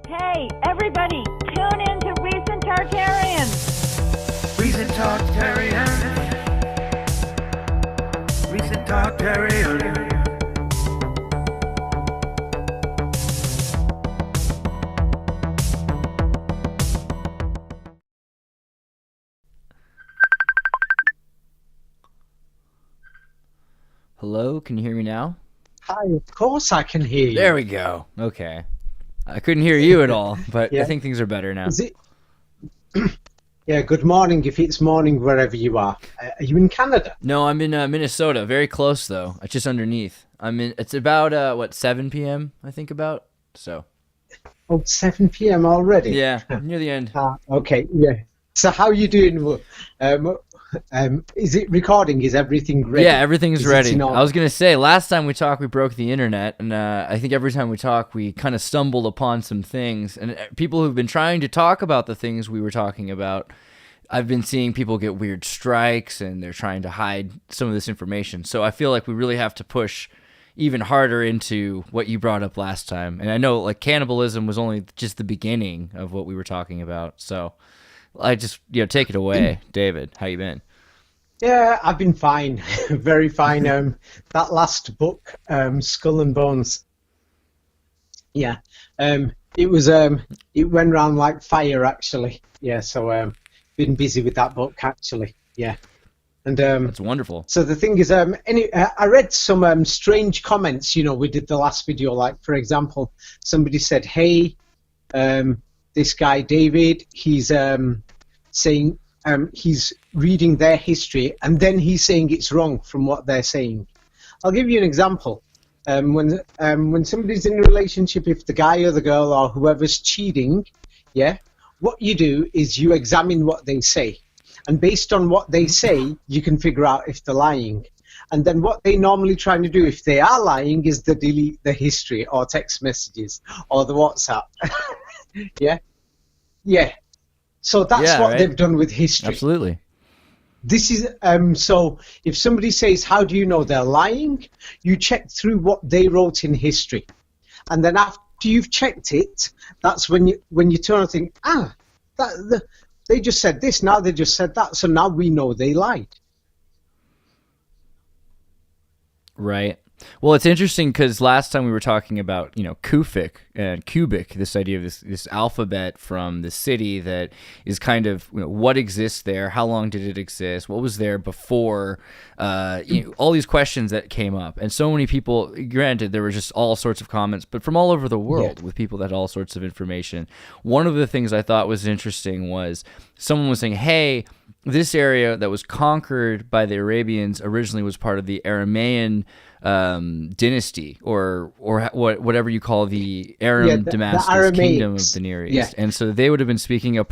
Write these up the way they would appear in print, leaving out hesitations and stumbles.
Hey, everybody, tune in to Recent Tartarians. Recent Tartarians. Recent Tartarians. Hello, can you hear me now? Hi, of course I can hear you. There we go. Okay. I couldn't hear you at all, but Yeah. I think things are better now. Is it? Yeah, good morning if it's morning wherever you are. Are you in Canada? No, I'm in Minnesota. Very close, though. It's just underneath. It's about, 7 p.m., I think about, so. Oh, 7 p.m. already? Yeah, near the end. Okay, yeah. So how are you doing? Is it recording? Is everything ready? Yeah, everything's Is it ready. in order? I was going to say, last time we talked, we broke the internet, and I think every time we talk, we kind of stumbled upon some things. And people who've been trying to talk about the things we were talking about, I've been seeing people get weird strikes, and they're trying to hide some of this information. So I feel like we really have to push even harder into what you brought up last time. And I know, like, cannibalism was only just the beginning of what we were talking about. So I just, take it away, David. How you been? Yeah, I've been fine. Very fine. That last book, Skull and Bones. Yeah. It went around like fire, actually. Yeah, so been busy with that book, actually. Yeah. And That's wonderful. so the thing is, I read some strange comments. We did the last video. Like, for example, somebody said, "Hey, this guy David, he's saying he's reading their history, and then he's saying it's wrong from what they're saying." I'll give you an example. When somebody's in a relationship, if the guy or the girl or whoever's cheating, yeah, what you do is you examine what they say. And based on what they say, you can figure out if they're lying. And then what they normally try to do, if they are lying, is to delete the history or text messages or the WhatsApp. Yeah? Yeah. So that's what right. they've done with history. Absolutely. This is so if somebody says, "How do you know they're lying?" You check through what they wrote in history. And then after you've checked it, that's when you turn and think, they just said this, now they just said that, so now we know they lied. Right. Well, it's interesting because last time we were talking about, Kufic and cubic, this idea of this alphabet from the city that is kind of, what exists there, how long did it exist, what was there before, all these questions that came up. And so many people, granted, there were just all sorts of comments, but from all over the world with people that had all sorts of information. One of the things I thought was interesting was someone was saying, hey, this area that was conquered by the Arabians originally was part of the Aramaean dynasty, or whatever you call the Aram Damascus kingdom of the Near East. Yeah. And so they would have been speaking a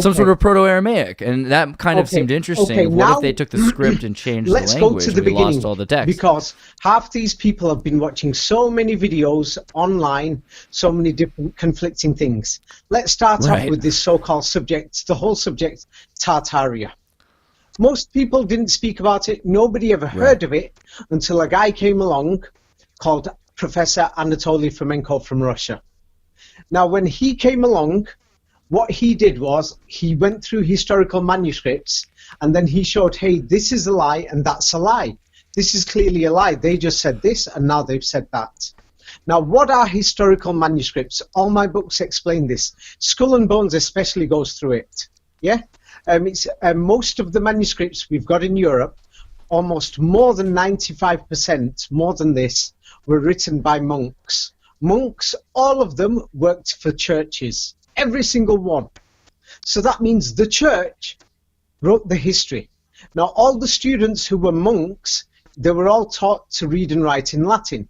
some sort of Proto-Aramaic, and that kind of seemed interesting. Okay, What now, if they took the script and changed the let's language go to the and we beginning, lost all the text? because half these people have been watching so many videos online, so many different conflicting things. Let's start off with this so-called subject, the whole subject, Tartaria. Most people didn't speak about it. Nobody ever heard of it until a guy came along called Professor Anatoly Fomenko from Russia. Now, when he came along, what he did was he went through historical manuscripts, and then he showed, hey, this is a lie and that's a lie. This is clearly a lie. They just said this and now they've said that. Now, what are historical manuscripts? All my books explain this. Skull and Bones especially goes through it. Yeah? It's most of the manuscripts we've got in Europe, almost more than 95%, more than this, were written by monks. Monks, all of them worked for churches, every single one. So that means the church wrote the history. Now, all the students who were monks, they were all taught to read and write in Latin,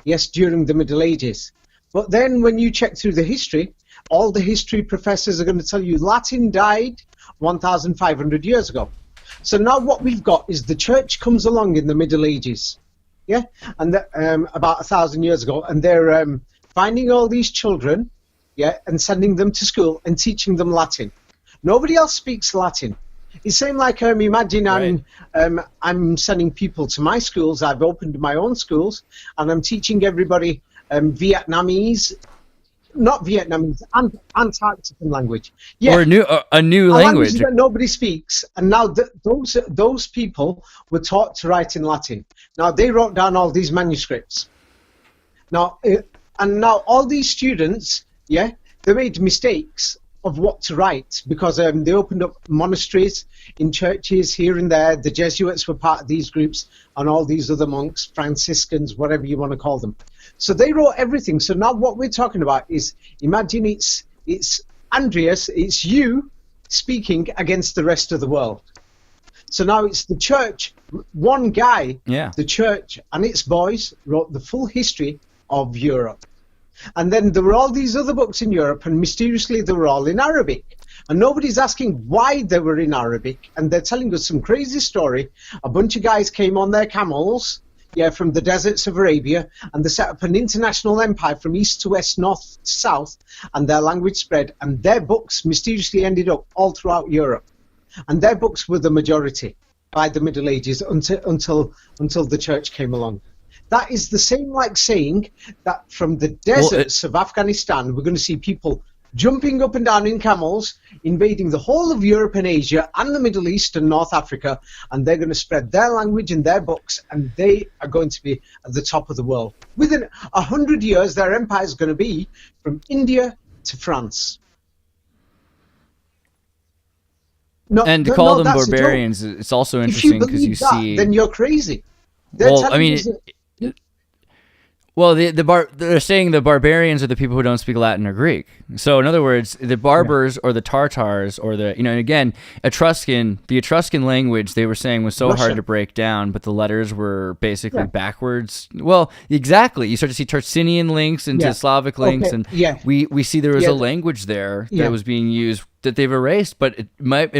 yes, during the Middle Ages. But then when you check through the history, all the history professors are going to tell you Latin died 1,500 years ago. So now what we've got is the church comes along in the Middle Ages, yeah, and about 1,000 years ago, and they're finding all these children, yeah, and sending them to school and teaching them Latin. Nobody else speaks Latin. It's same like imagine I'm sending people to my schools. I've opened my own schools, and I'm teaching everybody Vietnamese, not Vietnamese, Antarctican language. Or a new a language language. that nobody speaks. And now those people were taught to write in Latin. Now they wrote down all these manuscripts. Now all these students, they made mistakes of what to write because they opened up monasteries in churches here and there. The Jesuits were part of these groups, and all these other monks, Franciscans, whatever you want to call them. So they wrote everything. So now what we're talking about is, imagine it's Andreas, it's you speaking against the rest of the world. So now it's the church, one guy, the church and its boys wrote the full history of Europe. And then there were all these other books in Europe, and mysteriously they were all in Arabic. And nobody's asking why they were in Arabic. And they're telling us some crazy story. A bunch of guys came on their camels, from the deserts of Arabia, and they set up an international empire from east to west, north to south, and their language spread. And their books mysteriously ended up all throughout Europe. And their books were the majority by the Middle Ages until the church came along. That is the same like saying that from the deserts of Afghanistan, we're going to see people jumping up and down in camels, invading the whole of Europe and Asia and the Middle East and North Africa, and they're going to spread their language and their books, and they are going to be at the top of the world. Within 100 years, their empire is going to be from India to France. And to call them barbarians, it's also interesting because you see. Then you're crazy. They're saying the barbarians are the people who don't speak Latin or Greek. So in other words, the barbers or the Tartars or the, again, the Etruscan language, they were saying was so hard to break down, but the letters were basically backwards. Well, exactly. You start to see Tartinian links into Slavic links, and we see there was a language there that was being used that they've erased, but it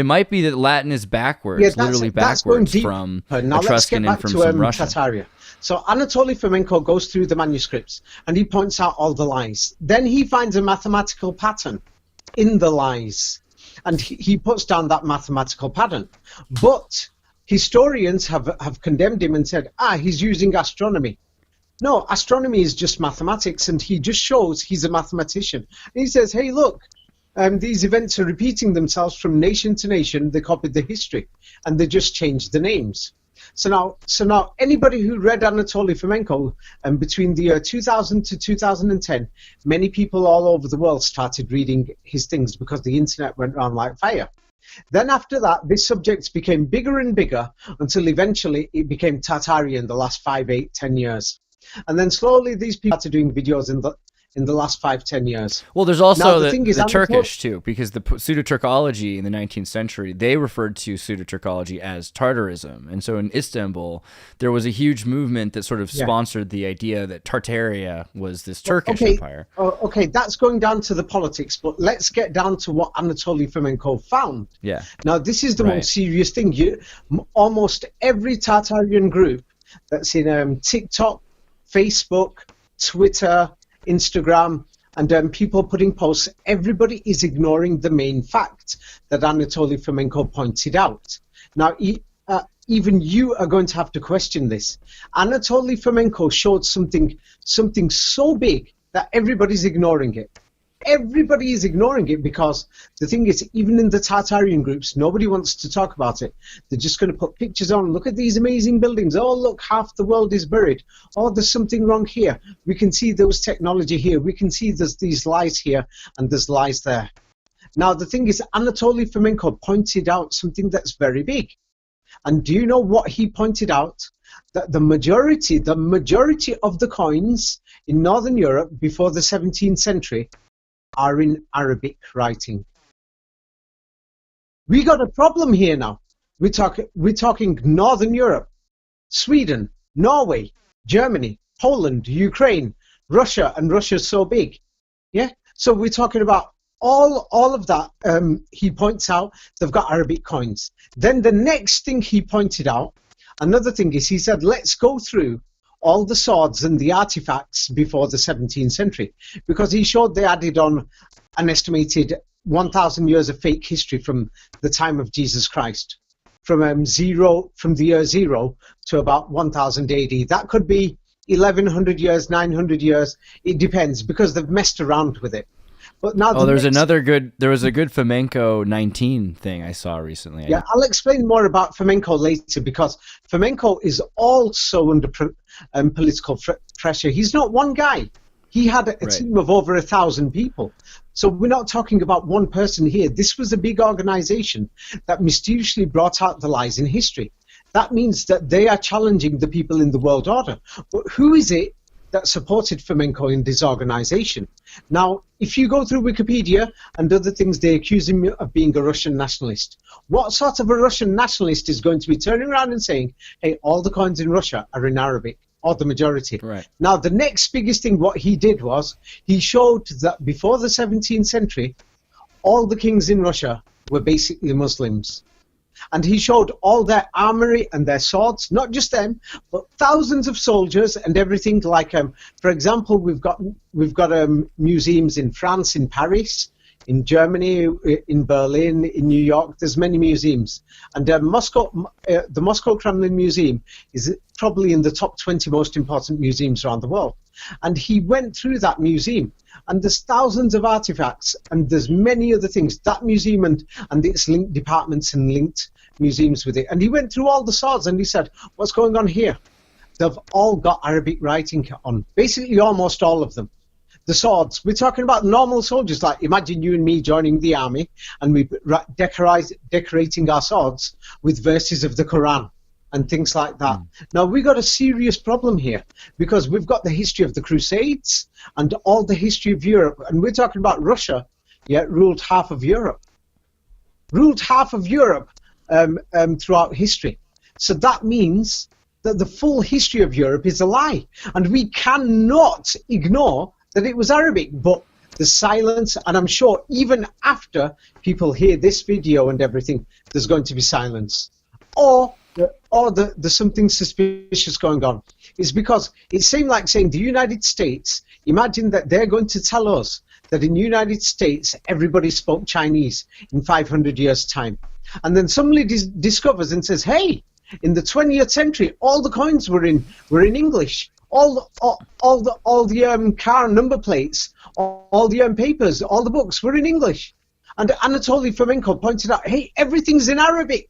might be that Latin is backwards, literally backwards from Etruscan and from some Russian. Tartaria. So Anatoly Fomenko goes through the manuscripts and he points out all the lies. Then he finds a mathematical pattern in the lies, and he puts down that mathematical pattern. But historians have condemned him and said, he's using astronomy. No, astronomy is just mathematics, and he just shows he's a mathematician. And he says, hey, look, these events are repeating themselves from nation to nation. They copied the history, and they just changed the names. So now, anybody who read Anatoly Fomenko between the year 2000 to 2010, many people all over the world started reading his things because the internet went around like fire. Then after that, this subject became bigger and bigger until eventually it became Tartaria in the last 5, 8, 10 years. And then slowly these people started doing videos in the last 5-10 years. Well, there's also the Turkish too, because the pseudo-Turkology in the 19th century, they referred to pseudo-Turkology as Tartarism. And so in Istanbul, there was a huge movement that sort of sponsored the idea that Tartaria was this Turkish empire. Okay, that's going down to the politics, but let's get down to what Anatoly Fomenko found. Yeah. Now, this is the most serious thing. Almost every Tartarian group that's in TikTok, Facebook, Twitter, Instagram, and people putting posts, everybody is ignoring the main fact that Anatoly Fomenko pointed out. Now, even you are going to have to question this. Anatoly Fomenko showed something so big that everybody's ignoring it. Everybody is ignoring it because the thing is, even in the Tartarian groups, nobody wants to talk about it. They're just going to put pictures on. Look at these amazing buildings. Oh, look, half the world is buried. Oh, there's something wrong here. We can see those technology here. We can see there's these lies here and there's lies there. Now, the thing is, Anatoly Fomenko pointed out something that's very big. And do you know what he pointed out? That the majority of the coins in Northern Europe before the 17th century are in Arabic writing. We got a problem here now. We're talking Northern Europe, Sweden, Norway, Germany, Poland, Ukraine, Russia, and Russia's so big. Yeah? So we're talking about all of that. He points out they've got Arabic coins. Then the next thing he pointed out, another thing is, he said, let's go through all the swords and the artifacts before the 17th century, because he showed they added on an estimated 1,000 years of fake history from the time of Jesus Christ, from the year 0 to about 1000 AD. That could be 1100 years, 900 years. It depends because they've messed around with it. But now there was a good flamenco 19 thing I saw recently. Yeah, I'll explain more about flamenco later because flamenco is also under political pressure. He's not one guy. He had a team of over 1,000 people. So we're not talking about one person here. This was a big organization that mysteriously brought out the lies in history. That means that they are challenging the people in the world order. But who is it that supported flamenco in this organization? Now, if you go through Wikipedia and other things, they accuse him of being a Russian nationalist. What sort of a Russian nationalist is going to be turning around and saying, hey, all the coins in Russia are in Arabic, or the majority? Right. Now, the next biggest thing, what he did was, he showed that before the 17th century, all the kings in Russia were basically Muslims. And he showed all their armory and their swords, not just them, but thousands of soldiers and everything. Like, for example, we've got museums in France, in Paris, in Germany, in Berlin, in New York. There's many museums, and the Moscow Kremlin Museum is probably in the top 20 most important museums around the world. And he went through that museum, and there's thousands of artifacts, and there's many other things. That museum and its linked departments and linked museums with it. And he went through all the swords, and he said, what's going on here? They've all got Arabic writing on, basically almost all of them. The swords, we're talking about normal soldiers, like imagine you and me joining the army, and we decorating our swords with verses of the Quran and things like that. Now, we've got a serious problem here because we've got the history of the Crusades and all the history of Europe, and we're talking about Russia, ruled half of Europe. Throughout history. So that means that the full history of Europe is a lie, and we cannot ignore that it was Arabic. But the silence, and I'm sure even after people hear this video and everything, there's going to be silence, or there's something suspicious going on. It's because it seemed like saying the United States, imagine that they're going to tell us that in the United States everybody spoke Chinese in 500 years' time. And then somebody discovers and says, hey, in the 20th century, all the coins were in English. All the car number plates, all the papers, all the books were in English. And Anatoly Fomenko pointed out, hey, everything's in Arabic.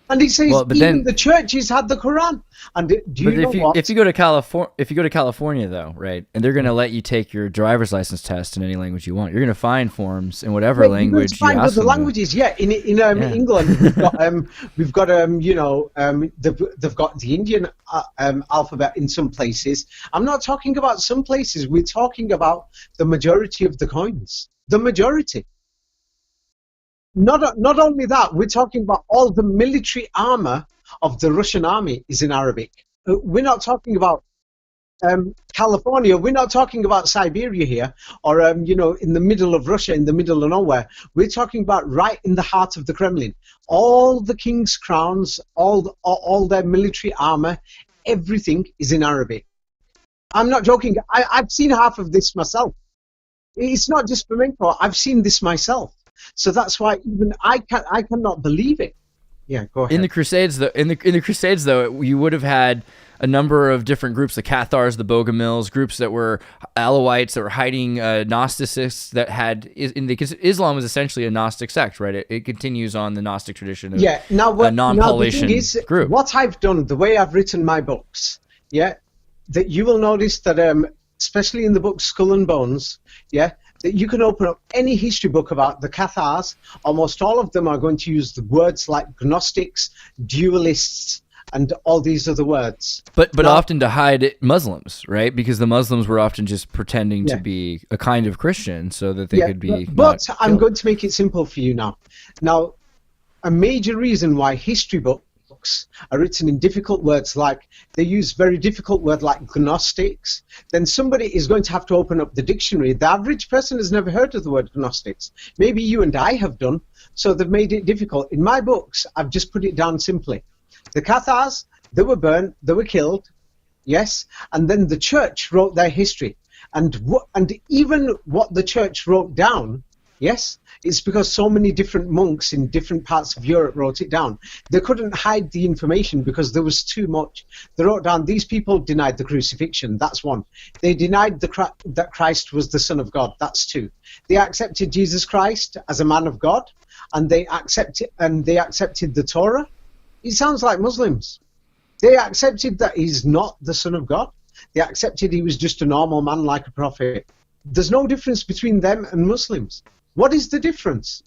And he says even the churches had the Quran. And if you go to California though, right, and they're going to let you take your driver's license test in any language you want, you're going to find forms in whatever language you find ask other languages. Yeah, in England we've got they've got the Indian alphabet in some places. I'm not talking about some places. We're talking about the majority of the coins. The majority. Not only that, we're talking about all the military armor of the Russian army is in Arabic. We're not talking about California. We're not talking about Siberia here, or in the middle of Russia, in the middle of nowhere. We're talking about right in the heart of the Kremlin. All the king's crowns, all their military armor, everything is in Arabic. I'm not joking. I've seen half of this myself. It's not just flamenco. I've seen this myself. So that's why even I cannot believe it. Yeah, go ahead. In the Crusades, though, you would have had a number of different groups: the Cathars, the Bogomils, groups that were Alawites that were hiding Gnosticists that had. Islam was essentially a Gnostic sect, right? It continues on the Gnostic tradition of a non-Paulician group. What I've done, the way I've written my books, that you will notice that, especially in the book Skull and Bones, that you can open up any history book about the Cathars. Almost all of them are going to use the words like Gnostics, dualists, and all these other words. But often to hide Muslims, right? Because the Muslims were often just pretending to be a kind of Christian so that they could be. But I'm going to make it simple for you now. Now, a major reason why history books are written in difficult words, like they use very difficult words like Gnostics, then somebody is going to have to open up the dictionary. The average person has never heard of the word Gnostics. Maybe you and I have done, so they've made it difficult. In my books, I've just put it down simply. The Cathars, they were burned, they were killed, yes, and then the church wrote their history. And even what the church wrote down, Yes, it's because so many different monks in different parts of Europe wrote it down. They couldn't hide the information because there was too much. They wrote down these people denied the crucifixion. That's one. They denied that Christ was the Son of God. That's two. They accepted Jesus Christ as a man of God, and they accepted the Torah. It sounds like Muslims. They accepted that he's not the Son of God. They accepted he was just a normal man like a prophet. There's no difference between them and Muslims. What is the difference?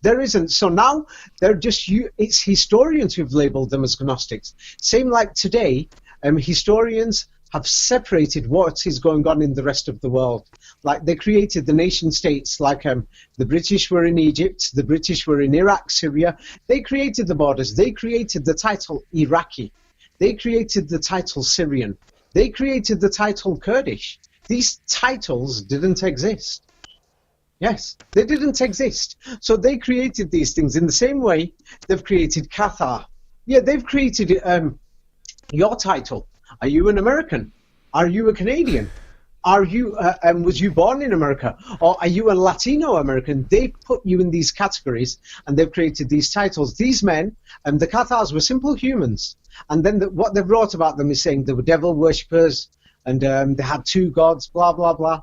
There isn't. So now it's historians who've labeled them as Gnostics. Same like today, historians have separated what is going on in the rest of the world. Like they created the nation states, like the British were in Egypt, the British were in Iraq, Syria. They created the borders. They created the title Iraqi. They created the title Syrian. They created the title Kurdish. These titles didn't exist. Yes, they didn't exist. So they created these things in the same way they've created Qatar. Yeah, they've created your title. Are you an American? Are you a Canadian? Are you was you born in America? Or are you a Latino American? They put you in these categories and they've created these titles. These men, the Cathars were simple humans. And then what they've wrote about them is saying they were devil worshippers and they had two gods, blah, blah, blah.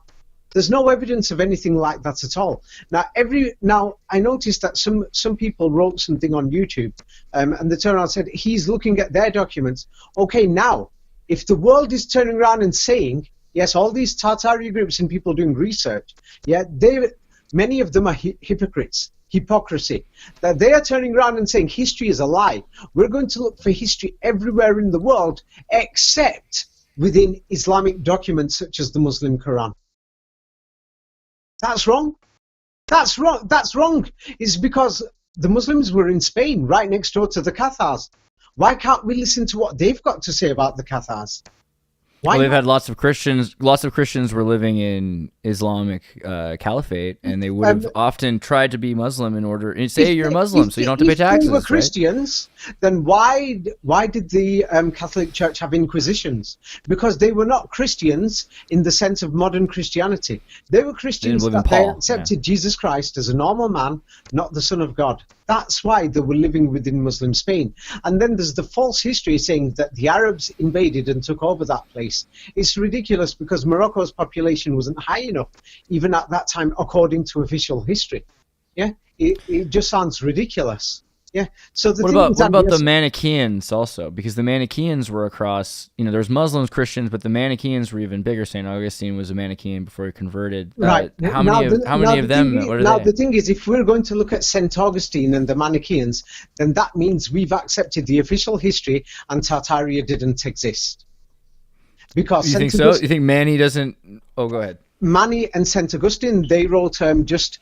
There's no evidence of anything like that at all. Now I noticed that some people wrote something on YouTube, and they turned around and said he's looking at their documents. Okay, now if the world is turning around and saying yes, all these Tartary groups and people doing research, yeah, many of them are hypocrites. Hypocrisy. That they are turning around and saying history is a lie. We're going to look for history everywhere in the world except within Islamic documents such as the Muslim Quran. That's wrong. That's wrong. That's wrong. It's because the Muslims were in Spain, right next door to the Cathars. Why can't we listen to what they've got to say about the Cathars? Well, they've had lots of Christians. Lots of Christians were living in Islamic caliphate, and they would have often tried to be Muslim in order and say you're a Muslim, so you don't have to pay taxes. If they were Christians, right? Then why did the Catholic Church have inquisitions? Because they were not Christians in the sense of modern Christianity. They were Christians that they accepted Jesus Christ as a normal man, not the Son of God. That's why they were living within Muslim Spain. And then there's the false history saying that the Arabs invaded and took over that place. It's ridiculous because Morocco's population wasn't high enough, even at that time, according to official history. Yeah, it just sounds ridiculous. Yeah. So what about the Manichaeans also? Because the Manichaeans were across, there's Muslims, Christians, but the Manichaeans were even bigger. St. Augustine was a Manichaean before he converted. Right. How many of them? The thing is, if we're going to look at St. Augustine and the Manichaeans, then that means we've accepted the official history and Tartaria didn't exist. Because you think so? You think Mani doesn't? Oh, go ahead. Mani and St. Augustine, they wrote just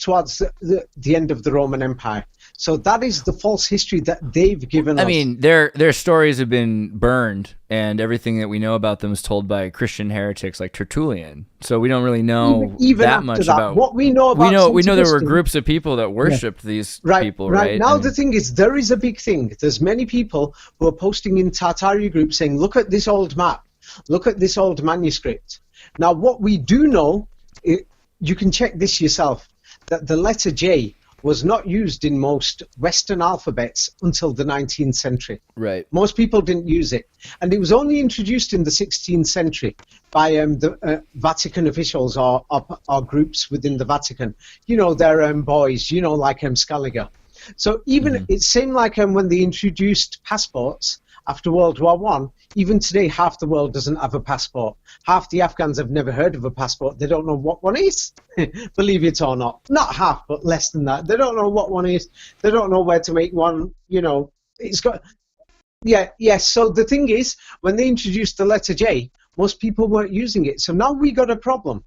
towards the end of the Roman Empire. So that is the false history that they've given us. I mean, their stories have been burned, and everything that we know about them is told by Christian heretics like Tertullian. So we don't really know even that much about what we know about. We know there were groups of people that worshipped these people, right? Now the thing is, there is a big thing. There's many people who are posting in Tartary groups saying, "Look at this old map. Look at this old manuscript." Now, what we do know, you can check this yourself, that the letter J was not used in most Western alphabets until the 19th century. Right. Most people didn't use it. And it was only introduced in the 16th century by the Vatican officials or groups within the Vatican. They're boys, like Scaliger. So even it seemed like when they introduced passports after World War I, even today half the world doesn't have a passport. Half the Afghans have never heard of a passport. They don't know what one is, believe it or not. Not half, but less than that. They don't know what one is. They don't know where to make one. It's got... Yes. So the thing is, when they introduced the letter J, most people weren't using it. So now we got a problem.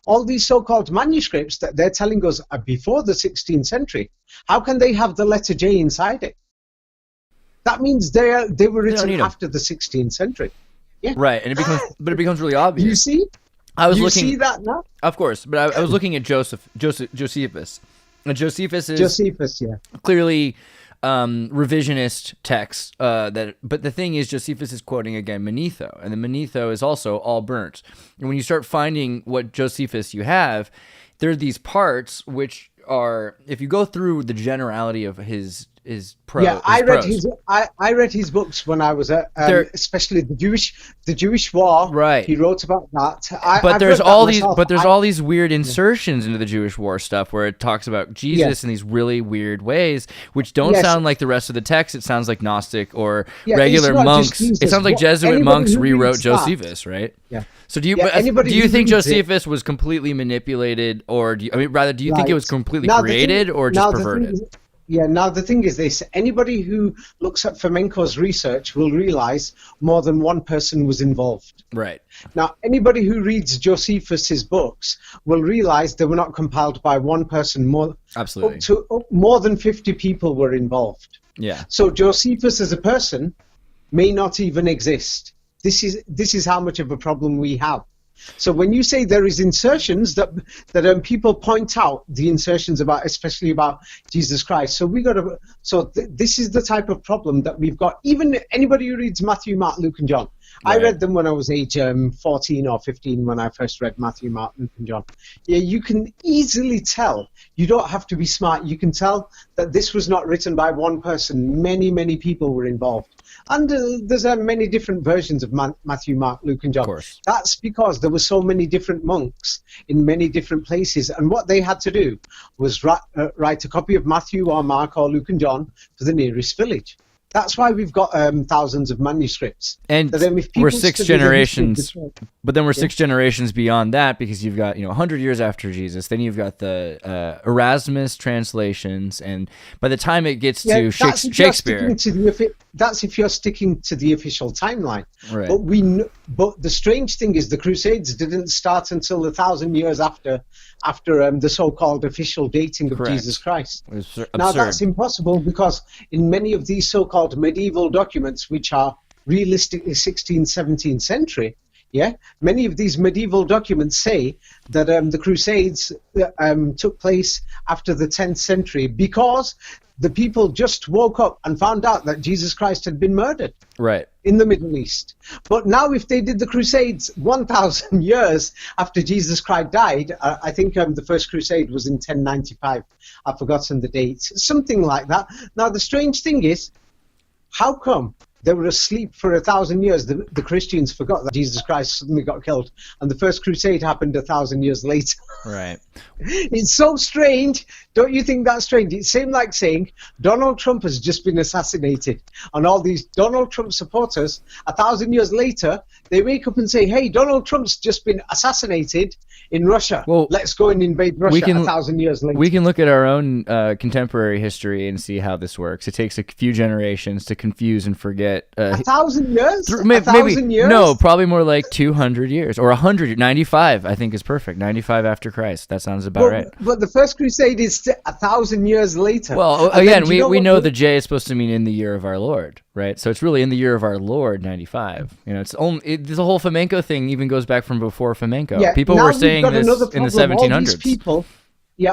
All these so-called manuscripts that they're telling us are before the 16th century, how can they have the letter J inside it? That means they were written after the 16th century. Yeah. Right, and it becomes really obvious. You see? See that now? Of course, but I was looking at Josephus. And Josephus is yeah. clearly revisionist texts. But the thing is, Josephus is quoting again Manetho, and the Manetho is also all burnt. And when you start finding what Josephus you have, there are these parts which are, if you go through the generality of his prose. Yeah, I read his books when I was at, especially the Jewish War. Right. He wrote about that. But there's all these weird insertions into the Jewish War stuff where it talks about Jesus in these really weird ways, which don't sound like the rest of the text. It sounds like Gnostic or regular monks. It sounds like Jesuit monks rewrote Josephus, right? Yeah. So do you think Josephus was completely manipulated, or do you think it was completely created or just perverted? Now the thing is this: anybody who looks at Fomenko's research will realize more than one person was involved. Right. Now, anybody who reads Josephus's books will realize they were not compiled by one person. Absolutely. More than 50 people were involved. Yeah. So Josephus as a person may not even exist. This is how much of a problem we have. So when you say there is insertions that people point out the insertions especially about Jesus Christ. So this is the type of problem that we've got. Even anybody who reads Matthew, Mark, Luke, and John. Right. I read them when I was age 14 or 15 when I first read Matthew, Mark, Luke, and John. Yeah, you can easily tell. You don't have to be smart. You can tell that this was not written by one person. Many, many people were involved. And there's many different versions of Matthew, Mark, Luke, and John. Of course. That's because there were so many different monks in many different places. And what they had to do was write a copy of Matthew or Mark or Luke and John for the nearest village. That's why we've got thousands of manuscripts. And we're 6 generations, but then we're 6 generations beyond that, because you've got 100 years after Jesus. Then you've got the Erasmus translations, and by the time it gets to Shakespeare, that's if you're sticking to the official timeline. Right. But the strange thing is the Crusades didn't start until 1,000 years after the so-called official dating of Correct. Jesus Christ. Absurd. Now that's impossible, because in many of these so-called medieval documents, which are realistically 16th, 17th century, many of these medieval documents say that the Crusades took place after the 10th century because the people just woke up and found out that Jesus Christ had been murdered. Right. In the Middle East. But now if they did the Crusades 1,000 years after Jesus Christ died, I think the first Crusade was in 1095. I've forgotten the date. Something like that. Now the strange thing is, how come they were asleep for 1,000 years? The Christians forgot that Jesus Christ suddenly got killed, and the first crusade happened 1,000 years later. Right. It's so strange. Don't you think that's strange? It seemed like saying Donald Trump has just been assassinated, and all these Donald Trump supporters, 1,000 years later, they wake up and say, hey, Donald Trump's just been assassinated in Russia. Well, let's go and invade Russia 1,000 years later. We can look at our own contemporary history and see how this works. It takes a few generations to confuse and forget. 1,000 years? Maybe years? No, probably more like 200 years or 100. 95, I think, is perfect. 95 after Christ. That sounds about right. But the first crusade is 1,000 years later. Well, again, we know the J is supposed to mean in the year of our Lord, right? So it's really in the year of our Lord, 95. It's the whole Fomenko thing even goes back from before Fomenko. Yeah, people were saying this in the 1700s.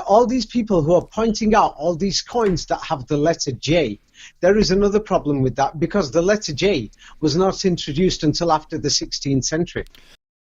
All these people who are pointing out all these coins that have the letter J, there is another problem with that, because the letter J was not introduced until after the 16th century.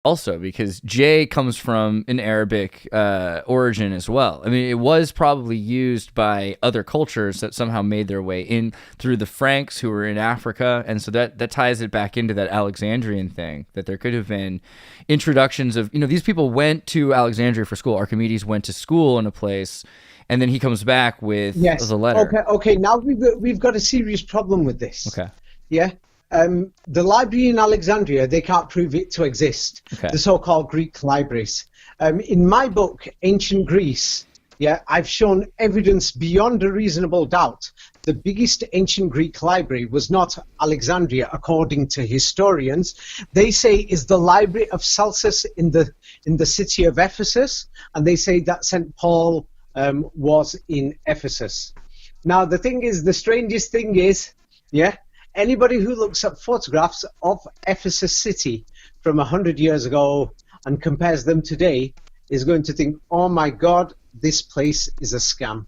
Also, because J comes from an Arabic origin as well. I mean, it was probably used by other cultures that somehow made their way in through the Franks who were in Africa, and so that ties it back into that Alexandrian thing, that there could have been introductions of, these people went to Alexandria for school. Archimedes went to school in a place, and then he comes back with the letter. Okay. Now we've got a serious problem with this. Okay. Yeah. The library in Alexandria, they can't prove it to exist. Okay. The so-called Greek libraries. In my book, Ancient Greece, I've shown evidence beyond a reasonable doubt. The biggest ancient Greek library was not Alexandria, according to historians. They say is the library of Celsus in the city of Ephesus, and they say that St. Paul was in Ephesus. Now, the strangest thing is, anybody who looks at photographs of Ephesus city from 100 years ago and compares them today, is going to think, oh my God, this place is a scam.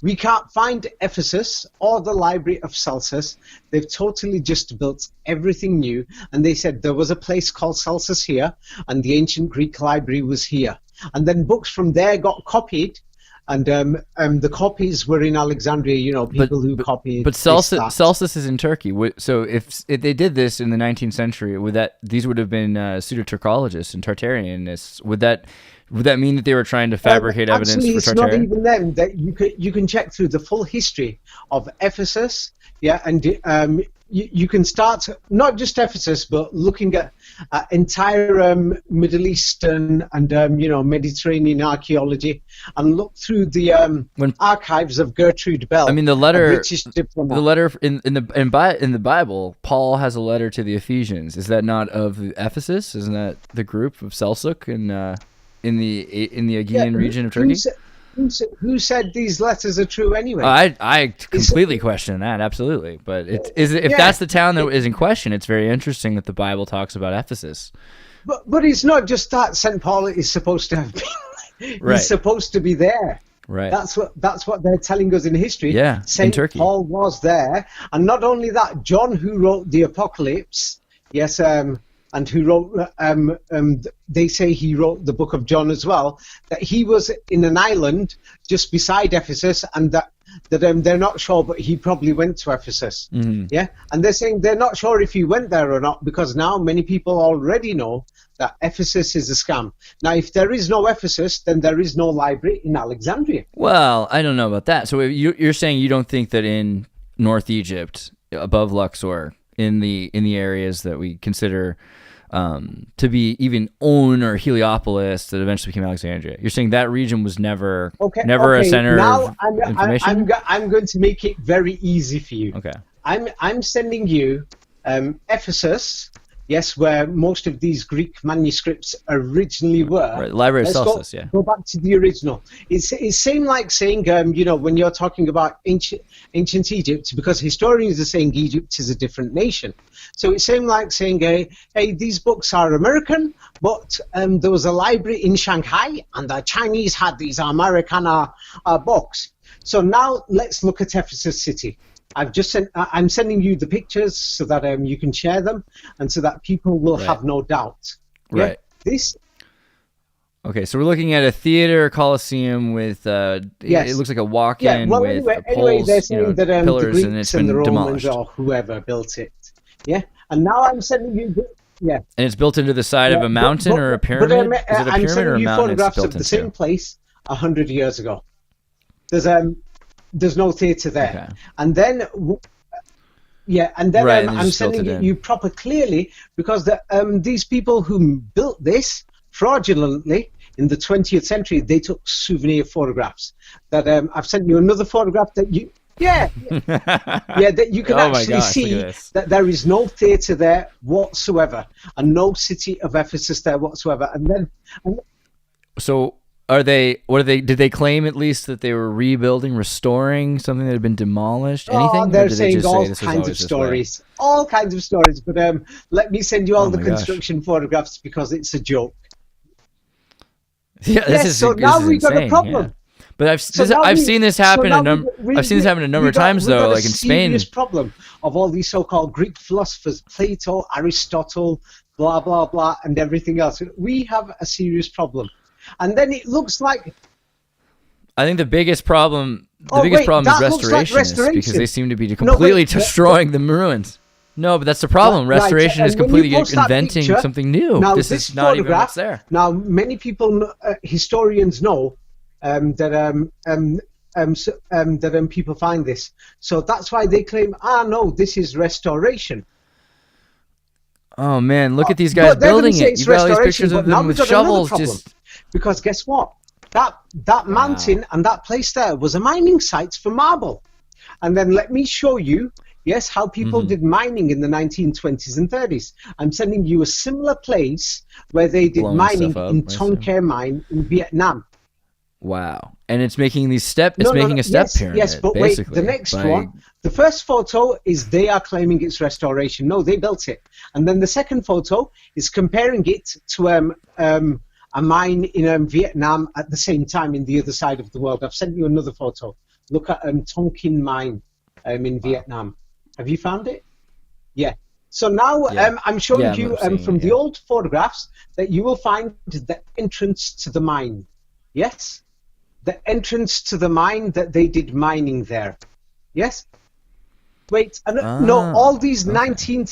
We can't find Ephesus or the Library of Celsus. They've totally just built everything new. And they said there was a place called Celsus here, and the ancient Greek library was here. And then books from there got copied. And the copies were in Alexandria, people who copied. But Celsus is in Turkey. So if they did this in the 19th century, these would have been pseudo-Turkologists and Tartarianists. Would that mean that they were trying to fabricate evidence for Tartarian? Actually, it's not even them. That you can check through the full history of Ephesus, and you can start not just Ephesus, but looking at entire Middle Eastern and Mediterranean archaeology, and look through the archives of Gertrude Bell. I mean, the letter, a British diplomat. the letter in the Bible, Paul has a letter to the Ephesians. Is that not of Ephesus? Isn't that the group of Selçuk in the Aegean region of Turkey? Who said these letters are true anyway? I completely question that, absolutely. But if that's the town that is in question, it's very interesting that the Bible talks about Ephesus. But it's not just that St. Paul is supposed to have been. Right. He's supposed to be there. Right. That's what they're telling us in history. Yeah, in Turkey. Paul was there, and not only that, John, who wrote the Apocalypse, yes, and who wrote, they say he wrote the book of John as well, that he was in an island just beside Ephesus, and that they're not sure, but he probably went to Ephesus. Mm-hmm. Yeah, and they're saying they're not sure if he went there or not, because now many people already know that Ephesus is a scam. Now, if there is no Ephesus, then there is no library in Alexandria. Well, I don't know about that. So you're saying you don't think that in North Egypt, above Luxor, in the areas that we consider to be even On or Heliopolis that eventually became Alexandria, you're saying that region was never a center now of information? I'm going to make it very easy for you. Okay. I'm sending you Ephesus, yes, where most of these Greek manuscripts originally were. Right, the Library of Celsus, yeah. Go back to the original. It's same like saying, when you're talking about ancient Egypt, because historians are saying Egypt is a different nation. So it's same like saying, hey, these books are American, but there was a library in Shanghai, and the Chinese had these Americana books. So now let's look at Ephesus City. I'm sending you the pictures so that you can share them, and so that people will have no doubt. Right. Yeah? Okay, so we're looking at a theater coliseum with yes. It looks like a walk-in with anyway, poles, they're saying that pillars, the Greeks and it's and been the Romans demolished. or whoever built it. Yeah, and now I'm sending you. And it's built into the side of a mountain or a pyramid? Is it a I'm pyramid sending or a you mountain it's photographs built of the into? same place 100 years ago. There's no theatre there, Okay. and then. Right, I'm sending it you proper clearly, because these people who built this fraudulently in the 20th century, they took souvenir photographs. That I've sent you another photograph that you that you can actually see that there is no theatre there whatsoever, and no city of Ephesus there whatsoever. So did they claim at least that they were restoring something that had been demolished? Anything? They're saying all kinds of stories. All kinds of stories. But let me send you all the construction photographs, because it's a joke. Yeah, now we've got a problem. Yeah. But I've seen this happen a number of times though, like in Spain. This problem of all these so-called Greek philosophers, Plato, Aristotle, blah blah blah, and everything else. We have a serious problem. And then it looks like. I think the biggest problem is restorationists, because they seem to be completely destroying the ruins. No, but that's the problem. Restoration is completely inventing something new. Now, this is not even what's there. Now, many people, historians know that people find this. So that's why they claim, no, this is restoration. Oh man, look at these guys building it. You've got all these pictures of them with shovels. Because guess what? That mountain and that place there was a mining site for marble. And then let me show you, yes, how people did mining in the 1920s and 30s. I'm sending you a similar place where they did mining in Tonkin mine in Vietnam. Wow. And it's making these making a step pyramid. Yes, but wait, the next one, the first photo is they are claiming it's restoration. No, they built it. And then the second photo is comparing it to a mine in Vietnam at the same time in the other side of the world. I've sent you another photo. Look at Tonkin Mine in Vietnam. Have you found it? Yeah. So now I'm showing you from the old photographs that you will find the entrance to the mine. Yes? The entrance to the mine that they did mining there. Yes? Wait, no, all these 19th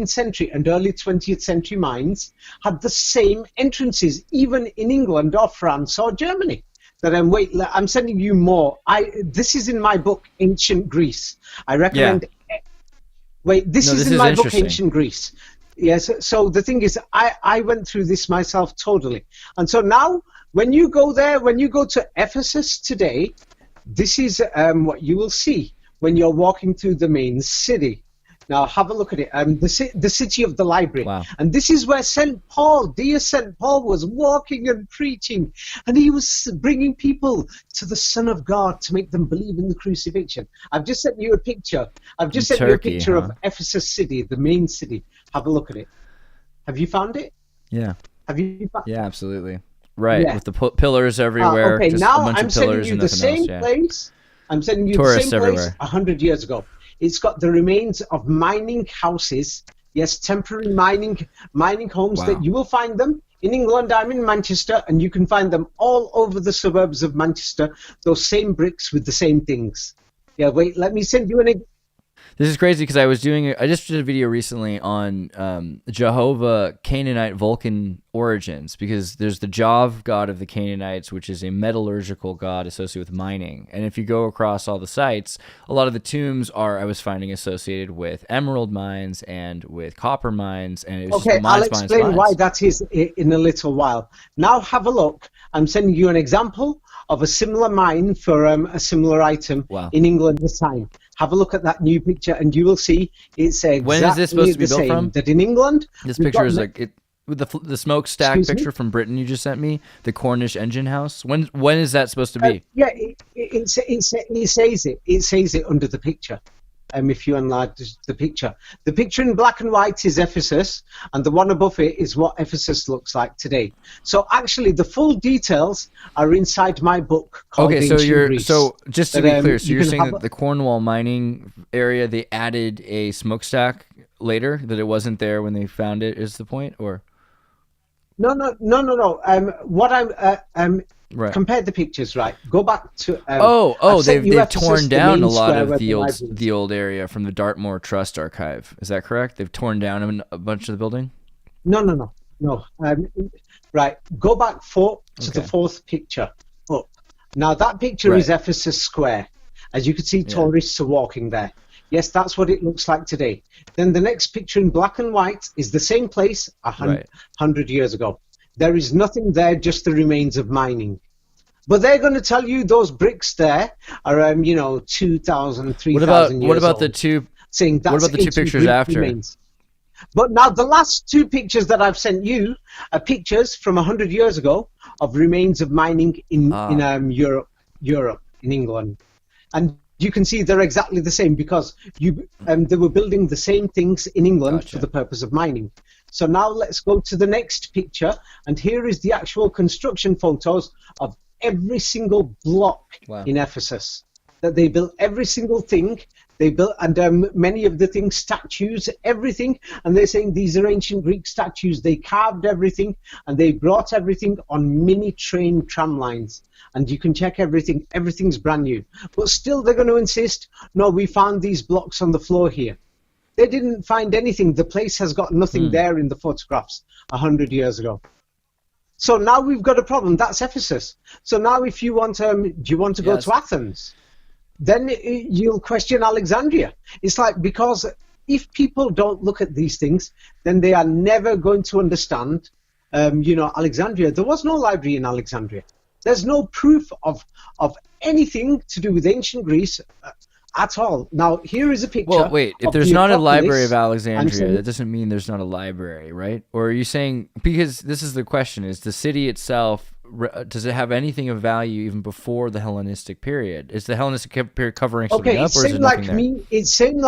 century and early 20th century mines had the same entrances, even in England or France or Germany. Wait, I'm sending you more. This is in my book, Ancient Greece. I recommend. Yeah. Wait, this is in my book, Ancient Greece. Yes. So the thing is, I went through this myself totally, and so now when you go there, when you go to Ephesus today, this is what you will see when you're walking through the main city. Now have a look at it. The city of the library. Wow. And this is where dear St. Paul was walking and preaching. And he was bringing people to the Son of God to make them believe in the crucifixion. I've just sent you a picture. I've just sent you a picture of Ephesus city, the main city. Have a look at it. Have you found it? Yeah. Have you found Yeah, absolutely. Right, with the pillars everywhere. Okay, just now a bunch I'm of sending pillars you and the nothing same else. place. I'm sending you Tourists the same place everywhere. 100 years ago. It's got the remains of mining houses, yes, temporary mining homes that you will find them in England. I'm in Manchester, and you can find them all over the suburbs of Manchester, those same bricks with the same things. Yeah, wait, let me send you an... This is crazy because I just did a video recently on Jehovah Canaanite Vulcan origins, because there's the Jov god of the Canaanites, which is a metallurgical god associated with mining. And if you go across all the sites, a lot of the tombs I was finding associated with emerald mines and with copper mines. And it was just mines, I'll explain why that is in a little while. Now have a look. I'm sending you an example of a similar mine for a similar item in England this time. Have a look at that new picture, and you will see it's exactly when is this supposed to be built from? That in England, this picture is like with the smokestack picture from Britain you just sent me, the Cornish engine house. When is that supposed to be? Yeah, it says it. It says it under the picture. If you enlarge the picture in black and white is Ephesus, and the one above it is what Ephesus looks like today. So actually, the full details are inside my book called Ancient Greece. So just to be clear, so you're saying that the Cornwall mining area, they added a smokestack later, that it wasn't there when they found it, is the point, or? No. What I'm compare the pictures, right? Go back to. They've torn down a lot of the old area from the Dartmoor Trust archive. Is that correct? They've torn down a bunch of the building. No. Right. Go back to the fourth picture up. Now that picture is Ephesus Square. As you can see, tourists are walking there. Yes, that's what it looks like today. Then the next picture in black and white is the same place 100 years ago. There is nothing there, just the remains of mining. But they're going to tell you those bricks there are, 2,000, 3,000 years old. What about the two pictures after? Remains. But now the last two pictures that I've sent you are pictures from 100 years ago of remains of mining in Europe, in England. And you can see they're exactly the same, because they were building the same things in England for the purpose of mining. So now let's go to the next picture, and here is the actual construction photos of every single block in Ephesus. That they built every single thing. They built, and many of the things, statues, everything, and they're saying these are ancient Greek statues. They carved everything, and they brought everything on mini train tram lines. And you can check everything. Everything's brand new. But still they're going to insist, no, we found these blocks on the floor here. They didn't find anything. The place has got nothing there in the photographs 100 years ago. So now we've got a problem. That's Ephesus. So now if you want, do you want to go to Athens? Then you'll question Alexandria. It's like, because if people don't look at these things, then they are never going to understand, Alexandria. There was no library in Alexandria. There's no proof of anything to do with ancient Greece at all. Now, here is a picture. Well, wait, if there's not a library of Alexandria, that doesn't mean there's not a library, right? Or are you saying, because this is the question, is the city itself, does it have anything of value even before the Hellenistic period? Is the Hellenistic period covering something up, or is it nothing there? It seemed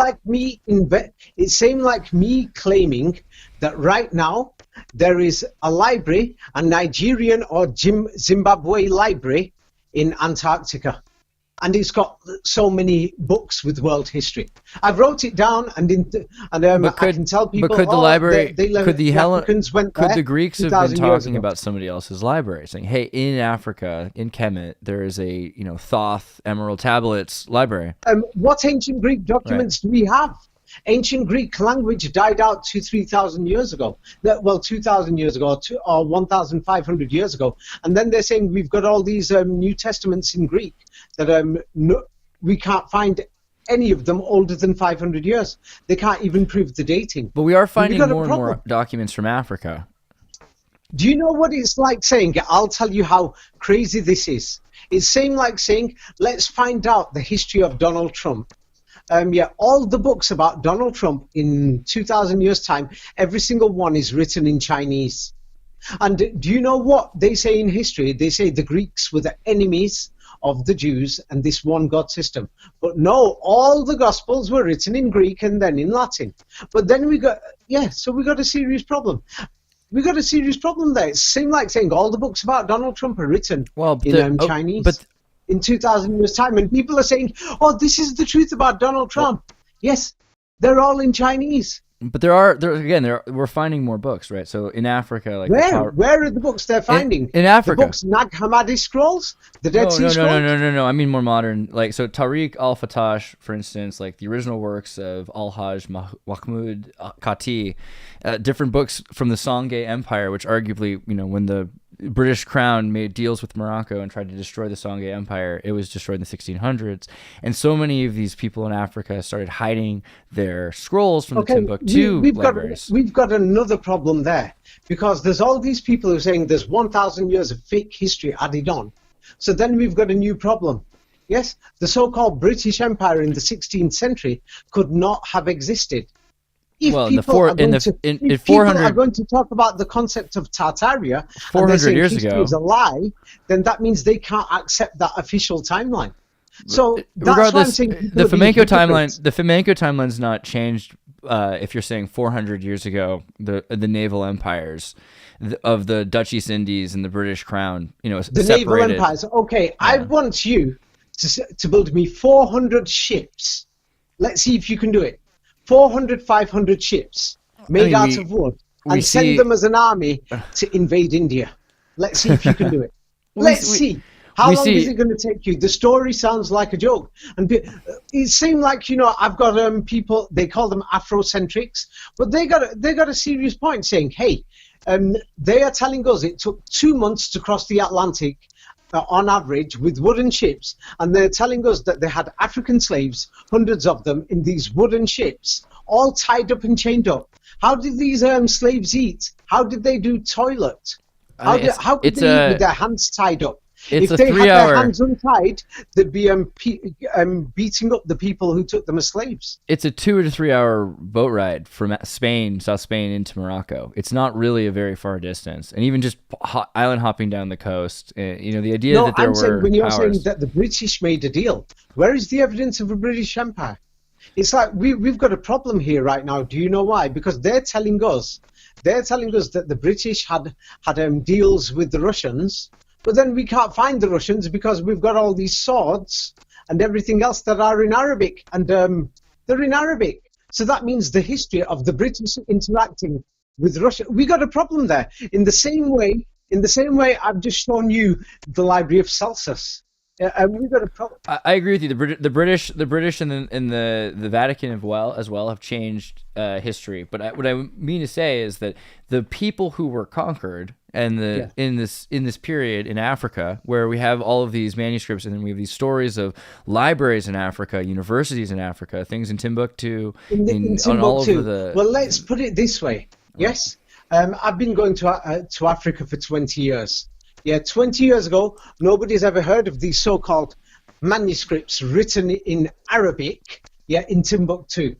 like me claiming that right now there is a library, a Nigerian or Zimbabwe library in Antarctica. And it's got so many books with world history. I've wrote it down, I can tell people. But could the library, could the Africans went there could the Greeks have been 2,000 years talking ago. about somebody else's library, saying, "Hey, in Africa, in Kemet, there is a Thoth Emerald Tablets library." What ancient Greek documents do we have? Ancient Greek language died out 3,000 years ago. 2,000 years ago, or 1,500 years ago. And then they're saying we've got all these New Testaments in Greek that we can't find any of them older than 500 years. They can't even prove the dating. But we are finding more and more documents from Africa. Do you know what it's like saying? I'll tell you how crazy this is. It's same like saying, let's find out the history of Donald Trump. All the books about Donald Trump in 2,000 years' time, every single one is written in Chinese. And do you know what they say in history? They say the Greeks were the enemies of the Jews and this one God system. But no, all the Gospels were written in Greek and then in Latin. But then we got a serious problem. We got a serious problem there. It seemed like saying all the books about Donald Trump are written in Chinese. But in 2,000 years' time, and people are saying, "Oh, this is the truth about Donald Trump." Yes, they're all in Chinese. But we're finding more books, right? So in Africa, like where are the books they're finding? In Africa, the books Nag Hammadi scrolls, the Dead Sea Scrolls. No. I mean more modern. Like so, Tariq al-Fatash, for instance, like the original works of Al-Hajj Mahmud Khati, different books from the Songhay Empire, which arguably, when the British Crown made deals with Morocco and tried to destroy the Songhay Empire, it was destroyed in the 1600s. And so many of these people in Africa started hiding their scrolls from the Timbuktu libraries. We've got another problem there, because there's all these people who are saying there's 1,000 years of fake history added on. So then we've got a new problem. Yes, the so-called British Empire in the 16th century could not have existed. If people are going to talk about the concept of Tartaria 400 years ago is a lie, then that means they can't accept that official timeline. So regardless, the Fomenko timeline's not changed. If you're saying 400 years ago, the naval empires of the Dutch East Indies and the British Crown, the separated. Naval empires. Okay, yeah. I want you to build me 400 ships. Let's see if you can do it. 400, 500 ships made out of wood, and send them as an army to invade India. Let's see if you can do it. Let's see. How long is it going to take you? The story sounds like a joke. And it seemed like, I've got people, they call them Afrocentrics, but they got a serious point saying, hey, they are telling us it took 2 months to cross the Atlantic on average with wooden ships, and they're telling us that they had African slaves, hundreds of them, in these wooden ships, all tied up and chained up. How did these slaves eat? How did they do toilet? How could they eat with their hands tied up? If they had their hands untied, they'd be beating up the people who took them as slaves. It's a 2 to 3 hour boat ride from Spain, South Spain, into Morocco. It's not really a very far distance, and even just island hopping down the coast. The idea that there were when you're powers. saying that the British made a deal, where is the evidence of a British Empire? It's like we've got a problem here right now. Do you know why? Because they're telling us that the British had deals with the Russians. But then we can't find the Russians because we've got all these swords and everything else that are in Arabic, and they're in Arabic. So that means the history of the British interacting with Russia. We got a problem there. In the same way, I've just shown you the Library of Celsus. We've got a problem. I agree with you. The British and the Vatican as well have changed history. But what I mean to say is that the people who were conquered and in this period in Africa, where we have all of these manuscripts, and then we have these stories of libraries in Africa, universities in Africa, things in Timbuktu, in Timbuktu. All over the. Well, let's put it this way. Yes, I've been going to Africa for 20 years. Yeah, 20 years ago, nobody's ever heard of these so-called manuscripts written in Arabic, in Timbuktu.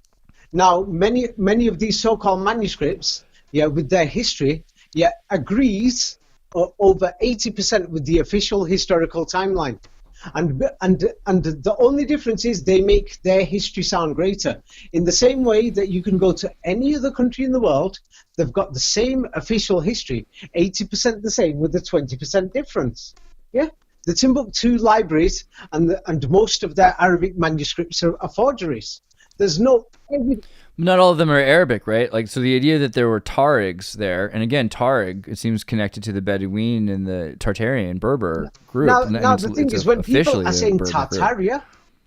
Now, many of these so-called manuscripts, with their history, agrees over 80% with the official historical timeline. And the only difference is they make their history sound greater. In the same way that you can go to any other country in the world, they've got the same official history, 80% the same with a 20% difference. Yeah, the Timbuktu libraries and most of their Arabic manuscripts are forgeries. There's no evidence. Not all of them are Arabic, right? Like, so the idea that there were Tarigs there, and again, Tarig, it seems connected to the Bedouin and the Tartarian Berber group. Now the thing is, when people are saying Tartaria,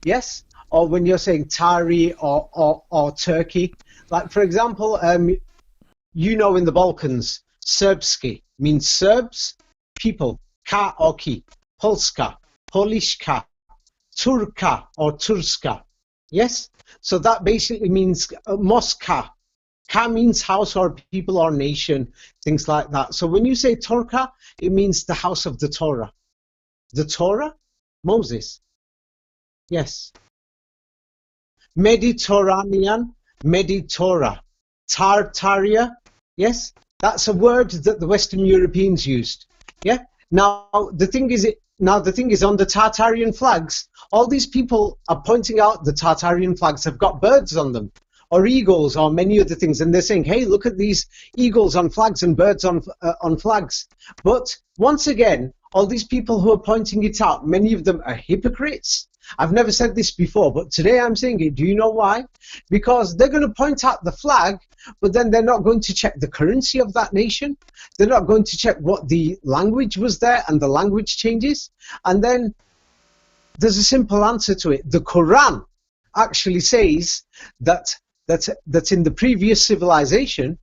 yes, or when you're saying Tari or Turkey, like for example, in the Balkans, Serbski means Serbs, people, ka or ki, Polska, Polishka, Turka or Turska, yes? So that basically means Mosca. Ka means house or people or nation, things like that. So when you say Torka, it means the house of the Torah. The Torah? Moses. Yes. Mediterranean, Meditora. Tartaria. Yes. That's a word that the Western Europeans used. Yeah. Now the thing is on the Tartarian flags, all these people are pointing out the Tartarian flags have got birds on them, or eagles, or many other things, and they're saying, hey, look at these eagles on flags and birds on flags. But once again, all these people who are pointing it out, many of them are hypocrites. I've never said this before, but today I'm saying it. Do you know why? Because they're going to point out the flag, but then they're not going to check the currency of that nation. They're not going to check what the language was there and the language changes. And then there's a simple answer to it. The Quran actually says that in the previous civilization,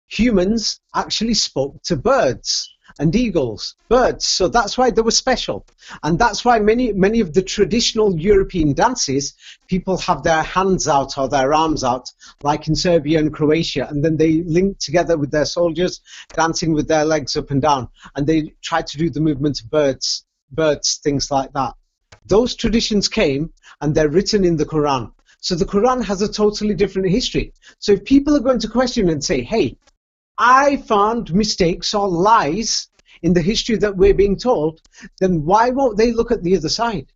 humans actually spoke to birds and eagles, birds. So that's why they were special. And that's why many of the traditional European dances, people have their hands out or their arms out, like in Serbia and Croatia, and then they link together with their soldiers, dancing with their legs up and down, and they try to do the movement of birds, things like that. Those traditions came, and they're written in the Quran. So the Quran has a totally different history. So if people are going to question and say, hey, I found mistakes or lies in the history that we're being told, then why won't they look at the other side?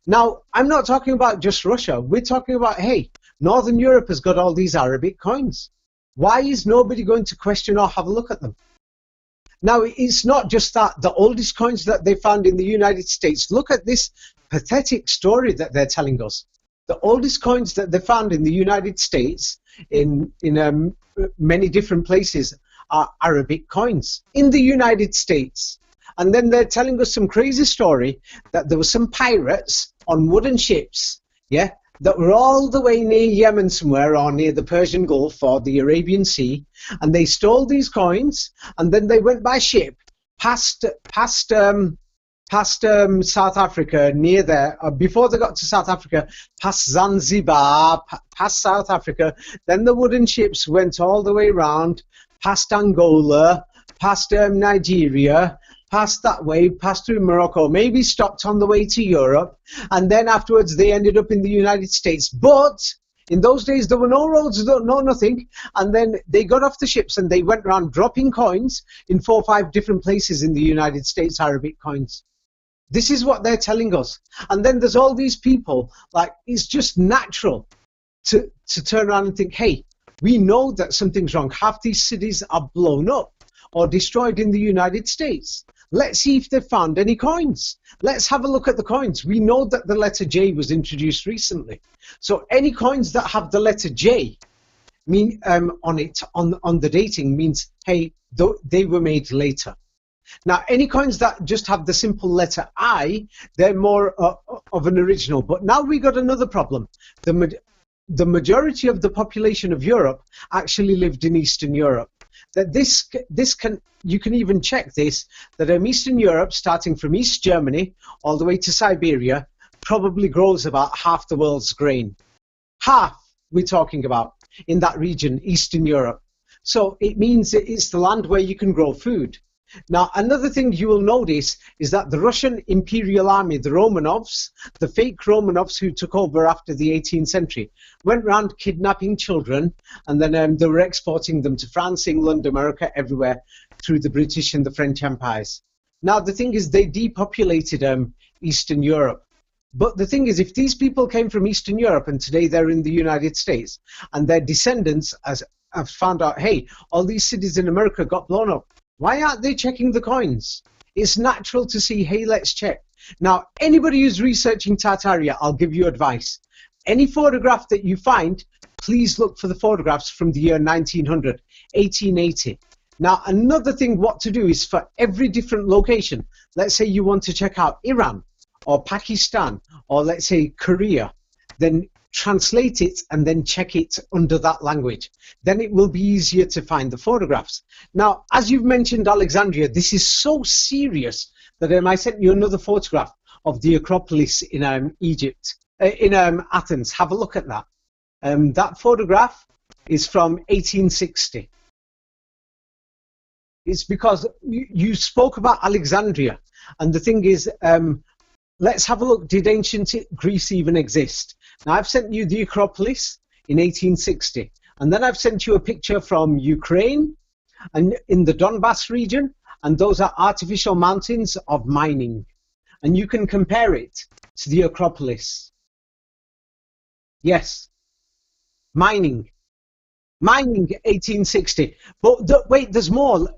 Now, I'm not talking about just Russia. We're talking about, hey, Northern Europe has got all these Arabic coins. Why is nobody going to question or have a look at them? Now, it's not just that. The oldest coins that they found in the United States, look at this pathetic story that they're telling us. The oldest coins that they found in the United States in many different places are Arabic coins in the United States. And then they're telling us some crazy story that there were some pirates on wooden ships, yeah, that were all the way near Yemen somewhere, or near the Persian Gulf or the Arabian Sea, and they stole these coins, and then they went by ship past South Africa, near there, before they got to South Africa, past Zanzibar, past South Africa. Then the wooden ships went all the way around, past Angola, past Nigeria, past that way, past through Morocco, maybe stopped on the way to Europe, and then afterwards they ended up in the United States. But in those days there were no roads, no nothing, and then they got off the ships and they went around dropping coins in 4 or 5 different places in the United States, Arabic coins. This is what they're telling us. And then there's all these people, like, it's just natural to turn around and think, hey, we know that something's wrong. Half these cities are blown up or destroyed in the United States. Let's see if they've found any coins. Let's have a look at the coins. We know that the letter J was introduced recently. So any coins that have the letter J mean on it, on the dating, means, hey, they were made later. Now, any coins that just have the simple letter I, they're more of an original. But now we got another problem. The majority of the population of Europe actually lived in Eastern Europe. That you can even check this, that Eastern Europe, starting from East Germany all the way to Siberia, probably grows about half the world's grain. Half we're talking about in that region, Eastern Europe. So it means it's the land where you can grow food. Now, another thing you will notice is that the Russian Imperial Army, the Romanovs, the fake Romanovs who took over after the 18th century, went around kidnapping children, and then they were exporting them to France, England, America, everywhere, through the British and the French empires. Now, the thing is, they depopulated Eastern Europe. But the thing is, if these people came from Eastern Europe and today they're in the United States, and their descendants have found out, hey, all these cities in America got blown up, why aren't they checking the coins? It's natural to see, hey, let's check. Now, anybody who's researching Tartaria, I'll give you advice. Any photograph that you find, please look for the photographs from the year 1900, 1880. Now, another thing what to do is for every different location, let's say you want to check out Iran, or Pakistan, or let's say Korea, then translate it and then check it under that language. Then it will be easier to find the photographs. Now, as you've mentioned Alexandria, this is so serious that I sent you another photograph of the Acropolis in Egypt, in Athens. Have a look at that. That photograph is from 1860. It's because you spoke about Alexandria, and the thing is, let's have a look. Did ancient Greece even exist? Now, I've sent you the Acropolis in 1860. And then I've sent you a picture from Ukraine and in the Donbass region. And those are artificial mountains of mining. And you can compare it to the Acropolis. Yes. Mining. Mining 1860. But wait, there's more.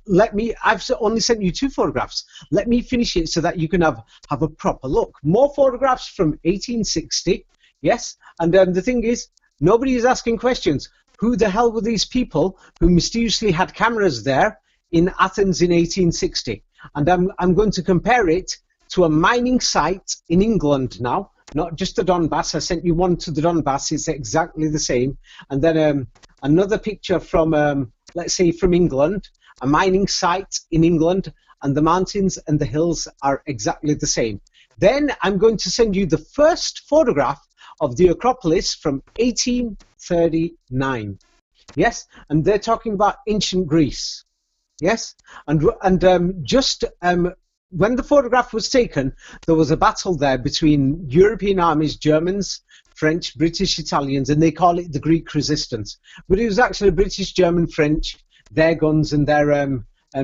I've only sent you 2 photographs. Let me finish it so that you can have a proper look. More photographs from 1860. Yes. And the thing is, nobody is asking questions. Who the hell were these people who mysteriously had cameras there in Athens in 1860? And I'm going to compare it to a mining site in England now. Not just the Donbass. I sent you one to the Donbass. It's exactly the same. And then another picture from, let's say, from England, a mining site in England, and the mountains and the hills are exactly the same. Then I'm going to send you the first photograph of the Acropolis from 1839. Yes, and they're talking about ancient Greece. Yes, and just when the photograph was taken, there was a battle there between European armies, Germans, French, British, Italians, and they call it the Greek resistance. But it was actually British, German, French, their guns and their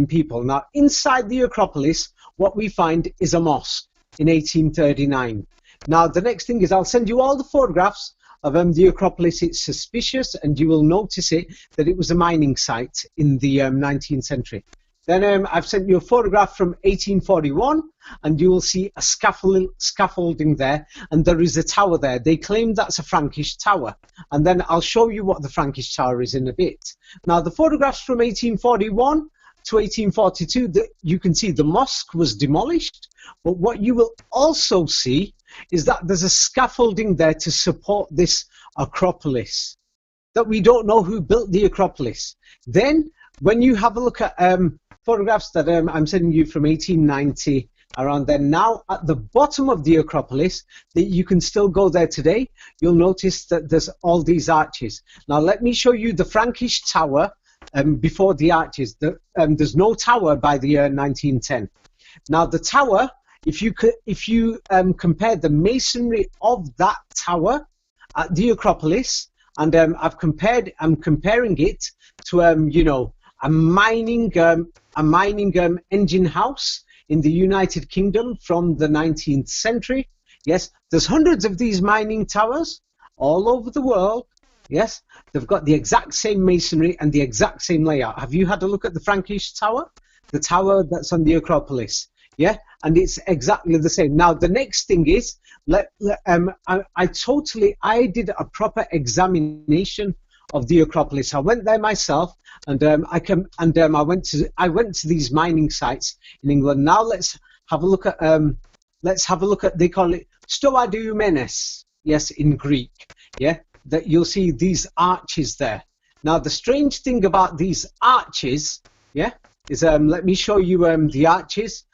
people. Now, inside the Acropolis, what we find is a mosque in 1839. Now, the next thing is I'll send you all the photographs of the Acropolis. It's suspicious, and you will notice that it was a mining site in the 19th century. Then I've sent you a photograph from 1841, and you will see a scaffolding there, and there is a tower there. They claim that's a Frankish tower, and then I'll show you what the Frankish tower is in a bit. Now, the photographs from 1841 to 1842, you can see the mosque was demolished, but what you will also see is that there's a scaffolding there to support this Acropolis, that we don't know who built the Acropolis. Then, when you have a look at photographs that I'm sending you from 1890, around there, now at the bottom of the Acropolis, that you can still go there today, you'll notice that there's all these arches. Now, let me show you the Frankish tower before the arches. There's no tower by the year 1910. Now, the tower, if you compare the masonry of that tower at the Acropolis, and I'm comparing it to a mining engine house in the United Kingdom from the 19th century. Yes, there's hundreds of these mining towers all over the world. Yes, they've got the exact same masonry and the exact same layout. Have you had a look at the Frankish tower? The tower that's on the Acropolis. Yeah, and it's exactly the same. Now, the next thing is, I did a proper examination of the Acropolis. I went there myself, and I went to these mining sites in England. Now let's have a look at they call it Stoa Dioumenes. Yes, in Greek. Yeah, that you'll see these arches there. Now, the strange thing about these arches, yeah, is let me show you the arches.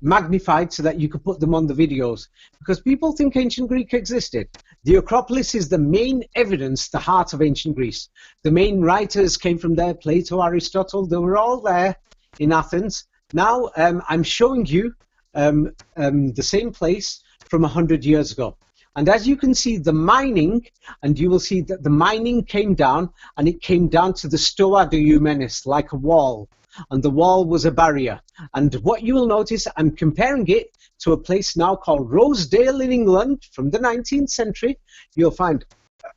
Magnified so that you could put them on the videos, because people think ancient Greek existed. The Acropolis is the main evidence, the heart of ancient Greece. The main writers came from there, Plato, Aristotle, they were all there in Athens. Now I'm showing you the same place from 100 years ago. And as you can see, the mining, and you will see that the mining came down, and it came down to the Stoa Dioumenes, like a wall. and the wall was a barrier. And what you will notice, I'm comparing it to a place now called Rosedale in England from the 19th century. You'll find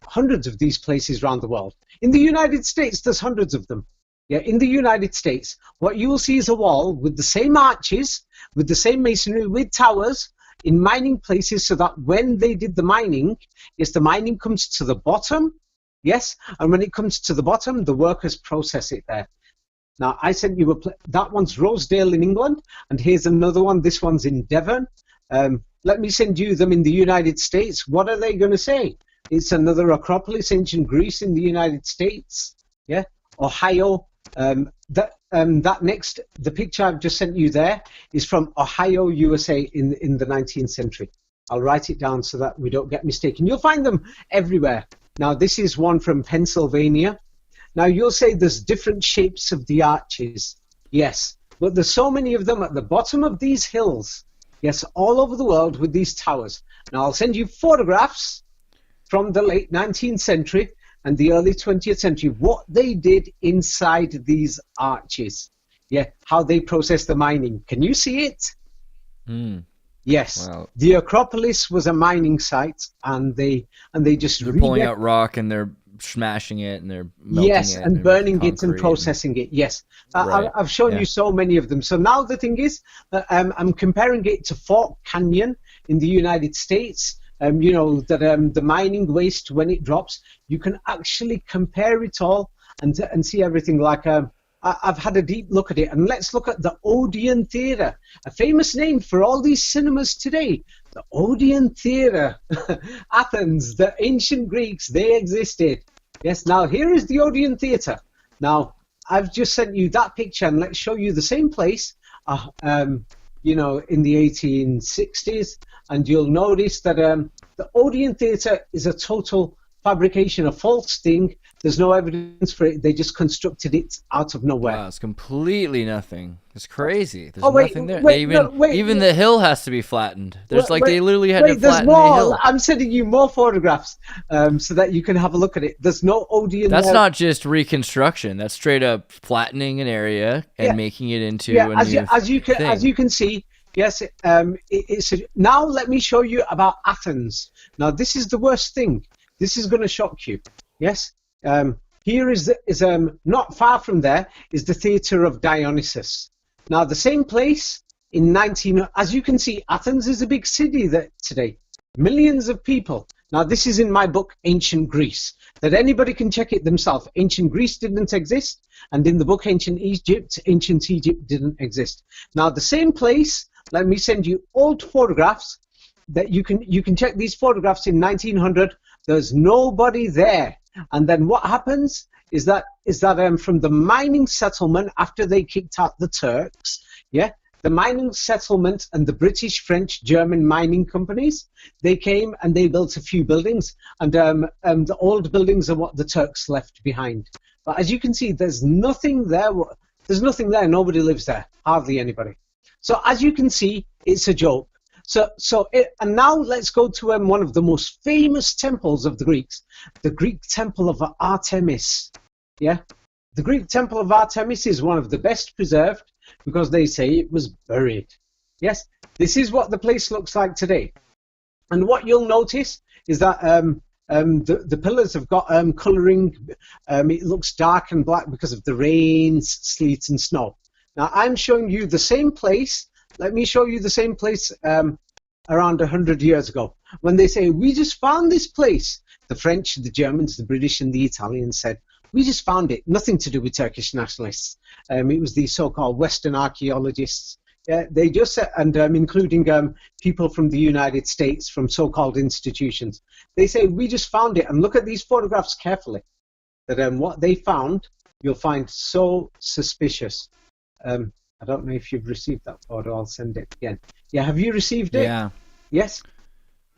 hundreds of these places around the world. In the United States, there's hundreds of them. Yeah, in the United States, what you will see is a wall with the same arches, with the same masonry, with towers in mining places, so that when they did the mining, yes, the mining comes to the bottom, yes, and when it comes to the bottom, the workers process it there. Now, I sent you that one's Rosedale in England, and here's another one. This one's in Devon. Let me send you them in the United States. What are they going to say? It's another Acropolis, ancient Greece in the United States. Yeah, Ohio. That next, the picture I've just sent you there is from Ohio, USA in the 19th century. I'll write it down so that we don't get mistaken. You'll find them everywhere. Now, this is one from Pennsylvania. Now, you'll say there's different shapes of the arches. Yes, but there's so many of them at the bottom of these hills. Yes, all over the world with these towers. Now, I'll send you photographs from the late 19th century and the early 20th century, what they did inside these arches. Yeah, how they processed the mining. Can you see it? Yes. Wow. The Acropolis was a mining site, and they just they're pulling out rock and they're smashing it and they're melting yes, it and burning it and processing it. Yes, right. I've shown you so many of them. So now the thing is, I'm comparing it to Fort Canyon in the United States. You know that the mining waste, when it drops, you can actually compare it all and see everything. Like I've had a deep look at it, and let's look at the Odeon Theatre, a famous name for all these cinemas today. The Odeon Theatre, Athens, the ancient Greeks, they existed. Yes. Now here is the Odeon Theatre. Now I've just sent you that picture, and let's show you the same place. You know, in the 1860s, and you'll notice that the Odeon Theatre is a total fabrication, a false thing. There's no evidence for it. They just constructed it out of nowhere. Wow, it's completely nothing. It's crazy. There's nothing there. Even the hill has to be flattened. There's they literally had to flatten the hill. I'm sending you more photographs so that you can have a look at it. There's no Odeon. That's not just reconstruction. That's straight up flattening an area and making it into a new thing. As you can see, yes. Now let me show you about Athens. Now this is the worst thing. This is going to shock you. Yes. Here is not far from there is the Theatre of Dionysus. Now the same place in as you can see, Athens is a big city today. Millions of people. Now this is in my book, Ancient Greece, that anybody can check it themselves. Ancient Greece didn't exist, and in the book, Ancient Egypt didn't exist. Now the same place, let me send you old photographs that you can check these photographs in 1900. There's nobody there. And then what happens is that from the mining settlement, after they kicked out the Turks, the mining settlement and the British, French, German mining companies, they came and they built a few buildings, and the old buildings are what the Turks left behind. But as you can see, there's nothing there. There's nothing there. Nobody lives there. Hardly anybody. So as you can see, it's a joke. And now let's go to one of the most famous temples of the Greeks, the Greek Temple of Artemis. Yeah, the Greek Temple of Artemis is one of the best preserved because they say it was buried. Yes, this is what the place looks like today. And what you'll notice is that the pillars have got colouring. It looks dark and black because of the rains, sleet, and snow. Now I'm showing you the same place. Let me show you the same place around 100 years ago. When they say, we just found this place, the French, the Germans, the British, and the Italians said, we just found it. Nothing to do with Turkish nationalists. It was the so-called Western archaeologists. They just said, and including people from the United States, from so-called institutions. They say, we just found it. And look at these photographs carefully. That what they found, you'll find so suspicious. I don't know if you've received that photo. I'll send it again. Yeah, have you received it? Yeah. Yes.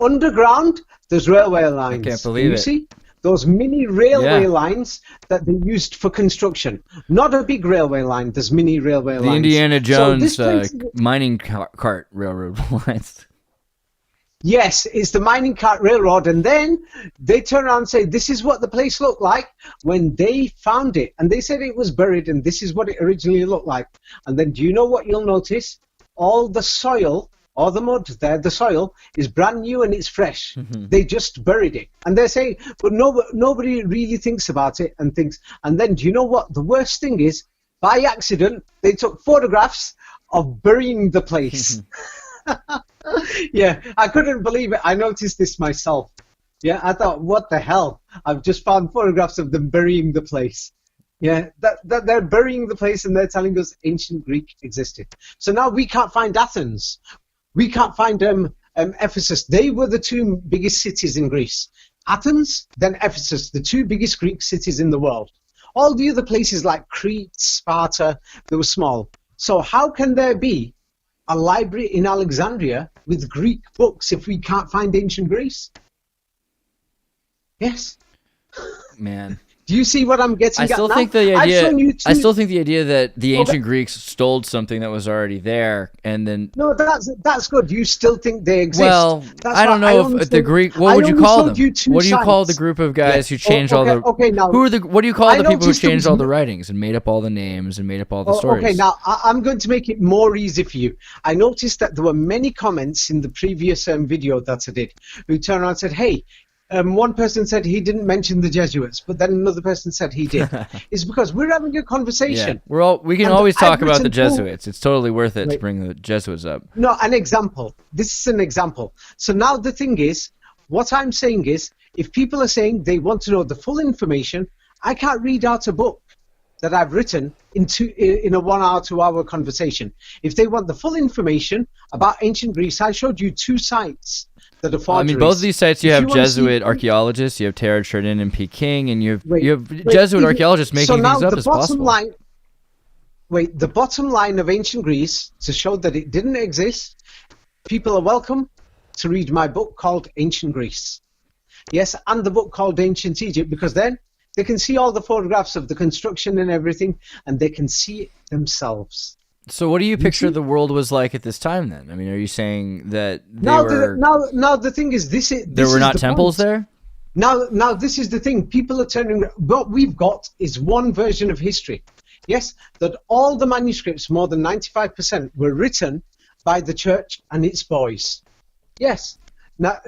Underground, there's railway lines. I can't believe it. You see? Those mini railway lines that they used for construction. Not a big railway line. There's mini railway lines. The Indiana Jones mining cart railroad lines. Yes, it's the mining cart railroad, and then they turn around and say, this is what the place looked like when they found it, and they said it was buried, and this is what it originally looked like. And then do you know what you'll notice? All the soil, all the mud there, the soil is brand new and it's fresh. They just buried it, and they're saying, but nobody really thinks about it and thinks. And then do you know what the worst thing is? By accident, they took photographs of burying the place. Yeah, I couldn't believe it. I noticed this myself. Yeah, I thought, what the hell? I've just found photographs of them burying the place. Yeah, that they're burying the place, and they're telling us ancient Greek existed. So now we can't find Athens. We can't find Ephesus. They were the two biggest cities in Greece. Athens, then Ephesus, the two biggest Greek cities in the world. All the other places like Crete, Sparta, they were small. So how can there be a library in Alexandria with Greek books if we can't find ancient Greece? Yes. Man. Do you see what I'm getting at now? I still think the idea that the ancient Greeks stole something that was already there and then... No, that's good. You still think they exist. Well, I don't know if the Greek... What would you call them? What do you call the group of guys who changed all the... Okay, now... What do you call the people who changed all the writings and made up all the names and made up all the stories? Okay, now I'm going to make it more easy for you. I noticed that there were many comments in the previous video that I did who turned around and said, hey, one person said he didn't mention the Jesuits, but then another person said he did. It's because we're having a conversation. Yeah, we can always talk about the Jesuits. It's totally worth it to bring the Jesuits up. No, an example. This is an example. So now the thing is, what I'm saying is, if people are saying they want to know the full information, I can't read out a book that I've written in a 1 hour, 2 hour conversation. If they want the full information about ancient Greece, I showed you 2 sites that are forgeries. I mean, both of these sites you have Jesuit archaeologists, you have Tara Chardin and Peking, and you have Jesuit archaeologists making things up as possible. The bottom line of ancient Greece, to show that it didn't exist, people are welcome to read my book called Ancient Greece. Yes, and the book called Ancient Egypt, because then they can see all the photographs of the construction and everything, and they can see it themselves. So what do you picture the world was like at this time then? I mean, are you saying that now the thing is, there were not temples there? Now this is the thing. People are turning... What we've got is one version of history. Yes, that all the manuscripts, more than 95%, were written by the church and its boys. Yes. Now,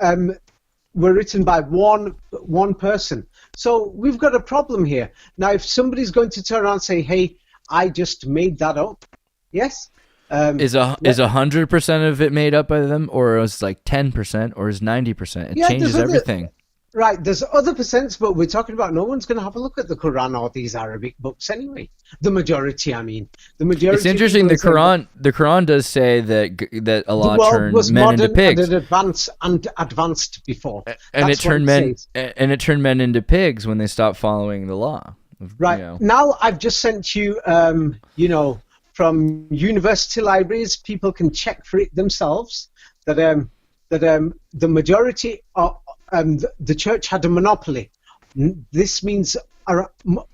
were written by one person. So we've got a problem here. Now, if somebody's going to turn around and say, hey, I just made that up. Yes. Is 100% of it made up by them, or is like 10%, or is 90%? It changes everything. Right. There's other percents, but we're talking about no one's going to have a look at the Quran or these Arabic books anyway. The majority, I mean, the majority. It's interesting. The Quran does say that Allah turned men into pigs. And advanced before. And it turned men into pigs when they stopped following the law. Right. Now I've just sent you, from university libraries, people can check for it themselves, that the majority of the church had a monopoly. This means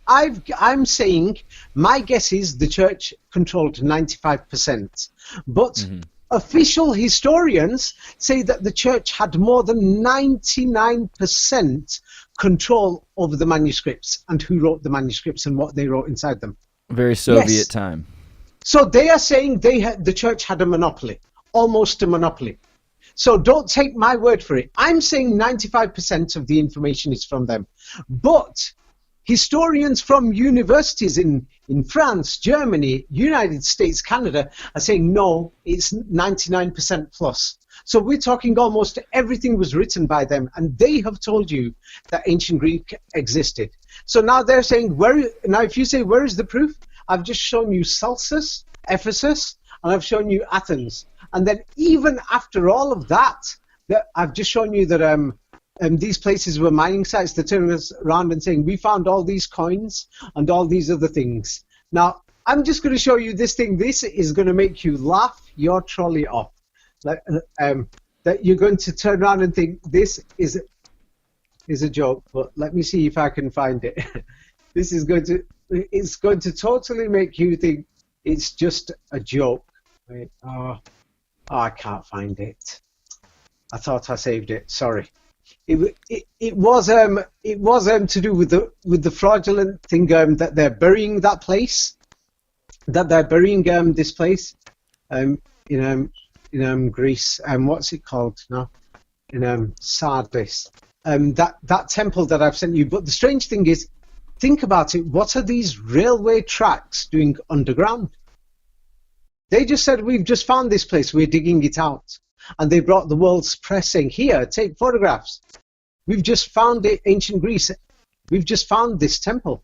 I'm saying my guess is the church controlled 95%, but official historians say that the church had more than 99% control over the manuscripts and who wrote the manuscripts and what they wrote inside them. Very Soviet time. So they are saying the church had a monopoly, almost a monopoly. So don't take my word for it. I'm saying 95% of the information is from them. But historians from universities in France, Germany, United States, Canada are saying no, it's 99% plus. So we're talking almost everything was written by them, and they have told you that ancient Greek existed. So now they're saying, if you say, where is the proof? I've just shown you Celsus, Ephesus, and I've shown you Athens. And then even after all of that I've just shown you that these places were mining sites. They're turning us around and saying, we found all these coins and all these other things. Now, I'm just going to show you this thing. This is going to make you laugh your trolley off. That you're going to turn around and think this is a joke, but let me see if I can find it. It's going to totally make you think it's just a joke. Wait, I can't find it. I thought I saved it. Sorry. It was to do with the fraudulent thing that they're burying that place, that they're burying this place in Greece. What's it called now? In Sardis. That temple that I've sent you. But the strange thing is, think about it. What are these railway tracks doing underground? They just said, we've just found this place, we're digging it out. And they brought the world's press saying, here, take photographs. We've just found it, ancient Greece. We've just found this temple.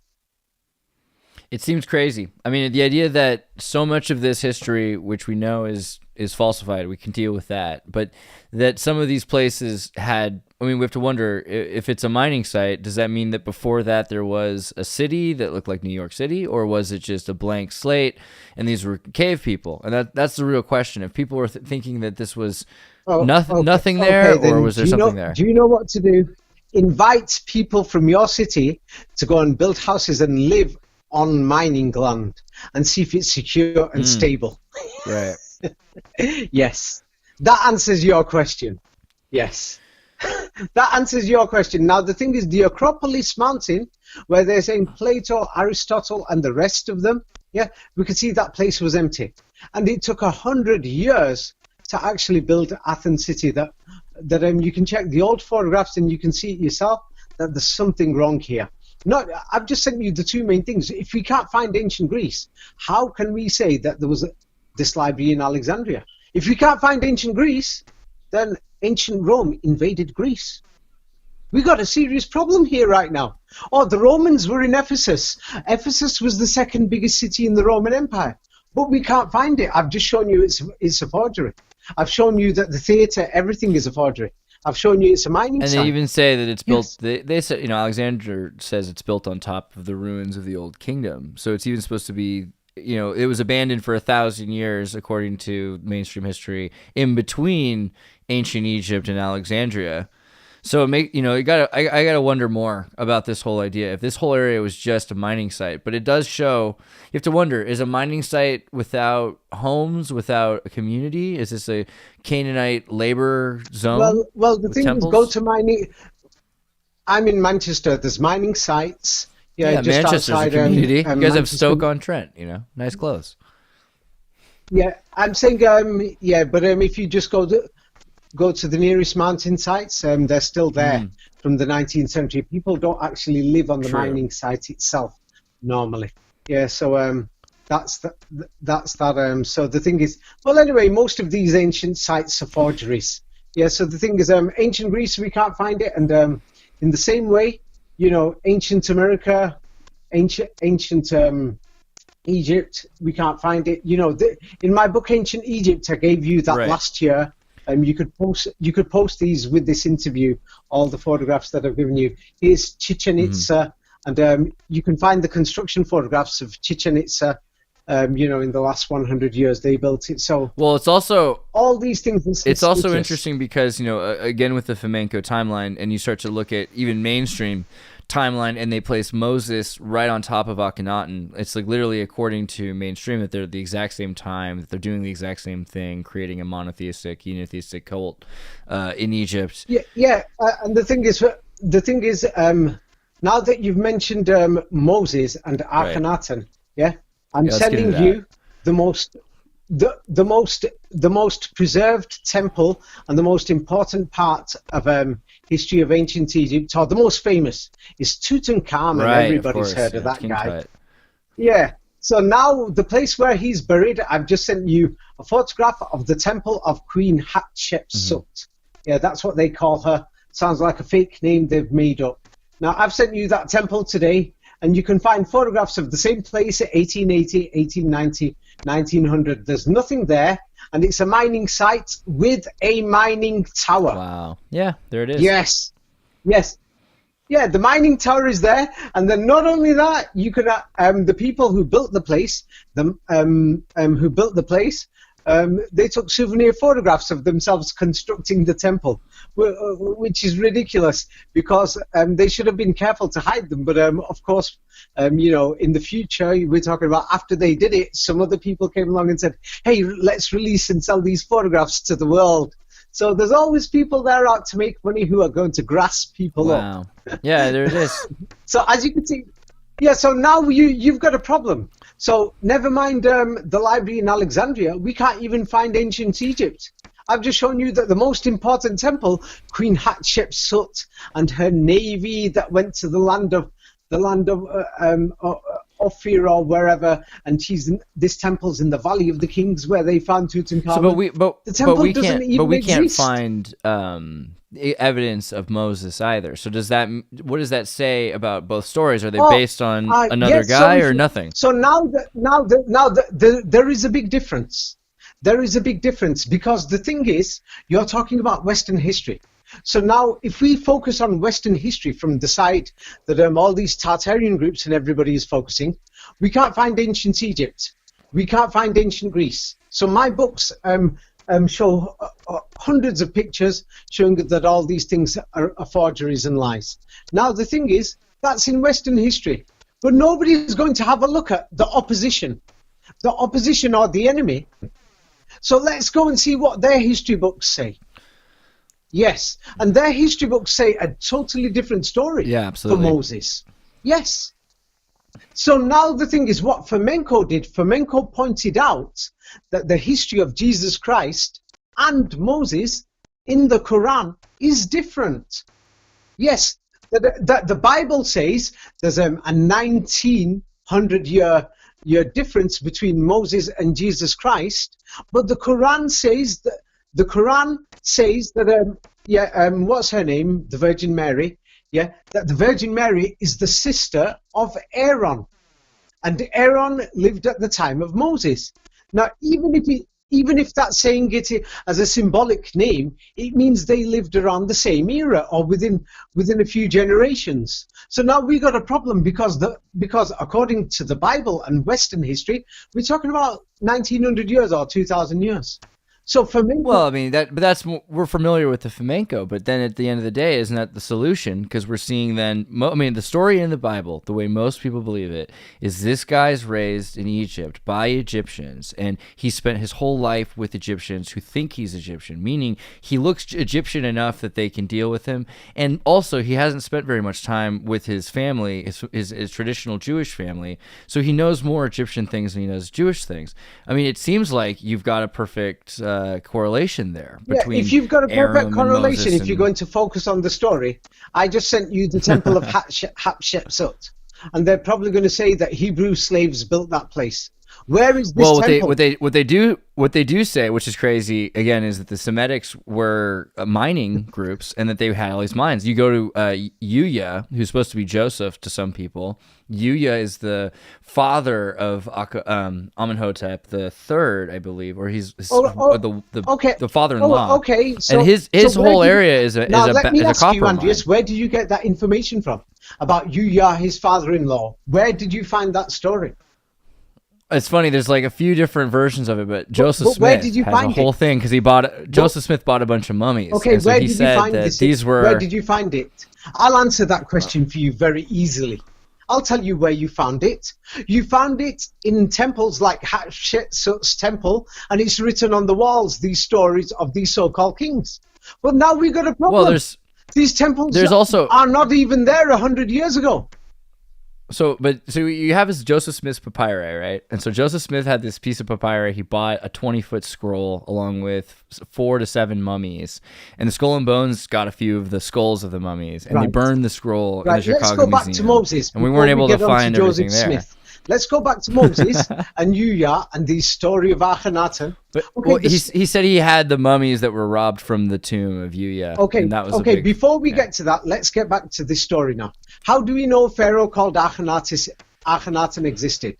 It seems crazy. I mean, the idea that so much of this history, which we know is falsified, we can deal with that. But that some of these places had, I mean, we have to wonder, if it's a mining site, does that mean that before that there was a city that looked like New York City? Or was it just a blank slate and these were cave people? And that's the real question. If people were thinking that this was nothing there, or was there something there? Do you know what to do? Invite people from your city to go and build houses and live on mining land and see if it's secure and stable. Right. Yes. That answers your question. Yes. That answers your question. Now, the thing is, the Acropolis Mountain, where they're saying Plato, Aristotle, and the rest of them, yeah, we could see that place was empty. And it took 100 years to actually build Athens city. That you can check the old photographs and you can see it yourself, that there's something wrong here. I've just sent you the two main things. If we can't find ancient Greece, how can we say that there was this library in Alexandria? If we can't find ancient Greece, then ancient Rome invaded Greece. We got a serious problem here right now. Oh, the Romans were in Ephesus. Ephesus was the second biggest city in the Roman Empire. But we can't find it. I've just shown you it's a forgery. I've shown you that the theatre, everything is a forgery. I've shown you it's a mining site. And they even say that it's built, Yes. they said, Alexander says it's built on top of the ruins of the old kingdom. So it's even supposed to be, it was abandoned for 1,000 years, according to mainstream history, in between ancient Egypt and Alexandria. So I gotta wonder more about this whole idea. If this whole area was just a mining site, but it does show, you have to wonder: is a mining site without homes, without a community? Is this a Canaanite labor zone? Well, the with thing temples? is, go to mining. I'm in Manchester. There's mining sites. Yeah, just Manchester's outside, a community. You guys have Manchester. Stoke-on-Trent. Nice clothes. Yeah, I'm saying, but if you just go to the nearest mountain sites, they're still there from the 19th century. People don't actually live on the True. mining site itself normally. Yeah, so that's that. So the thing is, well, anyway, most of these ancient sites are forgeries. Yeah, so the thing is, ancient Greece, we can't find it, and in the same way, ancient America, ancient Egypt, we can't find it. In my book, Ancient Egypt, I gave you that Right. last year. You could post these with this interview, all the photographs that I've given you. Here's Chichen Itza, and you can find the construction photographs of Chichen Itza. In the last 100 years, they built it. So, Well, it's also all these things. It's also interesting because, again, with the flamenco timeline, and you start to look at even mainstream timeline, and they place Moses right on top of Akhenaten. It's like literally according to mainstream that they're the exact same time, that they're doing the exact same thing, creating a monotheistic, unitheistic cult in Egypt. Yeah. And the thing is, now that you've mentioned Moses and Akhenaten, yeah, I'm let's get sending into you the most preserved temple and the most important part of history of ancient Egypt, or the most famous, is Tutankhamun. Right, Everybody's of course. heard of that King guy. Tut. Yeah. So now the place where he's buried, I've just sent you a photograph of the temple of Queen Hatshepsut. Yeah, that's what they call her. Sounds like a fake name they've made up. Now, I've sent you that temple today, and you can find photographs of the same place at 1880, 1890, 1900. There's nothing there, and it's a mining site with a mining tower. Wow. Yeah, there it is. Yes. Yeah, the mining tower is there, and then not only that, you could the people who built the place, they took souvenir photographs of themselves constructing the temple, which is ridiculous because they should have been careful to hide them. But of course, in the future, we're talking about after they did it, some other people came along and said, "Hey, let's release and sell these photographs to the world." So there's always people there out to make money who are going to grasp people up. Wow. Yeah, there it is. So as you can see, yeah, so now you've got a problem. So never mind the library in Alexandria, we can't even find ancient Egypt. I've just shown you that the most important temple, Queen Hatshepsut and her navy that went to the land of Ophir or wherever, and this temple's in the Valley of the Kings where they found Tutankhamun. So, we can't find evidence of Moses either. So what does that say about both stories? Are they based on another guy or nothing? So now there is a big difference. There is a big difference because the thing is, you're talking about Western history. So now, if we focus on Western history from the side that all these Tartarian groups and everybody is focusing, we can't find ancient Egypt. We can't find ancient Greece. So my books show hundreds of pictures showing that all these things are forgeries and lies. Now, the thing is, that's in Western history. But nobody is going to have a look at the opposition or the enemy. So let's go and see what their history books say. Yes, and their history books say a totally different story for Moses. Yes. So now the thing is what Fomenko did. Fomenko pointed out that the history of Jesus Christ and Moses in the Quran is different. Yes, the Bible says there's a 1900-year difference between Moses and Jesus Christ, but the Quran says that what's her name? The Virgin Mary. Yeah, that the Virgin Mary is the sister of Aaron, and Aaron lived at the time of Moses. Now, even if that's saying it as a symbolic name, it means they lived around the same era or within a few generations. So now we got a problem because according to the Bible and Western history, we're talking about 1900 years or 2000 years. So Fomenko, well, I mean we're familiar with the Fomenko, but then at the end of the day, isn't that the solution? Because we're seeing then, the story in the Bible, the way most people believe it, is this guy's raised in Egypt by Egyptians, and he spent his whole life with Egyptians who think he's Egyptian, meaning he looks Egyptian enough that they can deal with him, and also he hasn't spent very much time with his family, his traditional Jewish family, so he knows more Egyptian things than he knows Jewish things. I mean, it seems like you've got a perfect correlation there between if you've got a perfect Aram correlation, if you're going to focus on the story, I just sent you the temple of Hatshepsut, and they're probably going to say that Hebrew slaves built that place. Where is this temple? What they do say, which is crazy again, is that the Semitics were mining groups and that they had all these mines. You go to Yuya, who's supposed to be Joseph to some people. Yuya is the father of Amenhotep the third, I believe, or he's the father-in-law. Okay, so, and his whole area is a let me ask copper you, Andreas, mine. where did you get that information from about Yuya, his father-in-law? Where did you find that story? It's funny. There's like a few different versions of it, but Joseph Smith where did you has find a whole thing because Joseph Smith bought a bunch of mummies. Okay, and so where he did said you find that this? these were. Where did you find it? I'll answer that question for you very easily. I'll tell you where you found it. You found it in temples like Hatshepsut's temple, and it's written on the walls, these stories of these so-called kings. But now we've got a problem. Well, these temples also are not even there 100 years ago. So you have his Joseph Smith's papyri, right? And so Joseph Smith had this piece of papyri. He bought a 20-foot scroll along with 4 to 7 mummies. And the Skull and Bones got a few of the skulls of the mummies. And they burned the scroll in the Chicago Museum. Let's go back to Moses. And we weren't able to find everything there. Smith. Let's go back to Moses and Yuya and the story of Akhenaten. But he said he had the mummies that were robbed from the tomb of Yuya. Okay, and that was before we get to that, let's get back to this story now. How do we know Pharaoh called Akhenaten existed?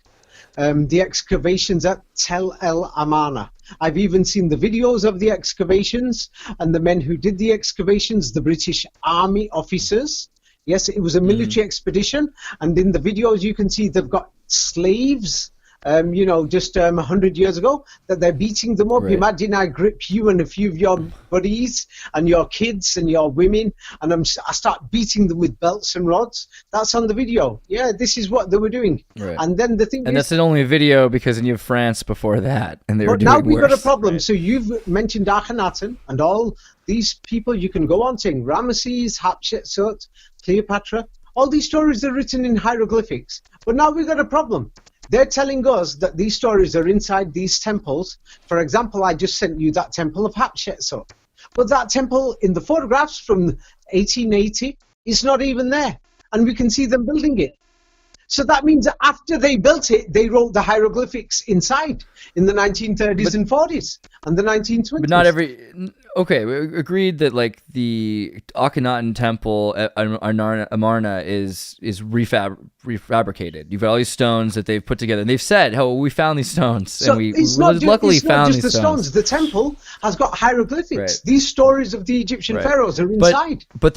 The excavations at Tel El Amarna. I've even seen the videos of the excavations and the men who did the excavations, the British Army officers. Yes, it was a military expedition, and in the videos you can see they've got slaves just 100 years ago, that they're beating them up. Right. Imagine I grip you and a few of your buddies and your kids and your women, and I start beating them with belts and rods. That's on the video. Yeah, this is what they were doing. Right. And then the thing And is, that's only a video because then you have France before that, and they were but doing now we've got a worse. problem. Right. So you've mentioned Akhenaten and all these people. You can go on saying Ramesses, Hatshepsut, Cleopatra. All these stories are written in hieroglyphics. But now we've got a problem. They're telling us that these stories are inside these temples. For example, I just sent you that temple of Hatshepsut. But that temple in the photographs from 1880 is not even there. And we can see them building it. So that means that after they built it, they wrote the hieroglyphics inside in the 1930s and 40s and the 1920s. But not every. Okay, we agreed that like the Akhenaten temple at Amarna is refabricated. You've got all these stones that they've put together, and they've said, "Oh, we found these stones, So and we it's not luckily it's not found just these the stones." The temple has got hieroglyphics. Right. These stories of the Egyptian Right. pharaohs are inside. But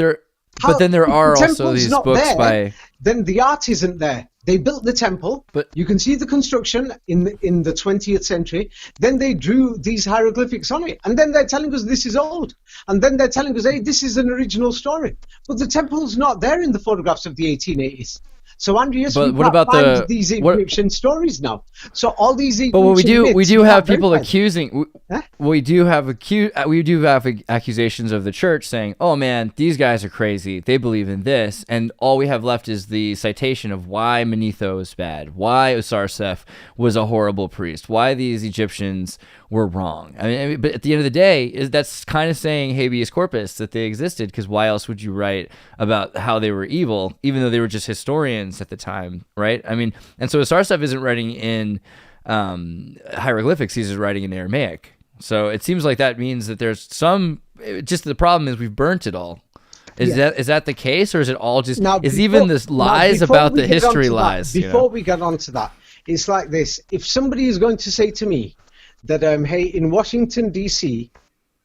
then there are the also temple's these not books there, by. Then the art isn't there. They built the temple, But- you can see the construction in the 20th century. Then they drew these hieroglyphics on it, and then they're telling us this is old, and then they're telling us, hey, this is an original story. But the temple's not there in the photographs of the 1880s. So Andreas, But we what can't about find the- these what- Egyptian stories now. So all these Egyptian But what we do myths, have can't people verify them. accusing. Huh? We do have accusations of the church saying, "Oh man, these guys are crazy. They believe in this," and all we have left is the citation of why Manetho was bad, why Osarseph was a horrible priest, why these Egyptians were wrong. I mean, but at the end of the day, that's kind of saying habeas corpus that they existed, because why else would you write about how they were evil, even though they were just historians at the time, right? I mean, and so Osarseph isn't writing in hieroglyphics; he's just writing in Aramaic. So it seems like that means that there's some. Just the problem is we've burnt it all. Is that the case, or is it all just? Even this lies about the history lies? Before we get onto that, it's like this: if somebody is going to say to me that hey, in Washington D.C.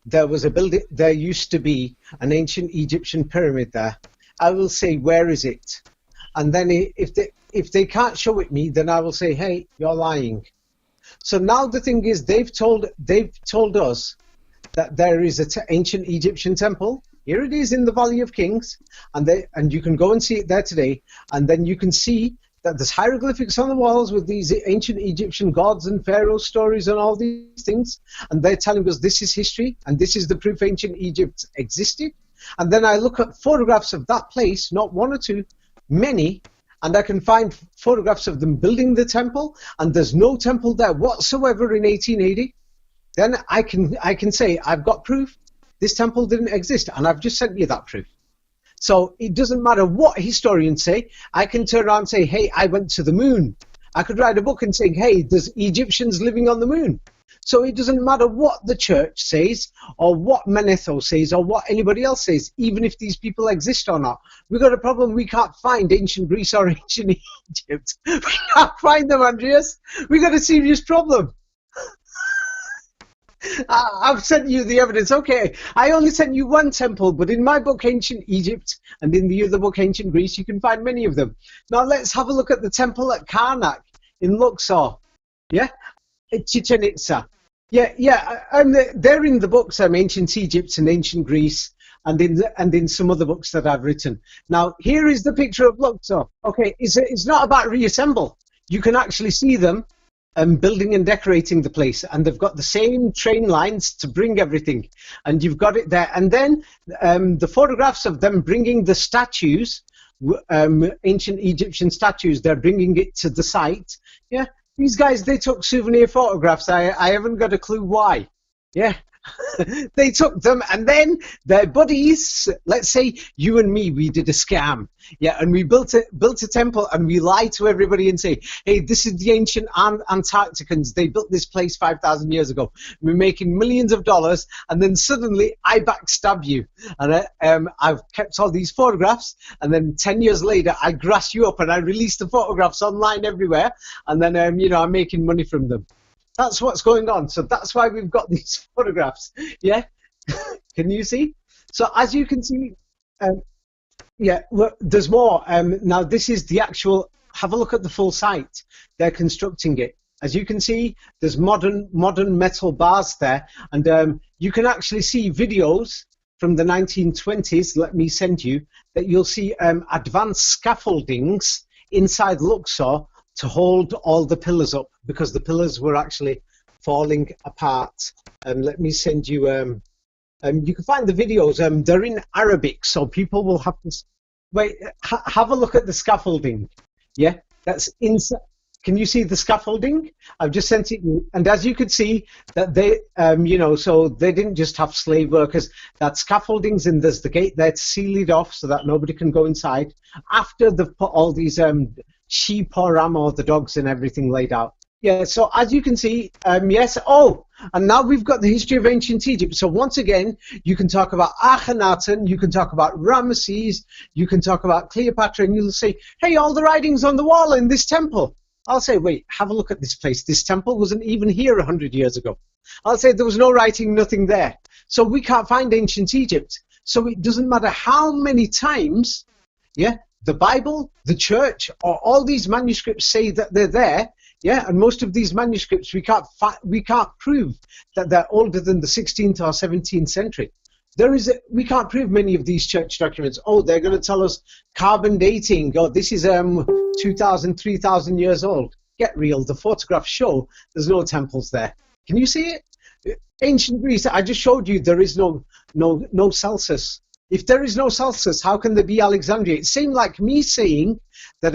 there was a building, there used to be an ancient Egyptian pyramid there, I will say, where is it? And then if they can't show it me, then I will say, hey, you're lying. So now the thing is, they've told us that there is an ancient Egyptian temple. Here it is in the Valley of Kings, and you can go and see it there today. And then you can see that there's hieroglyphics on the walls with these ancient Egyptian gods and pharaoh stories and all these things. And they're telling us this is history, and this is the proof ancient Egypt existed. And then I look at photographs of that place, not one or two, many, and I can find photographs of them building the temple, and there's no temple there whatsoever in 1880. Then I can say, I've got proof. This temple didn't exist, and I've just sent you that proof. So it doesn't matter what historians say. I can turn around and say, hey, I went to the moon. I could write a book and say, hey, there's Egyptians living on the moon. So it doesn't matter what the church says, or what Manetho says, or what anybody else says, even if these people exist or not. We've got a problem. We can't find ancient Greece or ancient Egypt. We can't find them, Andreas. We've got a serious problem. I've sent you the evidence. Okay, I only sent you one temple, but in my book, Ancient Egypt, and in the other book, Ancient Greece, you can find many of them. Now let's have a look at the temple at Karnak in Luxor. Yeah? Chichen Itza. They're in the books, Ancient Egypt and Ancient Greece, and in some other books that I've written. Now, here is the picture of Luxor. Okay, it's not about reassemble. You can actually see them building and decorating the place, and they've got the same train lines to bring everything, and you've got it there. And then the photographs of them bringing the statues, ancient Egyptian statues, they're bringing it to the site. Yeah, these guys, they took souvenir photographs. I haven't got a clue why. Yeah. They took them, and then their buddies, let's say you and me, we did a scam, yeah, and we built a temple, and we lied to everybody and say, hey, this is the ancient Antarcticans. They built this place 5,000 years ago. We're making millions of dollars, and then suddenly I backstab you, and I've kept all these photographs, and then 10 years later I grass you up and I release the photographs online everywhere, and then I'm making money from them. That's what's going on. So that's why we've got these photographs. Yeah? Can you see? So as you can see, there's more. Now this is the actual, have a look at the full site. They're constructing it. As you can see, there's modern metal bars there, and you can actually see videos from the 1920s. Let me send you that. You'll see advanced scaffoldings inside Luxor to hold all the pillars up, because the pillars were actually falling apart. Let me send you. You can find the videos. They're in Arabic, so people will have to wait. Have a look at the scaffolding. Yeah, that's inside. Can you see the scaffolding? I've just sent it, and as you could see, that they, so they didn't just have slave workers. That scaffoldings, and there's the gate there to seal it off so that nobody can go inside. After they've put all these sheep or ram or the dogs and everything laid out. Yeah. So as you can see, yes. Oh, and now we've got the history of ancient Egypt. So once again, you can talk about Akhenaten, you can talk about Ramesses, you can talk about Cleopatra, and you'll say, hey, all the writings on the wall in this temple. I'll say, wait, have a look at this place. This temple wasn't even here 100 years ago. I'll say there was no writing, nothing there. So we can't find ancient Egypt. So it doesn't matter how many times, yeah, the Bible, the church, or all these manuscripts say that they're there, yeah, and most of these manuscripts we can't prove that they're older than the 16th or 17th century. We can't prove many of these church documents. Oh, they're going to tell us carbon dating. Oh, this is 2,000, 3,000 years old. Get real. The photographs show there's no temples there. Can you see it? Ancient Greece. I just showed you there is no Celsus. If there is no Celsus, how can there be Alexandria? It seemed like me saying that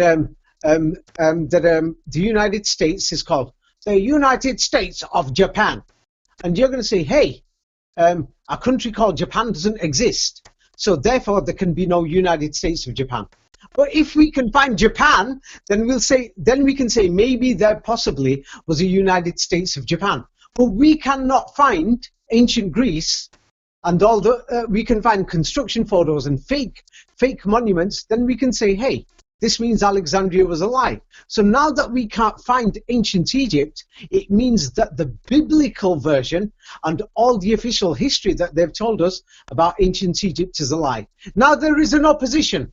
the United States is called the United States of Japan, and you're going to say, hey. A country called Japan doesn't exist, so therefore there can be no United States of Japan. But if we can find Japan, then we can say maybe there possibly was a United States of Japan. But we cannot find ancient Greece, and we can find construction photos and fake monuments. Then we can say, hey, this means Alexandria was a lie. So now that we can't find ancient Egypt, it means that the biblical version and all the official history that they've told us about ancient Egypt is a lie. Now there is an opposition.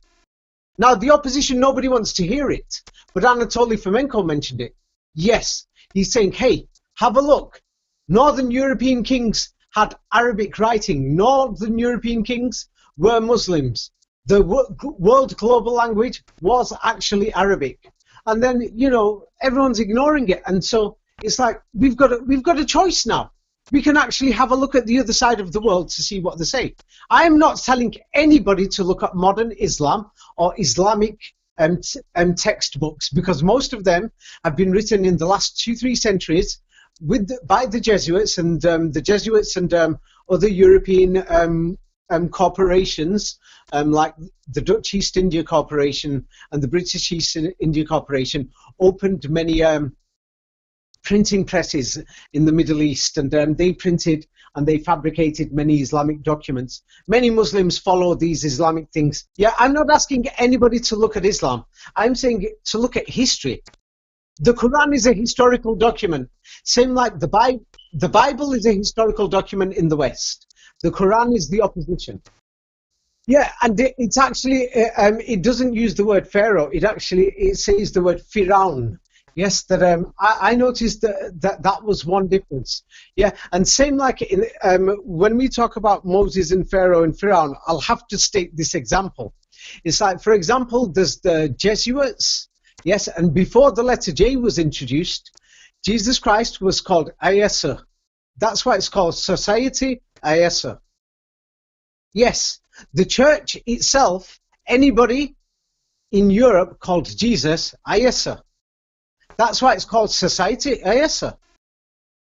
Now the opposition, nobody wants to hear it. But Anatoly Fomenko mentioned it. Yes, he's saying, hey, have a look. Northern European kings had Arabic writing. Northern European kings were Muslims. The world global language was actually Arabic, and then everyone's ignoring it, and so it's like we've got a choice now. We can actually have a look at the other side of the world to see what they say. I am not telling anybody to look at modern Islam or Islamic textbooks, because most of them have been written in the last 2-3 centuries by the Jesuits and other European corporations, like the Dutch East India Corporation and the British East India Corporation, opened many printing presses in the Middle East, and they printed and they fabricated many Islamic documents. Many Muslims follow these Islamic things. Yeah, I'm not asking anybody to look at Islam. I'm saying to look at history. The Quran is a historical document, same like the Bible. The Bible is a historical document in the West. The Quran is the opposition. Yeah, and it's actually, it doesn't use the word Pharaoh. It says the word Firaun. Yes, that I noticed that was one difference. Yeah, and same like when we talk about Moses and Pharaoh and Firaun, I'll have to state this example. It's like, for example, there's the Jesuits. Yes, and before the letter J was introduced, Jesus Christ was called Ayesa. That's why it's called Society Ayesa. Yes, the church itself, anybody in Europe called Jesus Ayesa. That's why it's called Society Ayesa.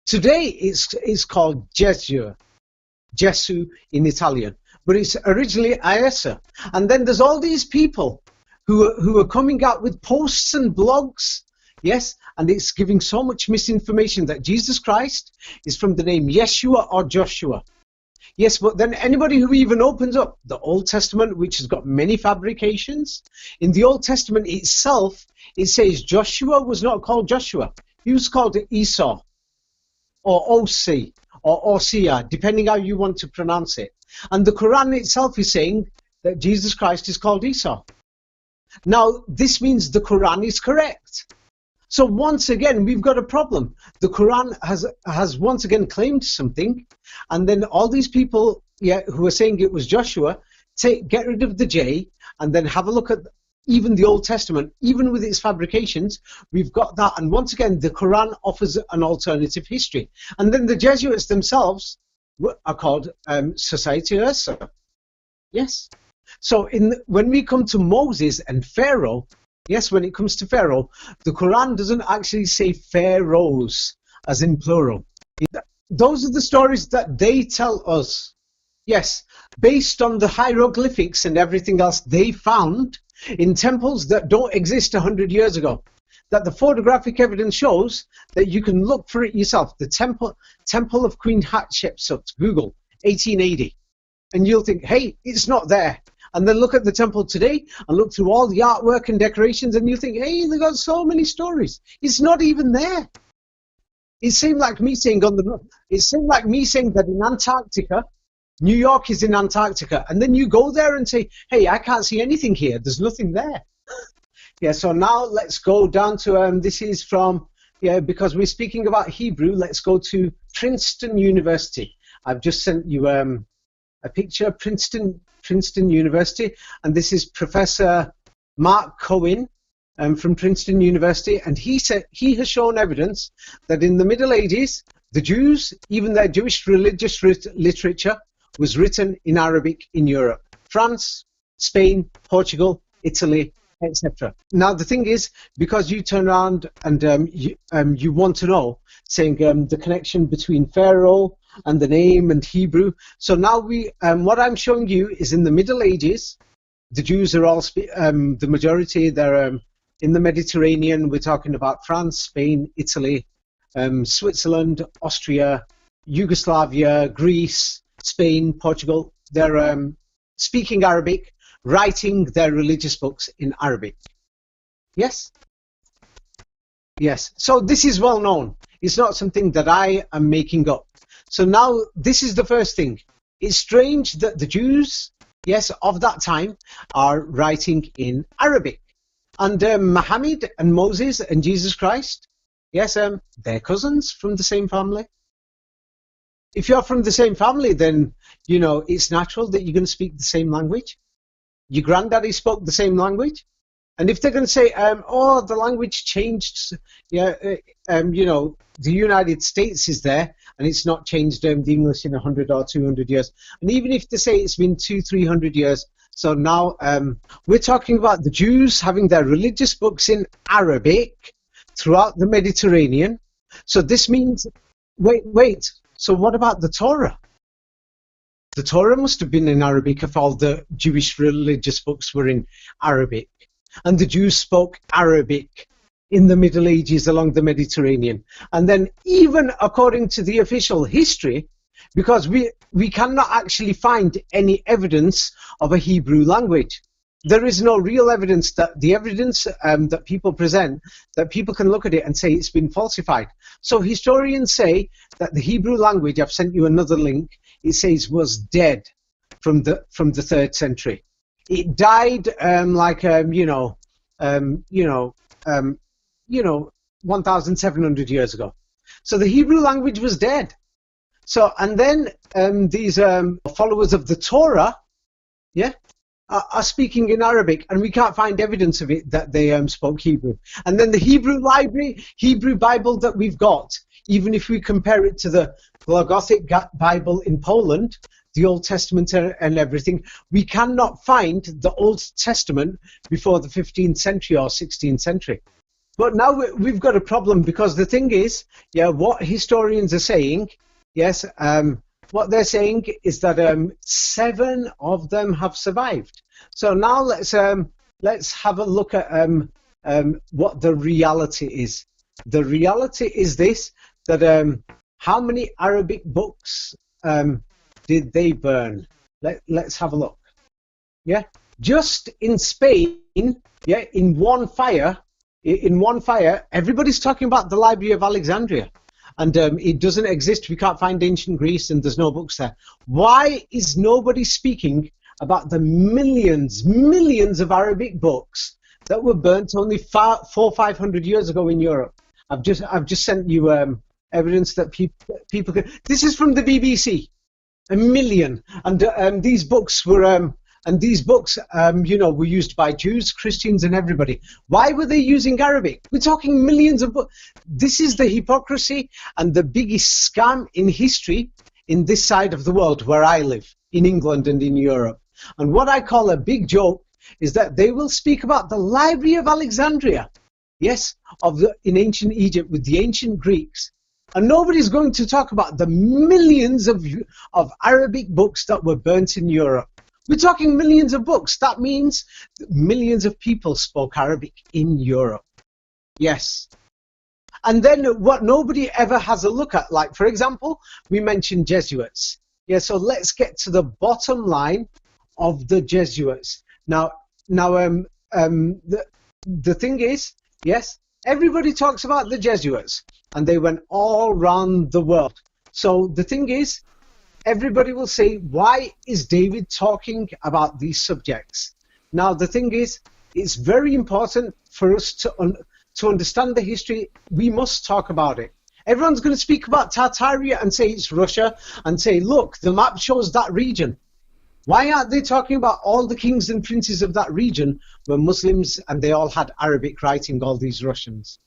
Today it's called Gesù in Italian, but it's originally Ayesa. And then there's all these people who are coming out with posts and blogs. Yes, and it's giving so much misinformation that Jesus Christ is from the name Yeshua or Joshua. Yes, but then anybody who even opens up the Old Testament, which has got many fabrications, in the Old Testament itself, it says Joshua was not called Joshua. He was called Esau or Osi or Osia, depending how you want to pronounce it. And the Quran itself is saying that Jesus Christ is called Esau. Now, this means the Quran is correct. So once again, we've got a problem. The Quran has once again claimed something, and then all these people who are saying it was Joshua, get rid of the J, and then have a look at even the Old Testament, even with its fabrications, we've got that. And once again, the Quran offers an alternative history. And then the Jesuits themselves are called Societe Ursa. Yes. So when we come to Moses and Pharaoh, yes, when it comes to Pharaoh, the Quran doesn't actually say pharaohs, as in plural. Those are the stories that they tell us. Yes, based on the hieroglyphics and everything else they found in temples that don't exist 100 years ago. That the photographic evidence shows that you can look for it yourself. The Temple of Queen Hatshepsut, Google, 1880. And you'll think, hey, it's not there. And then look at the temple today and look through all the artwork and decorations and you think, hey, they've got so many stories. It's not even there. It seemed like me saying that in Antarctica, New York is in Antarctica, and then you go there and say, hey, I can't see anything here. There's nothing there. Yeah, so now let's go down to, this is from, because we're speaking about Hebrew, let's go to Princeton University. I've just sent you a picture of Princeton University, and this is Professor Mark Cohen from Princeton University, and he said he has shown evidence that in the Middle Ages, the Jews, even their Jewish religious literature, was written in Arabic in Europe. France, Spain, Portugal, Italy, etc. Now the thing is, because you turn around and you want to know, saying the connection between Pharaoh and the name and Hebrew. So now what I'm showing you is in the Middle Ages, the Jews are all, the majority, they're in the Mediterranean. We're talking about France, Spain, Italy, Switzerland, Austria, Yugoslavia, Greece, Spain, Portugal. They're speaking Arabic, writing their religious books in Arabic. Yes? Yes. So this is well known. It's not something that I am making up. So now this is the first thing. It's strange that the Jews, yes, of that time are writing in Arabic. And Muhammad and Moses and Jesus Christ, yes, they're cousins from the same family. If you're from the same family, then, you know, it's natural that you're going to speak the same language. Your granddaddy spoke the same language. And if they're going to say, oh, the language changed, you know, the United States is there, and it's not changed the English in 100 or 200 years. And even if they say it's been 200-300 years, so now we're talking about the Jews having their religious books in Arabic throughout the Mediterranean. So this means, wait, so what about the Torah? The Torah must have been in Arabic if all the Jewish religious books were in Arabic. And the Jews spoke Arabic in the Middle Ages along the Mediterranean. And then even according to the official history, because we cannot actually find any evidence of a Hebrew language. There is no real evidence that the evidence that people present, that people can look at it and say it's been falsified. So historians say that the Hebrew language, I've sent you another link, it says was dead from the 3rd century. It died 1,700 years ago. So the Hebrew language was dead. So, and then these followers of the Torah, are speaking in Arabic, and we can't find evidence of it that they spoke Hebrew. And then the Hebrew library, Hebrew Bible that we've got, even if we compare it to the Gothic Bible in Poland, the Old Testament and everything, we cannot find the Old Testament before the 15th century or 16th century. But now we've got a problem, because the thing is, what historians are saying, what they're saying is that 7 of them have survived. So now let's have a look at what the reality is. The reality is this, that how many Arabic books did they burn? Let's have a look. Just in Spain, in one fire, everybody's talking about the Library of Alexandria. And it doesn't exist. We can't find ancient Greece, and there's no books there. Why is nobody speaking about the millions of Arabic books that were burnt only 500 years ago in Europe. I've just sent you evidence that people can. This is from the BBC. 1 million, and these books were were used by Jews, Christians, and everybody. Why were they using Arabic? We're talking millions of books. This is the hypocrisy and the biggest scam in history in this side of the world where I live, in England and in Europe. And what I call a big joke is that they will speak about the Library of Alexandria, yes, in ancient Egypt with the ancient Greeks. And nobody's going to talk about the millions of Arabic books that were burnt in Europe. We're talking millions of books. That means millions of people spoke Arabic in Europe. Yes. And then what nobody ever has a look at, like, for example, we mentioned Jesuits. Yeah, so let's get to the bottom line of the Jesuits. Now, the thing is, yes, everybody talks about the Jesuits, and they went all around the world. So the thing is, everybody will say, why is David talking about these subjects? Now, the thing is, it's very important for us to understand the history. We must talk about it. Everyone's going to speak about Tartaria and say it's Russia and say, look, the map shows that region. Why aren't they talking about all the kings and princes of that region were Muslims and they all had Arabic writing, all these Russians?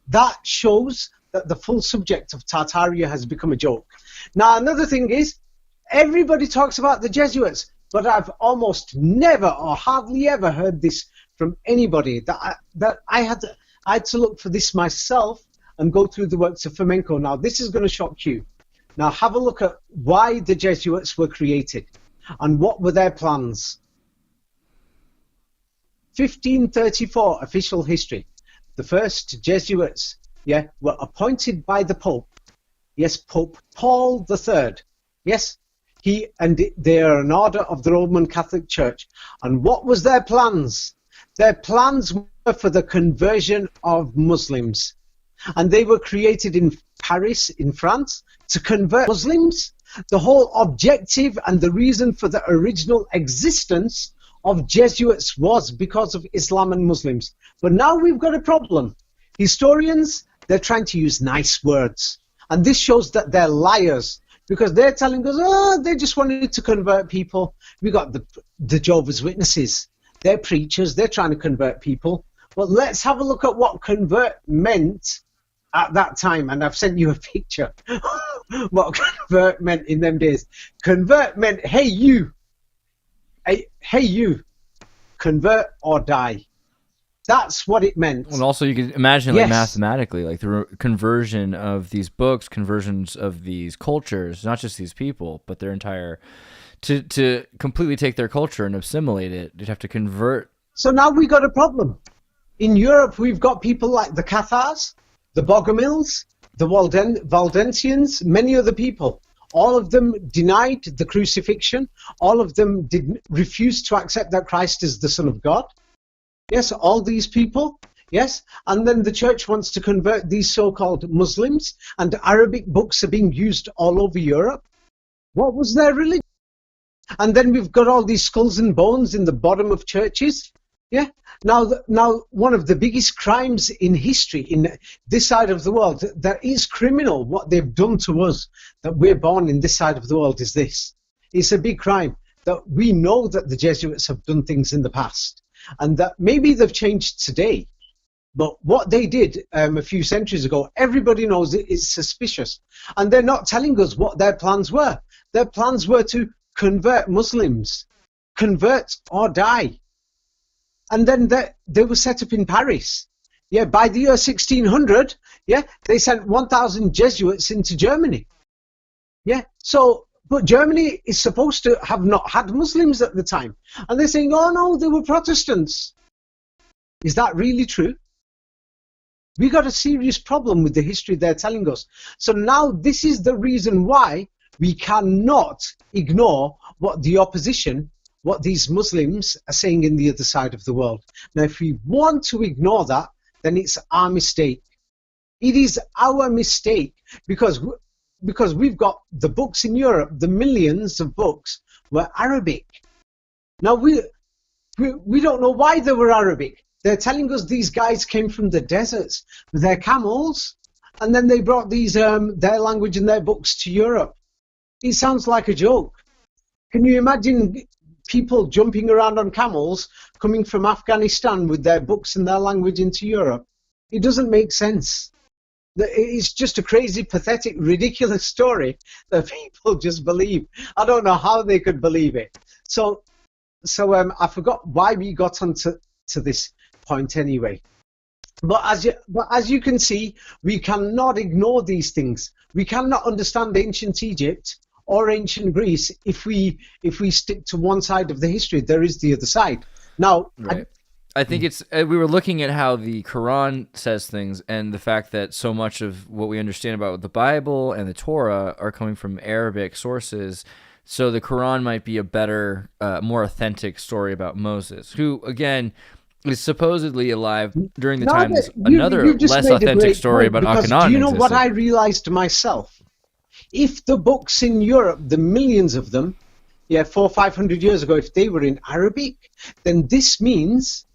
That shows that the full subject of Tartaria has become a joke. Now, another thing is, everybody talks about the Jesuits, but I've almost never or hardly ever heard this from anybody. That I had to look for this myself and go through the works of Fomenko. Now, this is going to shock you. Now, have a look at why the Jesuits were created and what were their plans. 1534 official history. The first Jesuits, were appointed by the Pope. Yes, Pope Paul III. Yes, they are an order of the Roman Catholic Church. And what was their plans? Their plans were for the conversion of Muslims. And they were created in Paris, in France, to convert Muslims. The whole objective and the reason for the original existence of Jesuits was because of Islam and Muslims. But now we've got a problem. Historians, they're trying to use nice words. And this shows that they're liars, because they're telling us, they just wanted to convert people. We got the Jehovah's Witnesses. They're preachers. They're trying to convert people. But let's have a look at what convert meant at that time. And I've sent you a picture what convert meant in them days. Convert meant, hey you, convert or die. That's what it meant. And also you could imagine, like, mathematically, like the conversion of these books, conversions of these cultures, not just these people, but their entire, to completely take their culture and assimilate it, they'd have to convert. So now we got a problem. In Europe, we've got people like the Cathars, the Bogomils, the Waldensians, many other people. All of them denied the crucifixion. All of them refused to accept that Christ is the Son of God. Yes, all these people, yes. And then the church wants to convert these so-called Muslims, and Arabic books are being used all over Europe. What was their religion? And then we've got all these skulls and bones in the bottom of churches. Yeah. Now, one of the biggest crimes in history in this side of the world, that is criminal, what they've done to us, that we're born in this side of the world, is this. It's a big crime that we know that the Jesuits have done things in the past, and that maybe they've changed today. But what they did a few centuries ago, everybody knows it is suspicious. And they're not telling us what their plans were. Their plans were to convert Muslims, convert or die. And then they were set up in Paris. Yeah, by the year 1600, yeah, they sent 1,000 Jesuits into Germany. Yeah, but Germany is supposed to have not had Muslims at the time. And they're saying, oh no, they were Protestants. Is that really true? We got a serious problem with the history they're telling us. So now this is the reason why we cannot ignore what the opposition, what these Muslims are saying in the other side of the world. Now, if we want to ignore that, then it's our mistake. It is our mistake because we've got the books in Europe, the millions of books were Arabic. Now, We don't know why they were Arabic. They're telling us these guys came from the deserts with their camels, and then they brought these their language and their books to Europe. It sounds like a joke. Can you imagine people jumping around on camels coming from Afghanistan with their books and their language into Europe? It doesn't make sense. It's just a crazy, pathetic, ridiculous story that people just believe. I don't know how they could believe it. So I forgot why we got onto this point anyway. But as you can see, we cannot ignore these things. We cannot understand ancient Egypt or ancient Greece if we stick to one side of the history. There is the other side. Now, right. I think it's we were looking at how the Quran says things, and the fact that so much of what we understand about the Bible and the Torah are coming from Arabic sources. So the Quran might be a better, more authentic story about Moses, who again is supposedly alive during the time. Another less authentic story about Akhenaten. Do you know what I realized myself? If the books in Europe, the millions of them, 400 or 500 years ago, if they were in Arabic, then this means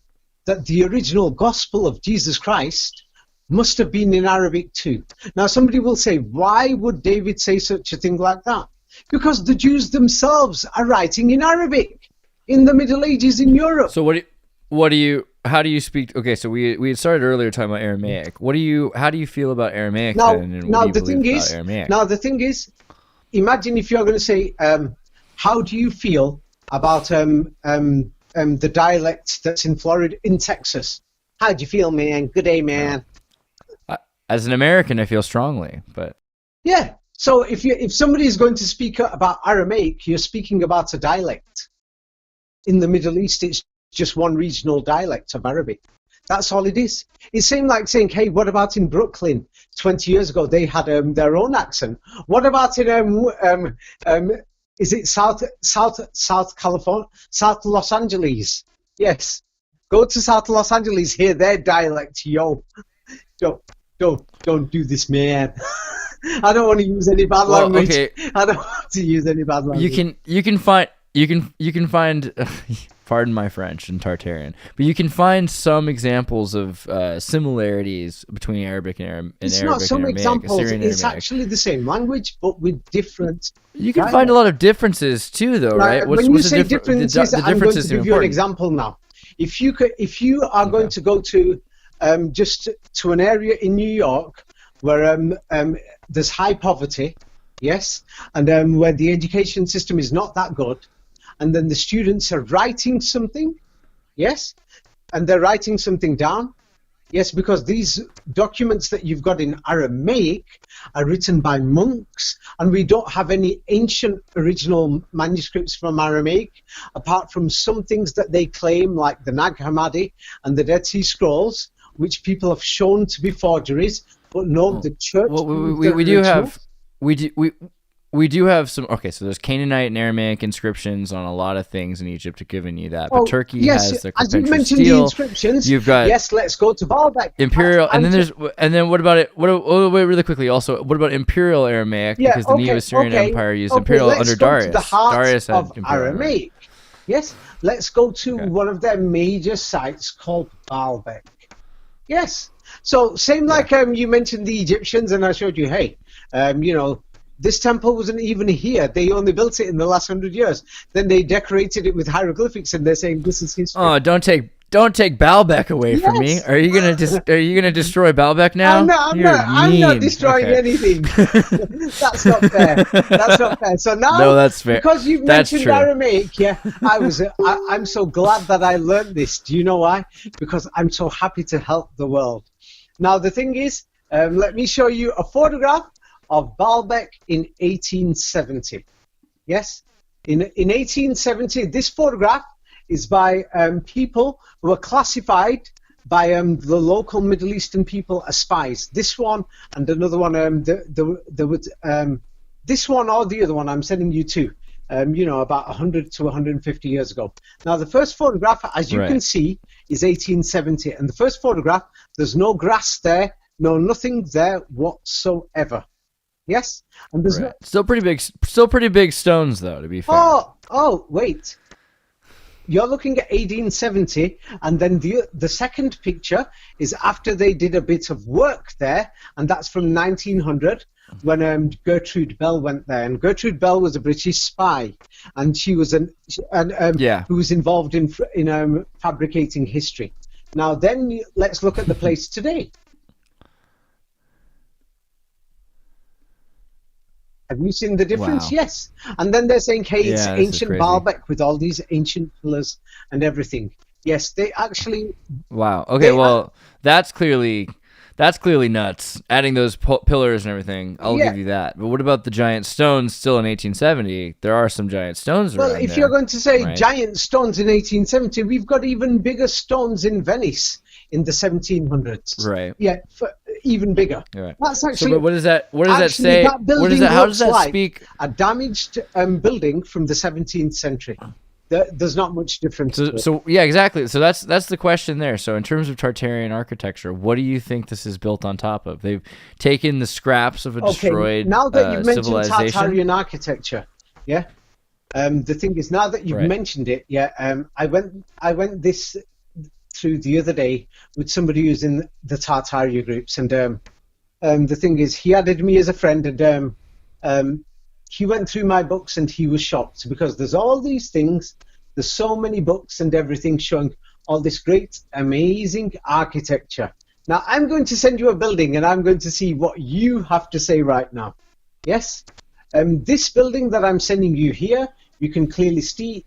that the original gospel of Jesus Christ must have been in Arabic too. Now somebody will say, why would David say such a thing like that? Because the Jews themselves are writing in Arabic in the Middle Ages in Europe. So how do you speak? Okay, so we had started earlier talking about Aramaic. How do you feel about Aramaic then? And now the thing is, imagine if you're going to say, how do you feel about the dialect that's in Florida, in Texas? How do you feel, man? Good day, man. As an American, I feel strongly, but yeah. So if somebody is going to speak about Aramaic, you're speaking about a dialect. In the Middle East, it's just one regional dialect of Arabic. That's all it is. It seemed like saying, hey, what about in Brooklyn 20 years ago? They had their own accent. What about in is it South California, South Los Angeles? Yes. Go to South Los Angeles, hear their dialect. Yo, don't do this, man. I don't want to use any bad language. Okay. I don't want to use any bad language. You can find pardon my French and Tartarian, but you can find some examples of similarities between Arabic and Aramaic. It's not some examples. It's actually the same language, but with different. You can find a lot of differences too, though, right? When you say differences, I'm going to give you an example now. If you are going to go to just to an area in New York where there's high poverty, yes, and where the education system is not that good, and then the students are writing something, yes, and they're writing something down, yes, because these documents that you've got in Aramaic are written by monks, and we don't have any ancient original manuscripts from Aramaic, apart from some things that they claim, like the Nag Hammadi and the Dead Sea Scrolls, which people have shown to be forgeries, but no, the church. Well, we do have some. Okay, so there's Canaanite and Aramaic inscriptions on a lot of things in Egypt, to giving you that. But Turkey has the as you mentioned steel. The inscriptions. You've got let's go to Baalbek. Imperial, and then what about it? Wait, really quickly. Also, what about Imperial Aramaic? Because the Neo-Assyrian Empire used Imperial under Darius. Darius had Imperial Aramaic. Yes, let's go to one of their major sites called Baalbek. Yes. So same like you mentioned the Egyptians, and I showed you, hey, this temple wasn't even here. They only built it in the last 100 years. Then they decorated it with hieroglyphics, and they're saying this is history. Oh, don't take Baalbek away from me. Are you gonna destroy Baalbek now? I'm not destroying anything. That's not fair. That's not fair. So now, no, that's fair. Because you've mentioned Aramaic, I'm so glad that I learned this. Do you know why? Because I'm so happy to help the world. Now the thing is, let me show you a photograph of Baalbek in 1870. Yes, in 1870, this photograph is by people who are classified by the local Middle Eastern people as spies. This one and another one, this one or the other one I'm sending you to, about 100 to 150 years ago. Now, the first photograph, as you can see, is 1870. And the first photograph, there's no grass there, nothing there whatsoever. Yes? And there's still pretty big stones, though, to be fair. Oh, wait. you're looking at 1870, and then the second picture is after they did a bit of work there, and that's from 1900 when Gertrude Bell went there. And Gertrude Bell was a British spy, and she was who was involved in fabricating history. Now then, let's look at the place today. Have you seen the difference? Wow. Yes. And then they're saying, hey, it's Yeah, this is ancient crazy. Baalbek with all these ancient pillars and everything. Yes, they actually... Wow. Okay, well, that's clearly nuts. Adding those pillars and everything, I'll give you that. But what about the giant stones still in 1870? There are some giant stones around Well, if there, you're going to say right? giant stones in 1870, we've got even bigger stones in Venice in the 1700s. Right. Yeah, even bigger. Right. That's actually... So what does that actually, say? that building How does looks that like speak? a damaged building from the 17th century. There's not much difference. So yeah, exactly. So that's the question there. So in terms of Tartarian architecture, what do you think this is built on top of? They've taken the scraps of a destroyed now that you've mentioned civilization. Tartarian architecture, yeah. The thing is, now that you've mentioned it, yeah. I went this through the other day with somebody who's in the Tartaria groups, and the thing is, he added me as a friend, and he went through my books and he was shocked because there's all these things, there's so many books and everything showing all this great, amazing architecture. Now, I'm going to send you a building and I'm going to see what you have to say right now. Yes? This building that I'm sending you here, you can clearly see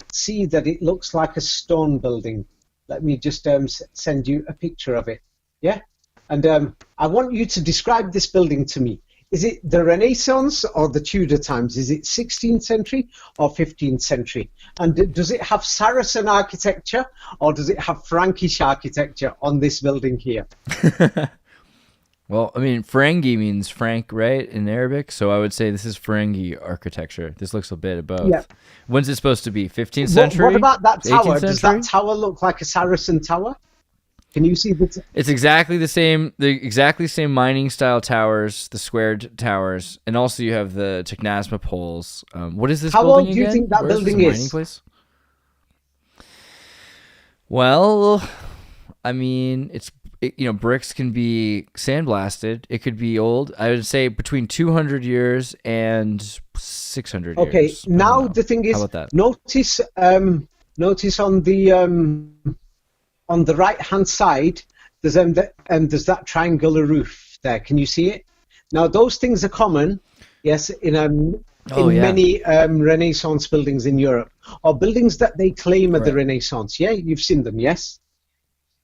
that it looks like a stone building. Let me just send you a picture of it. Yeah? And I want you to describe this building to me. Is it the Renaissance or the Tudor times? Is it 16th century or 15th century? And does it have Saracen architecture or does it have Frankish architecture on this building here? Well, I mean, Ferengi means Frank, right, in Arabic? So I would say this is Ferengi architecture. This looks a bit of both. Yeah. When's it supposed to be? 15th century? What about that tower? 18th Does century? that tower look like a Saracen tower? Can you see the... It's exactly the same. The exactly same mining style towers, the squared towers, and also you have the Technasma poles. What is this How building old do you again? think that Where building this is? mining place? Well, I mean, bricks can be sandblasted. It could be old. I would say between 200 years and 600 years. Okay, now the thing is, how about that? notice on the right-hand side, there's that triangular roof there. Can you see it? Now, those things are common, yes, in many Renaissance buildings in Europe, or buildings that they claim are the Renaissance. Yeah, you've seen them, yes?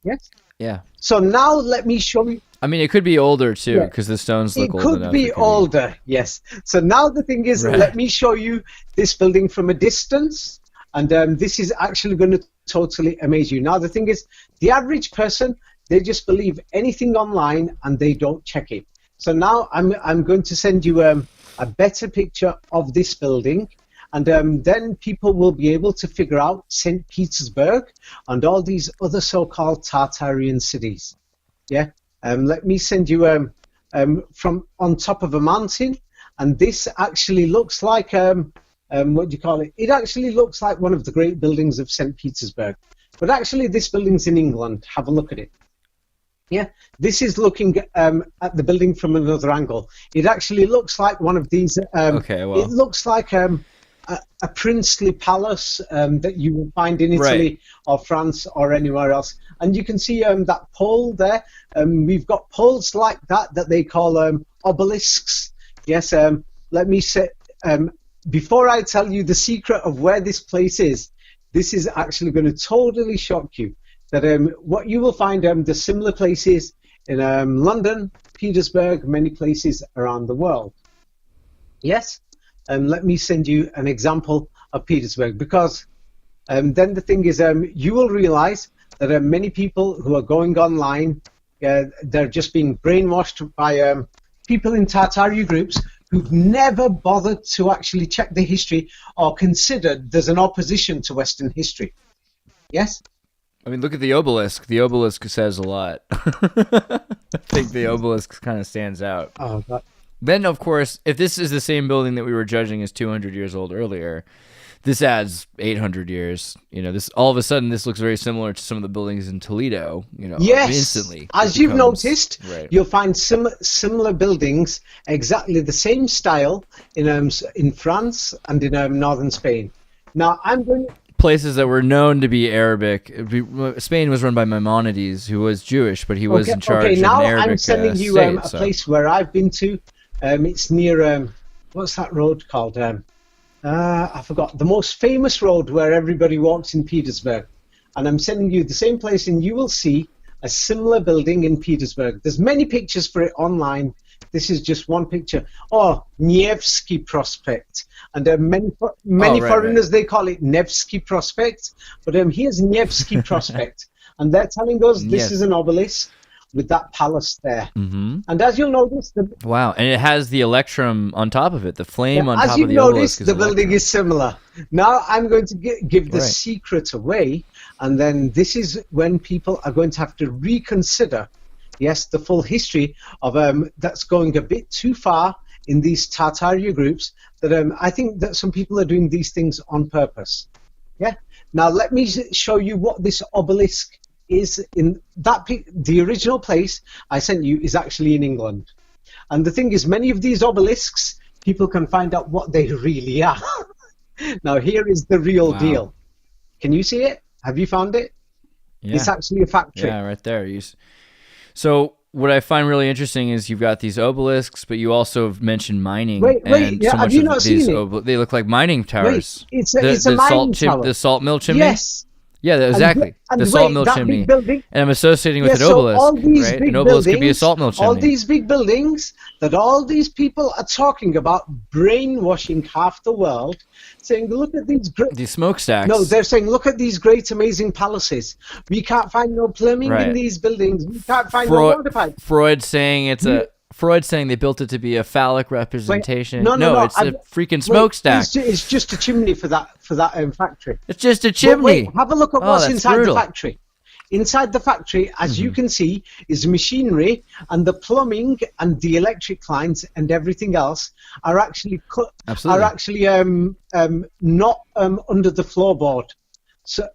Yes? Yeah. So now let me show you. I mean, it could be older, too, because the stones look old enough. It could be older, yes. So now the thing is, let me show you this building from a distance, and this is actually going to totally amaze you. Now, the thing is, the average person, they just believe anything online and they don't check it. So now I'm going to send you a better picture of this building, and then people will be able to figure out St. Petersburg and all these other so-called Tartarian cities. Yeah. Let me send you from on top of a mountain, and this actually looks like what do you call it? It actually looks like one of the great buildings of St. Petersburg. But actually, this building's in England. Have a look at it. Yeah, this is looking at the building from another angle. It actually looks like one of these. It looks like a princely palace that you will find in Italy or France or anywhere else. And you can see that pole there. We've got poles like that they call obelisks. Yes. Let me say. Before I tell you the secret of where this place is, this is actually going to totally shock you. That what you will find the similar places in London, Petersburg, many places around the world. Yes, let me send you an example of Petersburg, because then the thing is, you will realize that many people who are going online, they're just being brainwashed by people in Tartaria groups who've never bothered to actually check the history or considered there's an opposition to Western history. Yes? I mean, look at the obelisk. The obelisk says a lot. I think the obelisk kind of stands out. Oh, God. Then, of course, if this is the same building that we were judging as 200 years old earlier, this adds 800 years. This all of a sudden this looks very similar to some of the buildings in Toledo. Yes. Instantly. As you've noticed, right. You'll find similar buildings, exactly the same style in France and in northern Spain. Now I'm going. Places that were known to be Arabic. Spain was run by Maimonides, who was Jewish, but he was in charge of an Arabic now I'm sending you state, a place where I've been to. It's near what's that road called? I forgot. The most famous road where everybody walks in Petersburg. And I'm sending you the same place, and you will see a similar building in Petersburg. There's many pictures for it online. This is just one picture. Oh, Nevsky Prospect. And many foreigners, they call it Nevsky Prospect. But here's Nevsky Prospect. And they're telling us this is an obelisk with that palace there. Mm-hmm. And as you'll notice... Wow, and it has the electrum on top of it, the flame on top of the obelisk. As you've noticed, the building is similar. Now I'm going to give the secret away, and then this is when people are going to have to reconsider, the full history of that's going a bit too far in these Tartaria groups, that I think that some people are doing these things on purpose. Yeah. Now let me show you what this obelisk is in that the original place I sent you is actually in England. And the thing is, many of these obelisks, people can find out what they really are. Now here is the real deal. Can you see it? Have you found it? Yeah. It's actually a factory. Yeah, right there. So what I find really interesting is you've got these obelisks, but you also have mentioned mining. Wait, have you not seen it? They look like mining towers. Wait, it's a mining tower. The salt mill chimney? Yes. Yeah, exactly. The salt mill chimney. And I'm associating with an obelisk, right? An obelisk could be a salt mill chimney. All these big buildings that all these people are talking about, brainwashing half the world, saying, look at these smokestacks. No, they're saying, look at these great, amazing palaces. We can't find no plumbing in these buildings. We can't find no water pipes. Freud's saying they built it to be a phallic representation. No, it's a freaking smokestack. It's just a chimney for that factory. It's just a chimney. Have a look at what's inside the factory. Inside the factory, as you can see, is machinery, and the plumbing and the electric lines and everything else are actually not under the floorboard. So,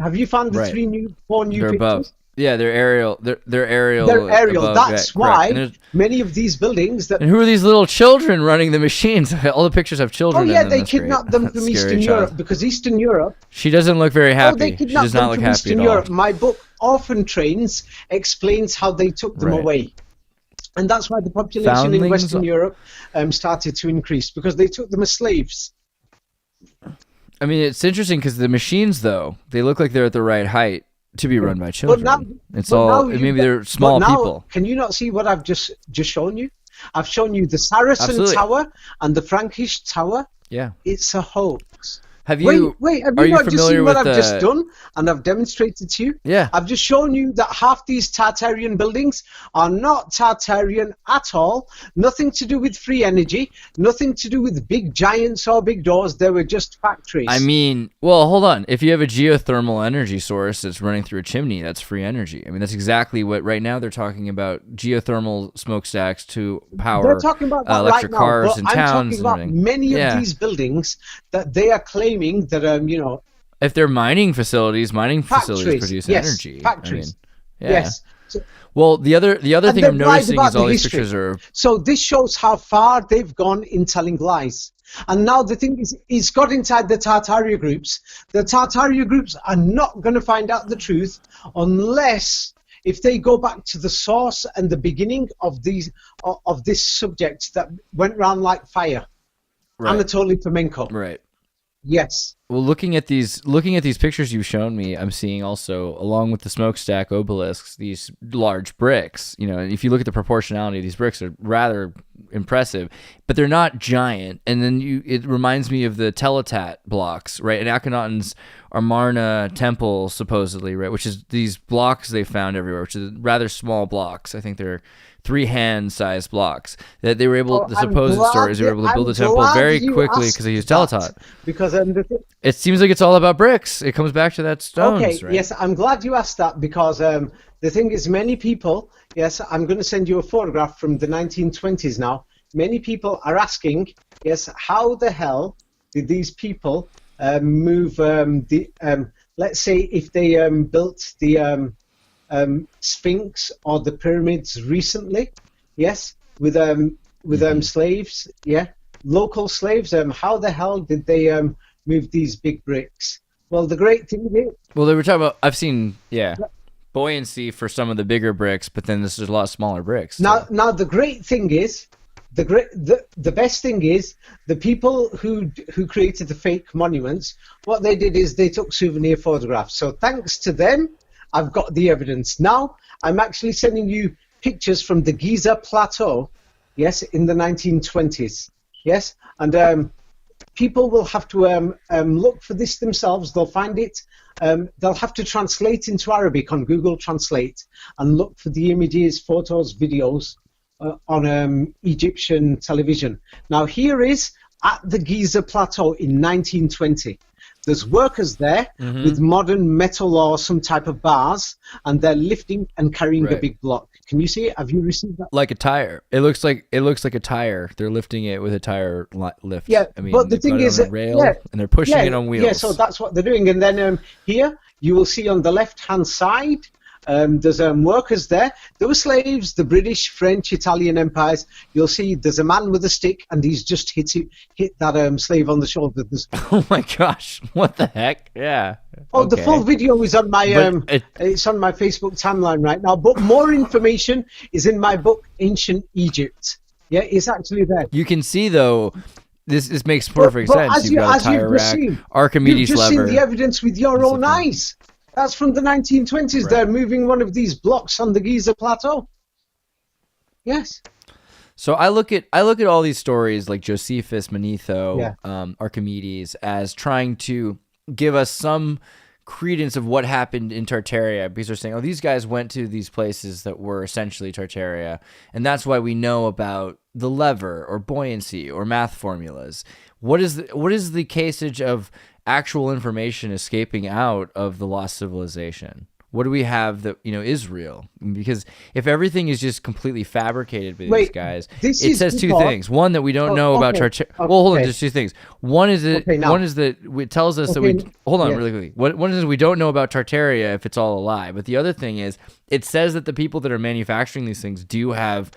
have you found the four new pictures? Above. Yeah, they're aerial. They're aerial. They're aerial. Above. That's why many of these buildings that. And who are these little children running the machines? All the pictures have children. Oh yeah, in them. they kidnapped them from Eastern Europe because Eastern Europe. She doesn't look very happy. They kidnapped them from Eastern Europe. My book, Orphan Trains, explains how they took them away, and that's why the population in Western Europe started to increase, because they took them as slaves. I mean, it's interesting because the machines, though, they look like they're at the right height to be run by children. Maybe they're small people. Can you not see what I've just shown you? I've shown you the Saracen Tower and the Frankish Tower. Yeah. It's a hoax. Have you? Wait. Have you not just seen what I've just done and I've demonstrated to you? Yeah. I've just shown you that half these Tartarian buildings are not Tartarian at all. Nothing to do with free energy. Nothing to do with big giants or big doors. They were just factories. I mean, well, hold on. If you have a geothermal energy source that's running through a chimney, that's free energy. I mean, that's exactly what right now they're talking about: geothermal smokestacks to power they're talking about that electric right cars now, and I'm towns. talking about many of these buildings that they are claiming that if they're mining facilities produce energy. Factories. I mean, yes. Well, the other thing I'm noticing is all these pictures are. So this shows how far they've gone in telling lies. And now the thing is, it's got inside the Tartaria groups. The Tartaria groups are not going to find out the truth unless if they go back to the source and the beginning of this subject that went round like fire. Right. Anatoly Fomenko. Right. Yes. Well, looking at these pictures you've shown me, I'm seeing also, along with the smokestack obelisks, these large bricks. And if you look at the proportionality of these bricks, are rather impressive, but they're not giant. And then it reminds me of the Teletat blocks, right? And Akhenaten's Amarna temple, supposedly, right? Which is these blocks they found everywhere, which is rather small blocks. I think they're 3-hand-sized blocks that they were able. The supposed story is they were able to build a temple very quickly because they used Teletot. Because it seems like it's all about bricks. It comes back to that stones. Okay, right? Yes, I'm glad you asked that because the thing is, many people. Yes, I'm going to send you a photograph from the 1920s now. Many people are asking, yes, how the hell did these people move let's say if they built the Sphinx or the pyramids recently, yes, with slaves, yeah, local slaves. How the hell did they move these big bricks? Well, the great thing is, well, they were talking about. I've seen, buoyancy for some of the bigger bricks, but then this is a lot smaller bricks. So. Now the great thing is, the best thing is the people who created the fake monuments. What they did is they took souvenir photographs. So thanks to them, I've got the evidence. Now I'm actually sending you pictures from the Giza Plateau, yes, in the 1920s, yes, and people will have to look for this themselves. They'll find it. They'll have to translate into Arabic on Google Translate and look for the images, photos, videos on Egyptian television. Now here is at the Giza Plateau in 1920. There's workers there with modern metal or some type of bars, and they're lifting and carrying a big block. Can you see it? Have you received that? Like a tire. It looks like a tire. They're lifting it with a tire lift. Yeah, I mean, but the thing is, on a rail, and they're pushing it on wheels. Yeah, so that's what they're doing. And then here you will see on the left-hand side. There's workers there. There were slaves, the British, French, Italian empires. You'll see there's a man with a stick, and he's just hit that slave on the shoulder. Oh my gosh! What the heck? Yeah. Oh, okay. The full video is on my it's on my Facebook timeline right now. But more information is in my book, Ancient Egypt. Yeah, it's actually there. You can see though. This makes perfect sense. You've got a tire rack, Archimedes you've just lever. Seen the evidence with your own eyes. That's from the 1920s. Right. They're moving one of these blocks on the Giza Plateau. Yes. So I look at all these stories like Josephus, Manetho, Archimedes as trying to give us some credence of what happened in Tartaria, because they're saying, oh, these guys went to these places that were essentially Tartaria, and that's why we know about the lever or buoyancy or math formulas. What is the caseage of actual information escaping out of the lost civilization? What do we have that is real? Because if everything is just completely fabricated by these guys, it says two things. One, that we don't know about Tartaria. Well, hold on, just two things. One is that it tells us that we hold on really quickly. One is we don't know about Tartaria if it's all a lie. But the other thing is it says that the people that are manufacturing these things do have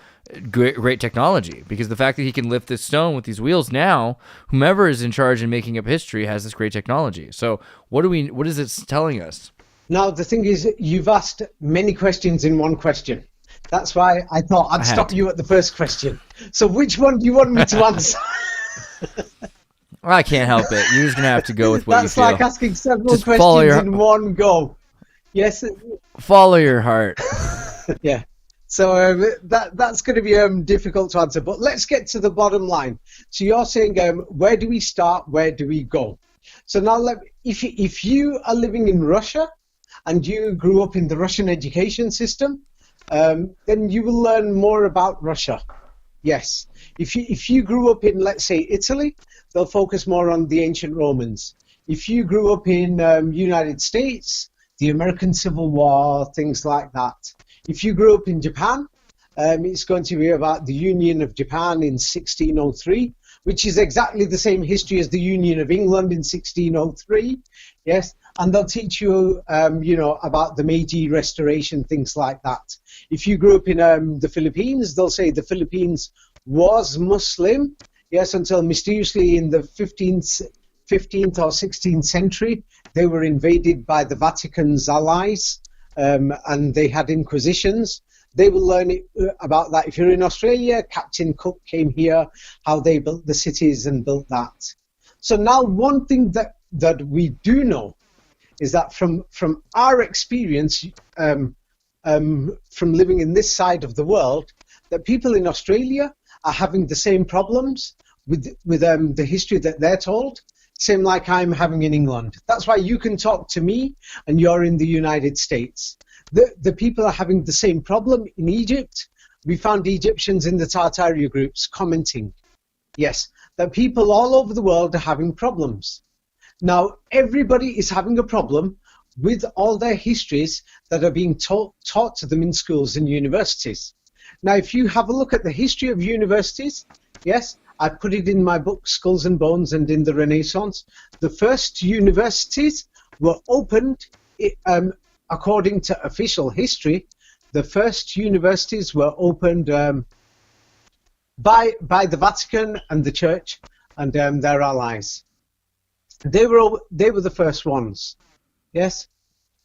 great technology, because the fact that he can lift this stone with these wheels now, whomever is in charge and making up history has this great technology. So what is it telling us? Now, the thing is, you've asked many questions in one question. That's why I thought I'd stop you at the first question. So which one do you want me to answer? I can't help it. You're just going to have to go with what you feel. That's like asking several questions in one go. Yes. Follow your heart. Yeah. So that's going to be difficult to answer. But let's get to the bottom line. So you're saying, where do we start? Where do we go? So now, if you are living in Russia, and you grew up in the Russian education system, then you will learn more about Russia. Yes. If you grew up in, let's say, Italy, they'll focus more on the ancient Romans. If you grew up in United States, the American Civil War, things like that. If you grew up in Japan, it's going to be about the Union of Japan in 1603, which is exactly the same history as the Union of England in 1603. Yes. And they'll teach you, about the Meiji Restoration, things like that. If you grew up in the Philippines, they'll say the Philippines was Muslim, yes, until mysteriously in the 15th or 16th century, they were invaded by the Vatican's allies, and they had inquisitions. They will learn about that. If you're in Australia, Captain Cook came here, how they built the cities and built that. So now one thing that we do know is that from our experience, from living in this side of the world, that people in Australia are having the same problems with the history that they're told, same like I'm having in England. That's why you can talk to me and you're in the United States. The people are having the same problem in Egypt. We found Egyptians in the Tartaria groups commenting, yes, that people all over the world are having problems. Now, everybody is having a problem with all their histories that are being taught to them in schools and universities. Now, if you have a look at the history of universities, yes, I put it in my book, Skulls and Bones, and in the Renaissance. The first universities were opened, according to official history, the first universities were opened by the Vatican and the Church and their allies. They were the first ones. Yes,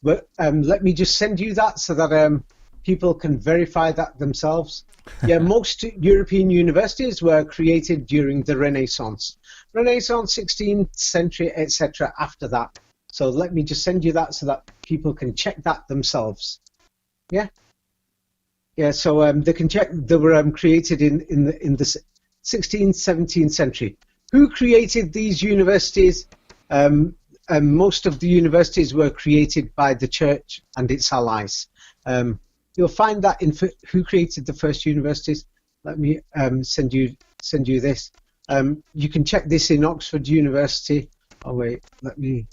but let me just send you that so that people can verify that themselves. Yeah, most European universities were created during the Renaissance, 16th century, etc. After that. So let me just send you that so that people can check that themselves. Yeah. Yeah, so they can check. They were created in the 16th, 17th century. Who created these universities? Most of the universities were created by the Church and its allies. You'll find that in who created the first universities. Let me send you this. You can check this in Oxford University. Oh wait, let me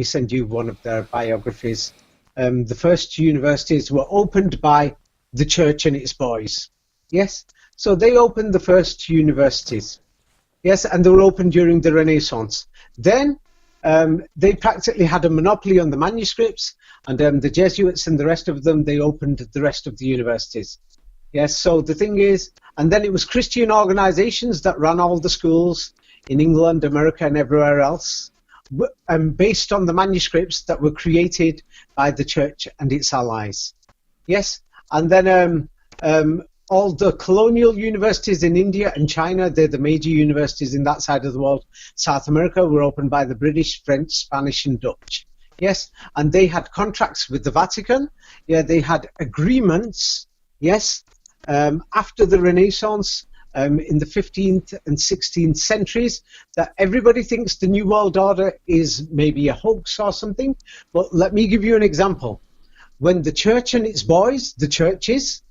send you one of their biographies. The first universities were opened by the Church and its boys. Yes, so they opened the first universities. Yes, and they were opened during the Renaissance. Then they practically had a monopoly on the manuscripts, and the Jesuits and the rest of them, they opened the rest of the universities. Yes, so the thing is, and then it was Christian organizations that ran all the schools in England, America, and everywhere else, based on the manuscripts that were created by the Church and its allies. Yes, and then all the colonial universities in India and China, they're the major universities in that side of the world. South America were opened by the British, French, Spanish, and Dutch. Yes, and they had contracts with the Vatican. Yeah, they had agreements. Yes, after the Renaissance, in the 15th and 16th centuries, that everybody thinks the New World Order is maybe a hoax or something. But let me give you an example. When the Church and its boys, the churches,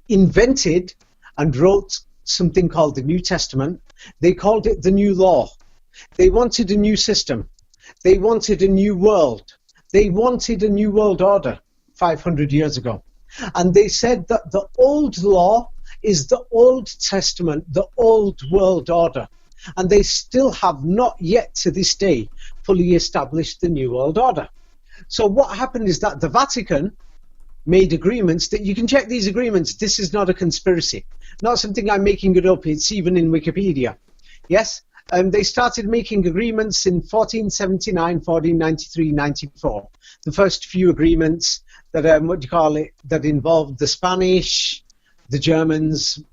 invented and wrote something called the New Testament, they called it the New Law. They wanted a new system. They wanted a new world. They wanted a new world order 500 years ago. And they said that the old law is the Old Testament, the old world order. And they still have not yet to this day fully established the new world order. So what happened is that the Vatican made agreements that you can check these agreements. This is not a conspiracy, not something I'm making it up. It's even in Wikipedia. Yes, they started making agreements in 1479, 1493, 94. The first few agreements that that involved the Spanish, the Germans,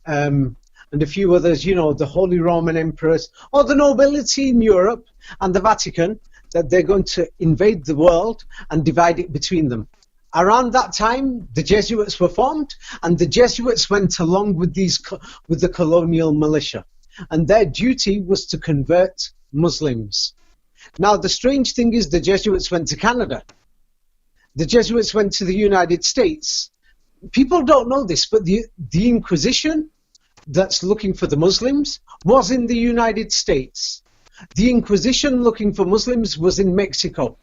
and a few others. You know, the Holy Roman Emperors, or the nobility in Europe and the Vatican, that they're going to invade the world and divide it between them. Around that time, the Jesuits were formed, and the Jesuits went along with the colonial militia, and their duty was to convert Muslims. Now, the strange thing is, the Jesuits went to Canada. The Jesuits went to the United States. People don't know this, but the Inquisition that's looking for the Muslims was in the United States. The Inquisition looking for Muslims was in Mexico.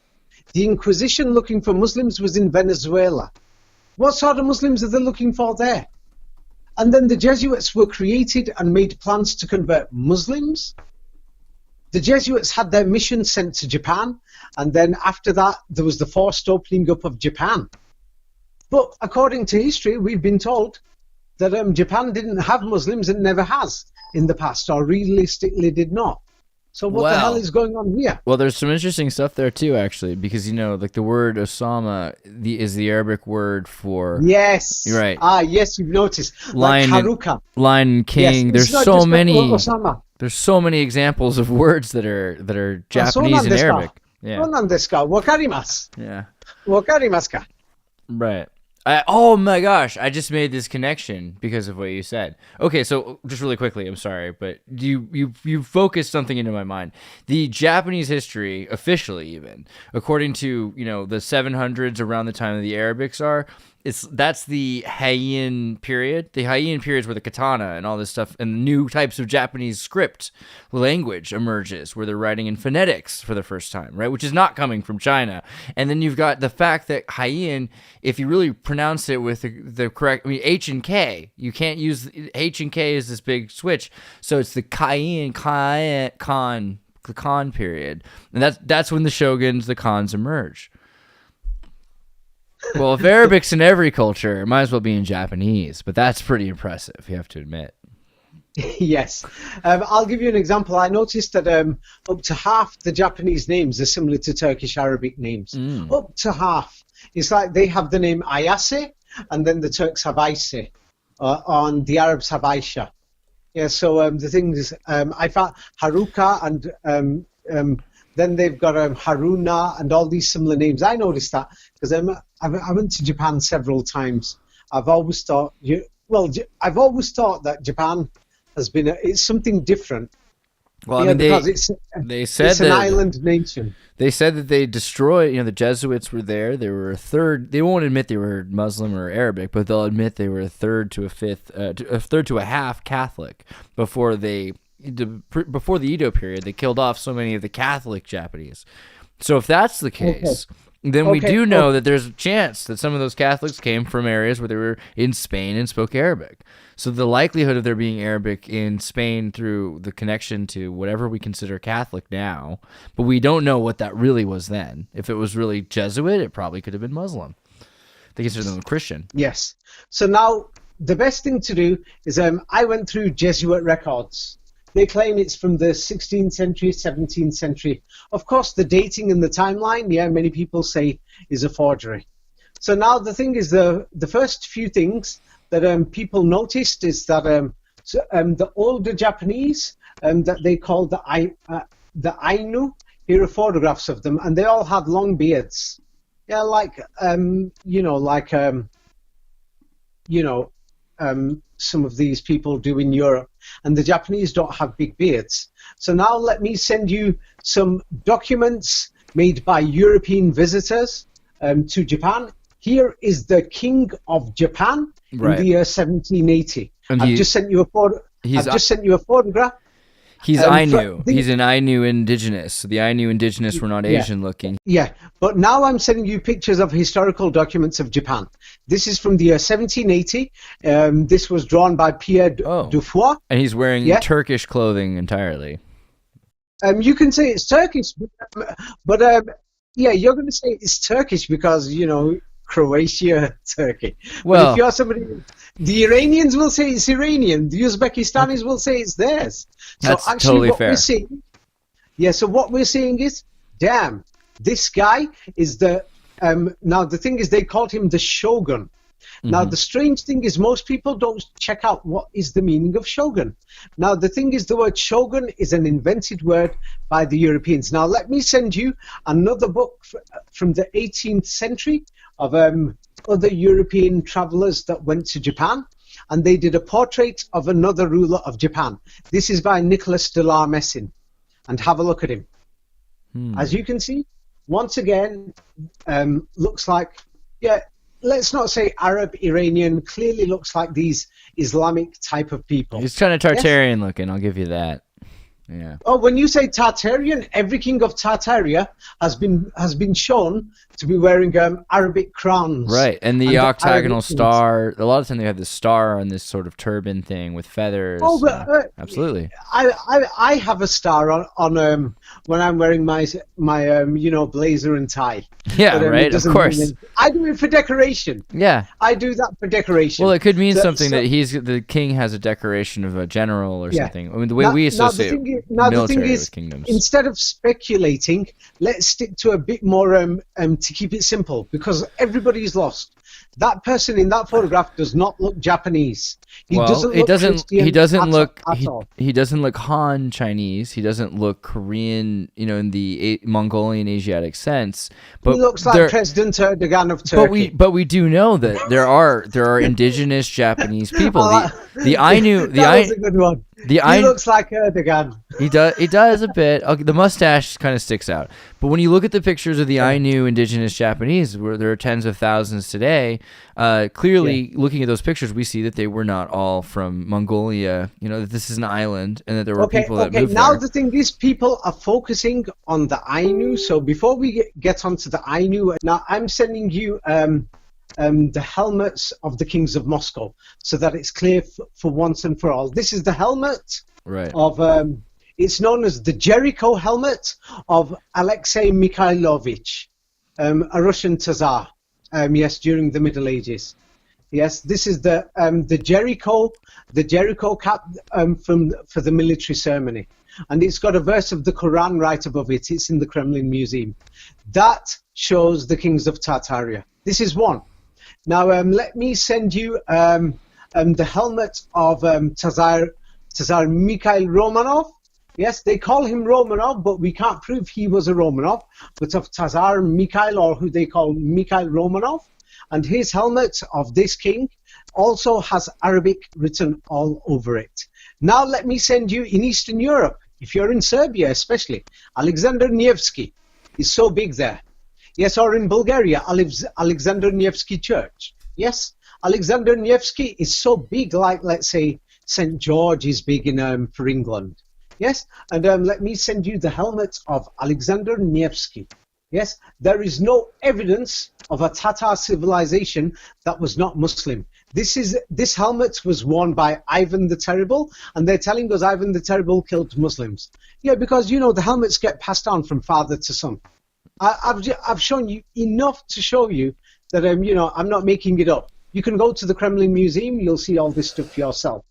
The Inquisition looking for Muslims was in Venezuela. What sort of Muslims are they looking for there? And then the Jesuits were created and made plans to convert Muslims. The Jesuits had their mission sent to Japan, and then after that, there was the forced opening up of Japan. But according to history, we've been told that Japan didn't have Muslims and never has in the past, or realistically did not. So what the hell is going on here? Well, there's some interesting stuff there too, actually, because you know, like the word Osama is the Arabic word for You're right. Ah, yes, you've noticed. Lion, like Haruka, Lion King. Yes, there's so many. There's so many examples of words that are Japanese and Arabic. Yeah. Yeah. Wakarimasu ka? Right. Oh my gosh, I just made this connection because of what you said. Okay, so just really quickly, I'm sorry, but you focused something into my mind. The Japanese history, officially even, according to, you know, the 700s around the time of the Arabics that's the Heian period. The Heian period is where the katana and all this stuff and new types of Japanese script language emerges, where they're writing in phonetics for the first time, right? Which is not coming from China. And then you've got the fact that Heian, if you really pronounce it with the correct, I mean, H and K, you can't use H and K as this big switch. So it's the the Khan period, and that's when the shoguns, the Khans, emerge. Well, if Arabic's in every culture, it might as well be in Japanese, but that's pretty impressive, you have to admit. Yes. I'll give you an example. I noticed that up to half the Japanese names are similar to Turkish Arabic names. Up to half. It's like they have the name Ayase, and then the Turks have Ayse, and the Arabs have Aisha. Yeah, so the thing is, I found Haruka, and then they've got Haruna and all these similar names. I noticed that because I went to Japan several times. I've always thought that Japan has been it's something different. Well, I mean, because it's an island nation. They said that they destroyed. The Jesuits were there. They were a third. They won't admit they were Muslim or Arabic, but they'll admit they were a third to a half Catholic before the Edo period. They killed off so many of the Catholic Japanese. So if that's the case, then we do know that there's a chance that some of those Catholics came from areas where they were in Spain and spoke Arabic. So the likelihood of there being Arabic in Spain through the connection to whatever we consider Catholic now, but we don't know what that really was then. If it was really Jesuit, it probably could have been Muslim. They consider them Christian. Yes. So now the best thing to do is I went through Jesuit records. They claim it's from the 16th century, 17th century. Of course, the dating and the timeline, many people say is a forgery. So now the thing is, the first few things that people noticed is that the older Japanese that they call the Ainu, here are photographs of them, and they all had long beards. Yeah, some of these people do in Europe, and the Japanese don't have big beards. So now let me send you some documents made by European visitors to Japan. Here is the King of Japan in the year 1780. I've just sent you a photograph. He's Ainu. He's an Ainu indigenous. So the Ainu indigenous were not Asian looking. Yeah, but now I'm sending you pictures of historical documents of Japan. This is from the year 1780. This was drawn by Pierre Dufour. And he's wearing Turkish clothing entirely. You can say it's Turkish, but you're going to say it's Turkish because, Croatia, Turkey. Well, but if you're somebody, the Iranians will say it's Iranian. The Uzbekistanis will say it's theirs. So that's actually totally fair. So what we're saying is, damn, this guy is now the thing is they called him the Shogun. Now the strange thing is most people don't check out what is the meaning of Shogun. Now the thing is the word Shogun is an invented word by the Europeans. Now let me send you another book from the 18th century of other European travelers that went to Japan, and they did a portrait of another ruler of Japan. This is by Nicholas de la Messin, and have a look at him. As you can see, once again, looks like, let's not say Arab, Iranian, clearly looks like these Islamic type of people. He's kind of Tartarian looking, I'll give you that. Yeah. Oh, when you say Tartarian, every king of Tartaria has been shown to be wearing Arabic crowns. Right, and the octagonal star. A lot of time they have this star on this sort of turban thing with feathers. Oh, but absolutely. I have a star on when I'm wearing my blazer and tie. Yeah, but, right. Of course. I do it for decoration. Yeah. I do that for decoration. Well, it could mean something that the king has a decoration of a general or something. I mean, the way we associate military with kingdoms. Instead of speculating, let's stick to a bit more to keep it simple, because everybody's lost. That person in that photograph does not look Japanese. He doesn't look Han Chinese. He doesn't look Korean, in the Mongolian Asiatic sense. But he looks like President Erdogan of Turkey. But we do know that there are indigenous Japanese people. The Ainu, that was a good one. The He looks like Erdogan. He does a bit. Okay, the mustache kind of sticks out. But when you look at the pictures of the Ainu indigenous Japanese, where there are tens of thousands today, clearly looking at those pictures, we see that they were not all from Mongolia. You know, that this is an island and that there were people that moved now there. the thing is, people are focusing on the Ainu. So before we get onto the Ainu, now I'm sending you the helmets of the kings of Moscow, so that it's clear for once and for all. This is the helmet of, it's known as the Jericho helmet of Alexei Mikhailovich, a Russian Tsar, during the Middle Ages. Yes, this is the Jericho cap for the military ceremony. And it's got a verse of the Quran right above it. It's in the Kremlin Museum. That shows the kings of Tartaria. This is one. Now, let me send you the helmet of Tsar Mikhail Romanov. Yes, they call him Romanov, but we can't prove he was a Romanov, but of Tsar Mikhail, or who they call Mikhail Romanov. And his helmet of this king also has Arabic written all over it. Now let me send you in Eastern Europe, if you're in Serbia especially, Alexander Nevsky is so big there. Yes, or in Bulgaria, Alexander Nevsky Church. Yes, Alexander Nevsky is so big, like, let's say, St. George is big for England. Yes, and let me send you the helmet of Alexander Nevsky. Yes, there is no evidence of a Tatar civilization that was not Muslim. This helmet was worn by Ivan the Terrible, and they're telling us Ivan the Terrible killed Muslims. Yeah, because, you know, the helmets get passed on from father to son. I've shown you enough to show you that I'm not making it up. You can go to the Kremlin Museum, you'll see all this stuff for yourself.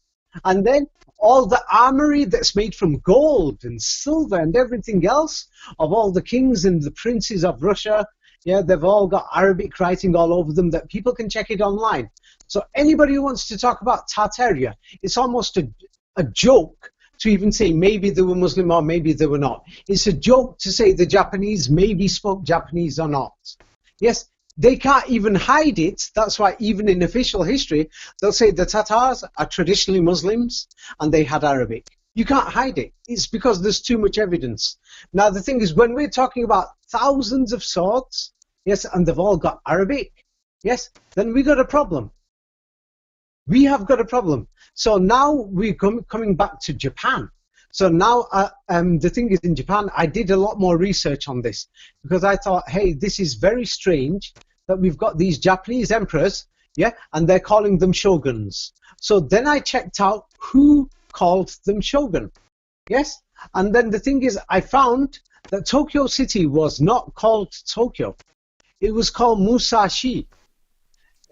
And then all the armory that's made from gold and silver and everything else of all the kings and the princes of Russia, yeah, they've all got Arabic writing all over them that people can check it online. So anybody who wants to talk about Tartaria, it's almost a joke to even say maybe they were Muslim or maybe they were not. It's a joke to say the Japanese maybe spoke Japanese or not. Yes, they can't even hide it. That's why even in official history, they'll say the Tatars are traditionally Muslims and they had Arabic. You can't hide it. It's because there's too much evidence. Now the thing is, when we're talking about thousands of swords, yes, and they've all got Arabic, yes, then we got a problem. We have got a problem. So now we're coming back to Japan. So now the thing is, in Japan, I did a lot more research on this because I thought, hey, this is very strange that we've got these Japanese emperors, yeah, and they're calling them shoguns. So then I checked out who called them shogun, yes? And then the thing is, I found that Tokyo City was not called Tokyo. It was called Musashi.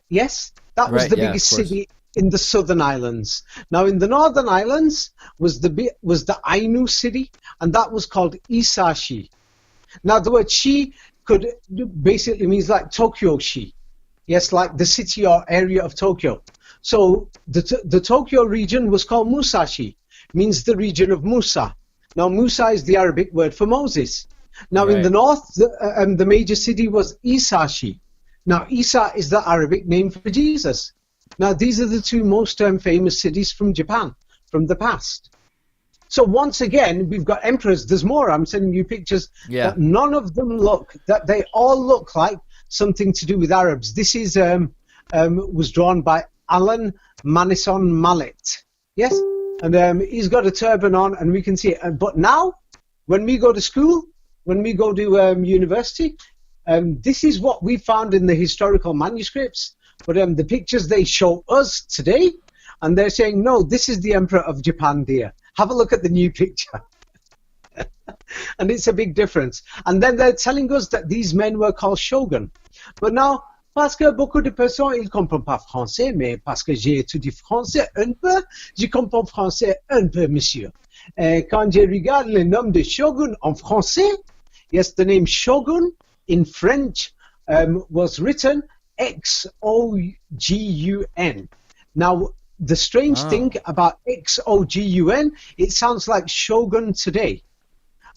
Yes, that was the biggest city in the southern islands. Now in the northern islands was the Ainu city, and that was called Isashi. Now the word shi could basically means like Tokyo-shi. Yes, like the city or area of Tokyo. So the Tokyo region was called Musashi, means the region of Musa. Now Musa is the Arabic word for Moses. Now in the north, the major city was Isashi. Now Isa is the Arabic name for Jesus. Now these are the two most famous cities from Japan, from the past. So once again, we've got emperors. There's more. I'm sending you pictures that none of them that they all look like something to do with Arabs. This is was drawn by Alan Manison Mallet. Yes, and he's got a turban on, and we can see it. But now, when we go to school, when we go to university, this is what we found in the historical manuscripts. But the pictures they show us today, and they're saying, no, this is the Emperor of Japan, dear. Have a look at the new picture. And it's a big difference. And then they're telling us that these men were called shogun. But now, parce que beaucoup de personnes, ils comprennent pas français, mais parce que j'ai étudié français un peu, je comprends français un peu, monsieur. Quand je regarde le nom de shogun en français, yes, the name shogun in French was written X-O-G-U-N. Now, the strange thing about X-O-G-U-N, it sounds like shogun today.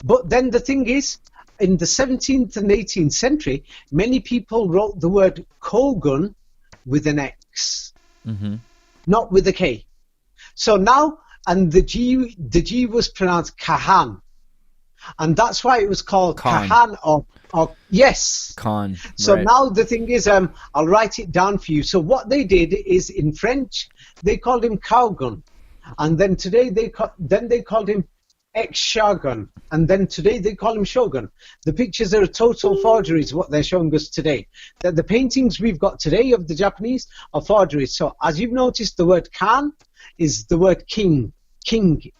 But then the thing is, in the 17th and 18th century, many people wrote the word kogun with an X, not with a K. So now, and the G was pronounced Kahan, and that's why it was called Khan. Kahan or yes. Khan. So right. now the thing is, I'll write it down for you. So what they did is, in French, they called him Cowgun, and then today they called him ex-Shogun, and then today they call him Shogun. The pictures are a total forgeries, what they're showing us today. That the paintings we've got today of the Japanese are forgeries. So as you've noticed, the word Khan is the word king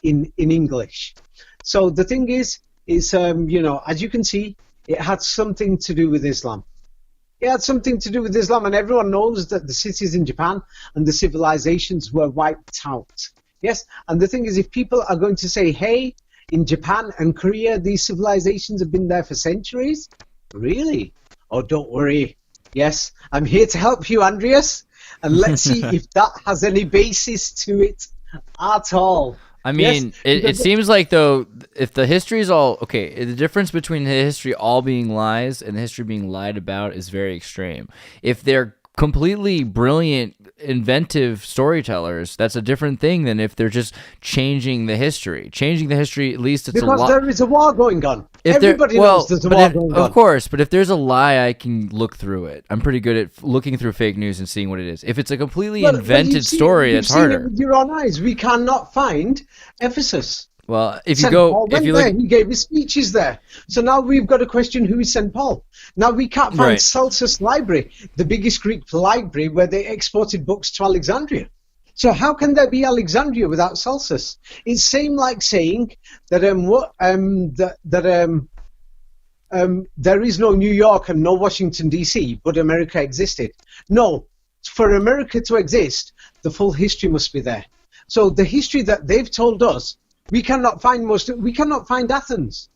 in English. So the thing is you know, as you can see, it had something to do with Islam. It had something to do with Islam, and everyone knows that the cities in Japan and the civilizations were wiped out. Yes, and the thing is, if people are going to say, hey, in Japan and Korea, these civilizations have been there for centuries, really? Oh, don't worry. Yes, I'm here to help you, Andreas, and let's see if that has any basis to it at all. I mean, yes, it seems like, though, if the history is all okay, the difference between the history all being lies and the history being lied about is very extreme. If they're completely brilliant, inventive storytellers, that's a different thing than if they're just changing the history. Changing the history, at least it's because there is a war going on. If everybody knows there's a war going on. Of course, but if there's a lie, I can look through it. I'm pretty good at looking through fake news and seeing what it is. If it's a completely invented story, it's harder. You've seen it with your own eyes. We cannot find Ephesus. Well, if St. you go, Paul if you there, look, he gave his speeches there. So now we've got to question who is St. Paul. Now we can't find Right. Celsus Library, the biggest Greek library where they exported books to Alexandria. So how can there be Alexandria without Celsus? It's same like saying that there is no New York and no Washington D.C., but America existed. No, for America to exist, the full history must be there. So the history that they've told us, we cannot find Athens.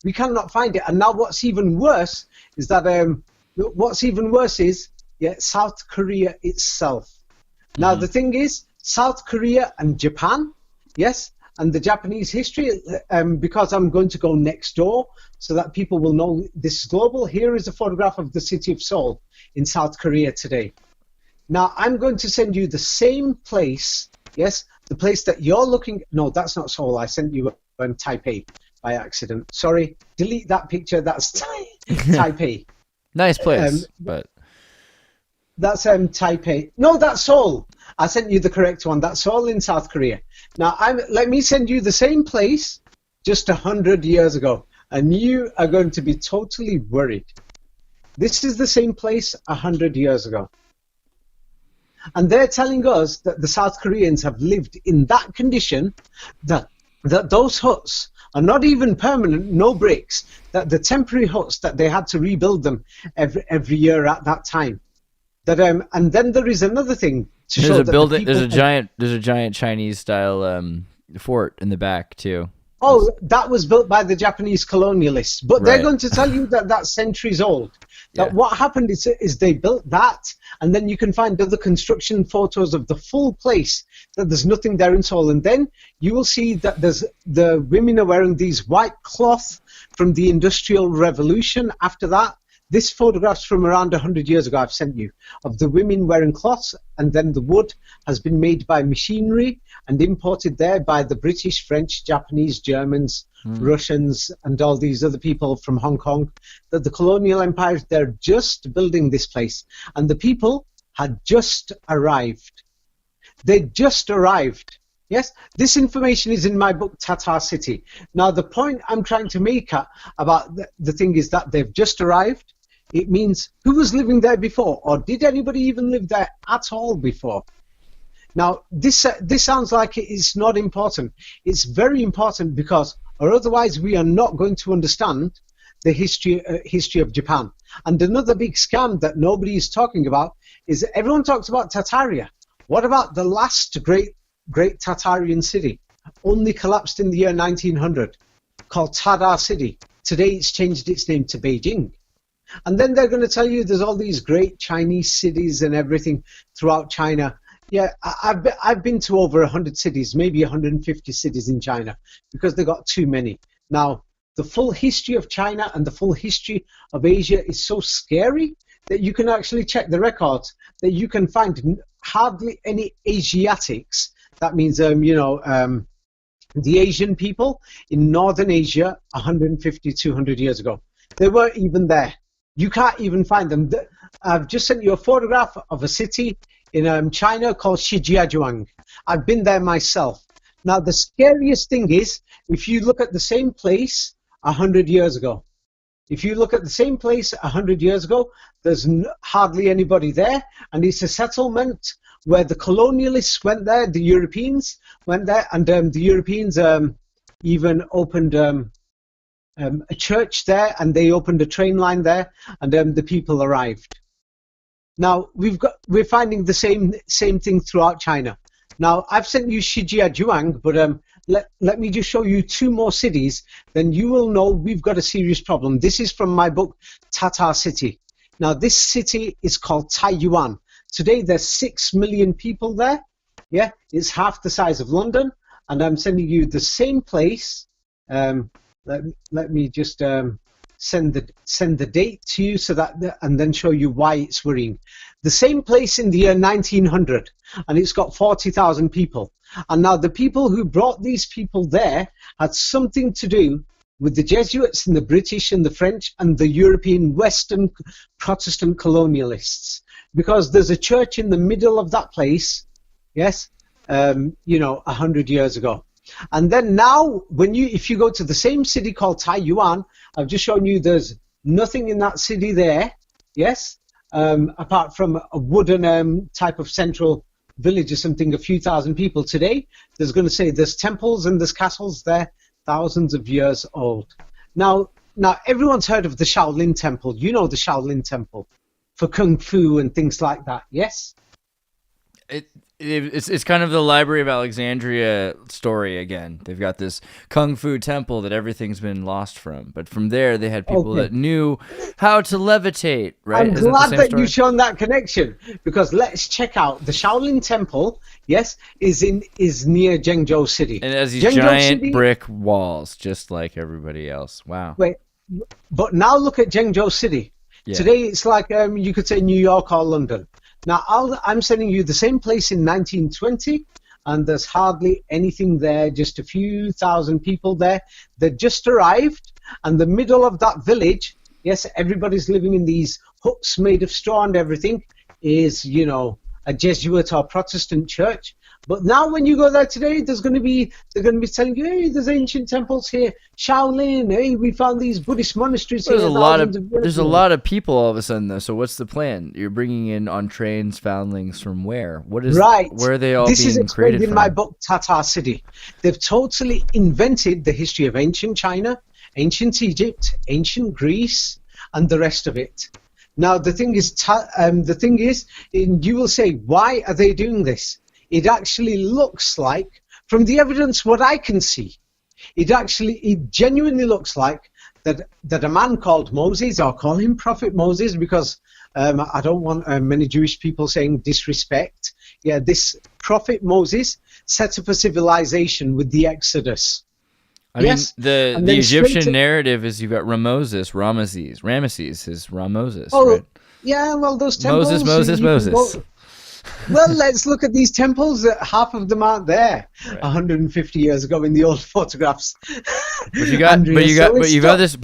We cannot find it. And now what's even worse is that South Korea itself. Now the thing is, South Korea and Japan, yes, and the Japanese history, because I'm going to go next door so that people will know this is global. Here is a photograph of the city of Seoul in South Korea today. Now I'm going to send you the same place, yes, the place that you're looking. No, that's not Seoul. I sent you Taipei by accident. Sorry, delete that picture. That's Taipei. nice place, but that's Taipei. No, that's Seoul. I sent you the correct one. That's Seoul in South Korea. Now, let me send you the same place just 100 years ago, and you are going to be totally worried. This is the same place 100 years ago. And they're telling us that the South Koreans have lived in that condition, that those huts are not even permanent, no bricks, that the temporary huts that they had to rebuild them every year at that time. That and then there is another thing to show that building. There's a giant Chinese style fort in the back too. Oh, that was built by the Japanese colonialists, but they're Right. going to tell you that that's centuries old. That Yeah. what happened is they built that, and then you can find other construction photos of the full place, that there's nothing there in Seoul. And then you will see that the women are wearing these white cloth from the Industrial Revolution after that. This photograph's from around 100 years ago I've sent you, of the women wearing cloths, and then the wood has been made by machinery and imported there by the British, French, Japanese, Germans, Russians, and all these other people from Hong Kong. That the colonial empires, they're just building this place. And the people had just arrived. They just arrived. Yes, this information is in my book, Tatar City. Now, the point I'm trying to make about the thing is that they've just arrived. It means who was living there before, or did anybody even live there at all before? Now, this sounds like it's not important. It's very important, because, or otherwise we are not going to understand the history of Japan. And another big scam that nobody is talking about is everyone talks about Tartaria. What about the last great Tartarian city? Only collapsed in the year 1900, called Tatar City. Today it's changed its name to Beijing. And then they're going to tell you there's all these great Chinese cities and everything throughout China. Yeah, I've been to over 100 cities, maybe 150 cities in China, because they got too many. Now, the full history of China and the full history of Asia is so scary that you can actually check the records, that you can find hardly any Asiatics That means, the Asian people in Northern Asia 150, 200 years ago. They weren't even there. You can't even find them. I've just sent you a photograph of a city in China called Shijiazhuang. I've been there myself. Now, the scariest thing is, if you look at the same place 100 years ago, if you look at the same place 100 years ago, there's hardly anybody there, and it's a settlement where the colonialists went there, the Europeans went there, and the Europeans even opened a church there, and they opened a train line there, and the people arrived. Now we're finding the same thing throughout China. Now I've sent you Shijiazhuang, but let me just show you 2 more cities, then you will know we've got a serious problem. This is from my book, Tatar City. Now this city is called Taiyuan. Today there's 6 million people there. Yeah, it's half the size of London, and I'm sending you the same place. Let me just send the date to you so that, and then show you why it's worrying. The same place in the year 1900, and it's got 40,000 people. And now the people who brought these people there had something to do with the Jesuits and the British and the French and the European Western Protestant colonialists, because there's a church in the middle of that place, yes, 100 years ago. And then now, if you go to the same city called Taiyuan, I've just shown you there's nothing in that city there, yes, apart from a wooden type of central village or something, a few thousand people. Today, there's temples and there's castles there, thousands of years old. Now everyone's heard of the Shaolin Temple. You know the Shaolin Temple for Kung Fu and things like that, yes? It's kind of the Library of Alexandria story again. They've got this Kung Fu temple that everything's been lost from. But from there, they had people that knew how to levitate, right? I'm glad that you've shown that connection, because let's check out the Shaolin Temple, yes, is near Zhengzhou City. And it has these giant brick walls, just like everybody else. Wow. Wait, but now look at Zhengzhou City. Yeah. Today, it's like you could say New York or London. Now, I'm sending you the same place in 1920, and there's hardly anything there, just a few thousand people there that just arrived, and the middle of that village, yes, everybody's living in these huts made of straw and everything, is, a Jesuit or Protestant church. But now when you go there today, they're going to be telling you, hey, there's ancient temples here, Shaolin, hey, we found these Buddhist monasteries here. There's a lot of people all of a sudden, though. So what's the plan? You're bringing in on trains foundlings from where? Where are they all being created from? This is explained in my book, Tatar City. They've totally invented the history of ancient China, ancient Egypt, ancient Greece, and the rest of it. Now, the thing is, you will say, why are they doing this? It actually looks like, from the evidence what I can see, it genuinely looks like that a man called Moses, or call him Prophet Moses, because I don't want many Jewish people saying disrespect. Yeah, this Prophet Moses set up a civilization with the Exodus. I mean, the Egyptian narrative is you've got Ramesses is Ramoses. Oh, right? Yeah, well, those temples. Moses. Well, let's look at these temples. Half of them aren't there. Right. 150 years ago in the old photographs. But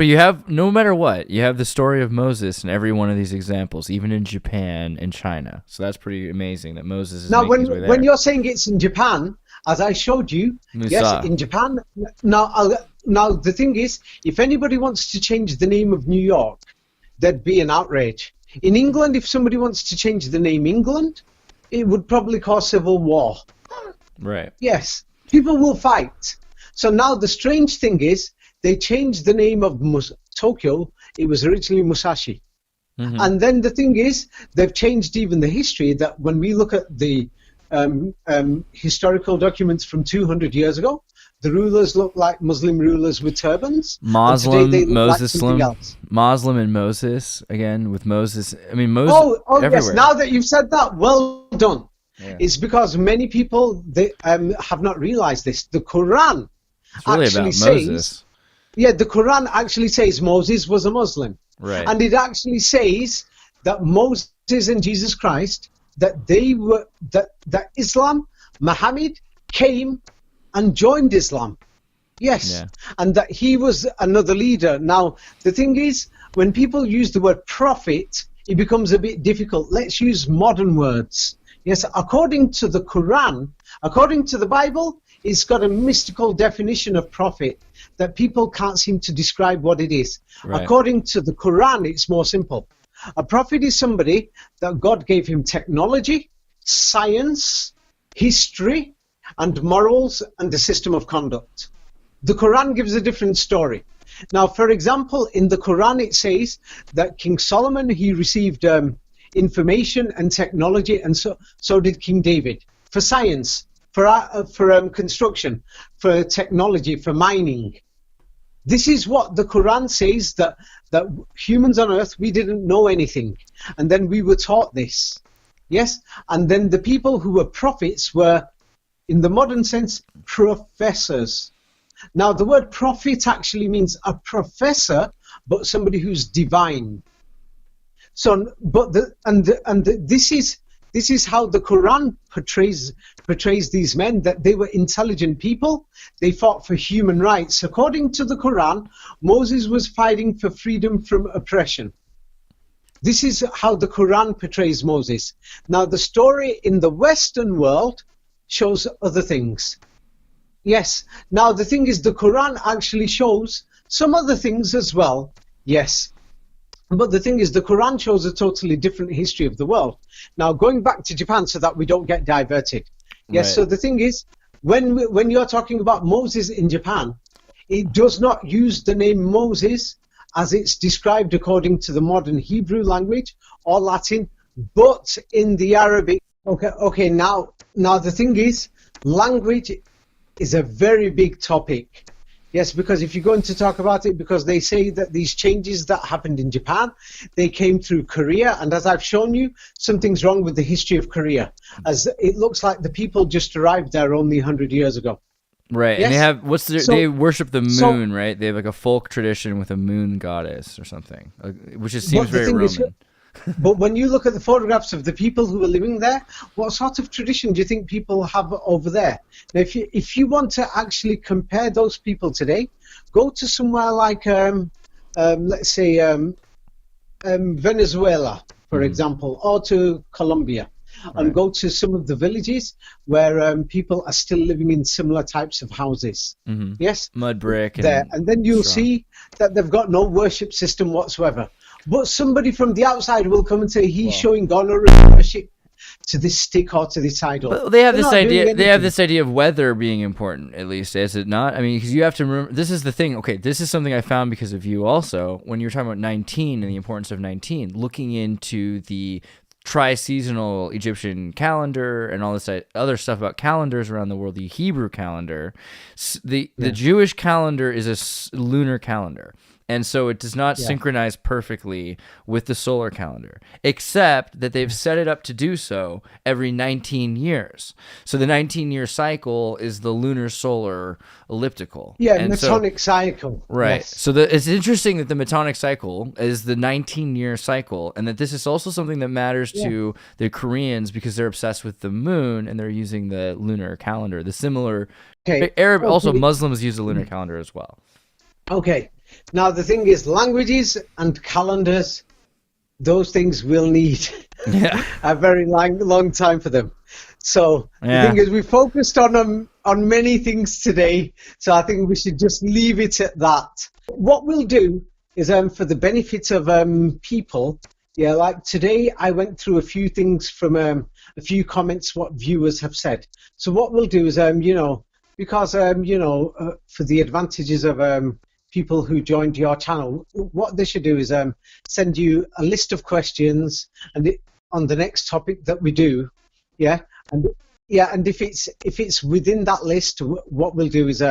you have no matter what, you have the story of Moses in every one of these examples, even in Japan and China. So that's pretty amazing that Moses is making his way there. When you're saying it's in Japan, as I showed you, yes, in Japan. Now the thing is, if anybody wants to change the name of New York, there'd be an outrage. In England, if somebody wants to change the name England, it would probably cause civil war. Right. Yes. People will fight. So now the strange thing is, they changed the name of Tokyo. It was originally Musashi. Mm-hmm. And then the thing is, they've changed even the history, that when we look at the historical documents from 200 years ago, the rulers look like Muslim rulers with turbans. Muslim and Moses, again, with Moses. I mean, Moses everywhere. Yes, now that you've said that, well done. Yeah. It's because many people have not realized this. The Quran actually says... Yeah, the Quran actually says Moses was a Muslim. Right. And it actually says that Moses and Jesus Christ, that they were... that Islam, Muhammad, came and joined Islam. Yes, Yeah. and that he was another leader. Now, the thing is, when people use the word prophet, it becomes a bit difficult. Let's use modern words. Yes, according to the Quran, according to the Bible, it's got a mystical definition of prophet that people can't seem to describe what it is. Right. According to the Quran, it's more simple. A prophet is somebody that God gave him technology, science, history, and morals, and a system of conduct. The Quran gives a different story. Now, for example, in the Quran it says that King Solomon, he received information and technology, and so did King David, for science, for construction, for technology, for mining. This is what the Quran says, that humans on earth, we didn't know anything, and then we were taught this. Yes, and then the people who were prophets were, in the modern sense, professors. Now, the word prophet actually means a professor, but somebody who's divine. So, but this is how the Quran portrays these men, that they were intelligent people. They fought for human rights. According to the Quran, Moses was fighting for freedom from oppression. This is how the Quran portrays Moses. Now, the story in the Western world shows other things. Yes. Now, the thing is, the Quran actually shows some other things as well. Yes. But the thing is, the Quran shows a totally different history of the world. Now, going back to Japan so that we don't get diverted. Yes. Right. So the thing is, when you're talking about Moses in Japan, it does not use the name Moses as it's described according to the modern Hebrew language or Latin, but in the Arabic. Okay. Now the thing is, language is a very big topic. Yes, because if you're going to talk about it, because they say that these changes that happened in Japan, they came through Korea, and as I've shown you, something's wrong with the history of Korea, as it looks like the people just arrived there only 100 years ago. Right, yes? And they worship the moon, right? They have like a folk tradition with a moon goddess or something, which seems very Roman. But when you look at the photographs of the people who are living there, what sort of tradition do you think people have over there? Now, if you want to actually compare those people today, go to somewhere like, let's say, Venezuela, for example, or to Colombia, and go to some of the villages where people are still living in similar types of houses. Yes? Mud brick. And then you'll see that they've got no worship system whatsoever. But somebody from the outside will come and say he's showing honor and worship to this stick or to this idol. But they have this idea. They have this idea of weather being important, at least, is it not? I mean, because you have to remember. This is the thing. Okay, this is something I found because of you also. When you were talking about 19 and the importance of 19, looking into the tri-seasonal Egyptian calendar and all this other stuff about calendars around the world, the Hebrew calendar, the Jewish calendar is a lunar calendar. And so it does not synchronize perfectly with the solar calendar, except that they've set it up to do so every 19 years. So the 19-year cycle is the lunar-solar elliptical. Yeah, and Metonic cycle. Right. Yes. So it's interesting that the Metonic cycle is the 19-year cycle, and that this is also something that matters to the Koreans because they're obsessed with the moon and they're using the lunar calendar. The similar also Muslims use the lunar calendar as well. Okay. Now, the thing is, languages and calendars, those things will need a very long time for them. So the thing is, we focused on many things today, so I think we should just leave it at that. What we'll do is, for the benefit of people, like today I went through a few things from a few comments what viewers have said. So what we'll do is, because, for the advantages of people who joined your channel, what they should do is send you a list of questions and on the next topic that we do, and if it's within that list, what we'll do is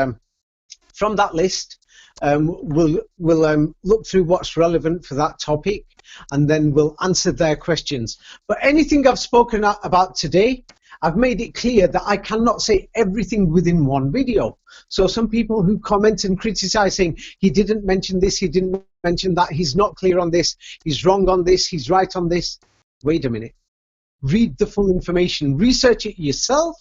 from that list we'll look through what's relevant for that topic, and then we'll answer their questions. But anything I've spoken about today, I've made it clear that I cannot say everything within one video. So some people who comment and criticize saying he didn't mention this, he didn't mention that, he's not clear on this, he's wrong on this, he's right on this. Wait a minute. Read the full information, research it yourself,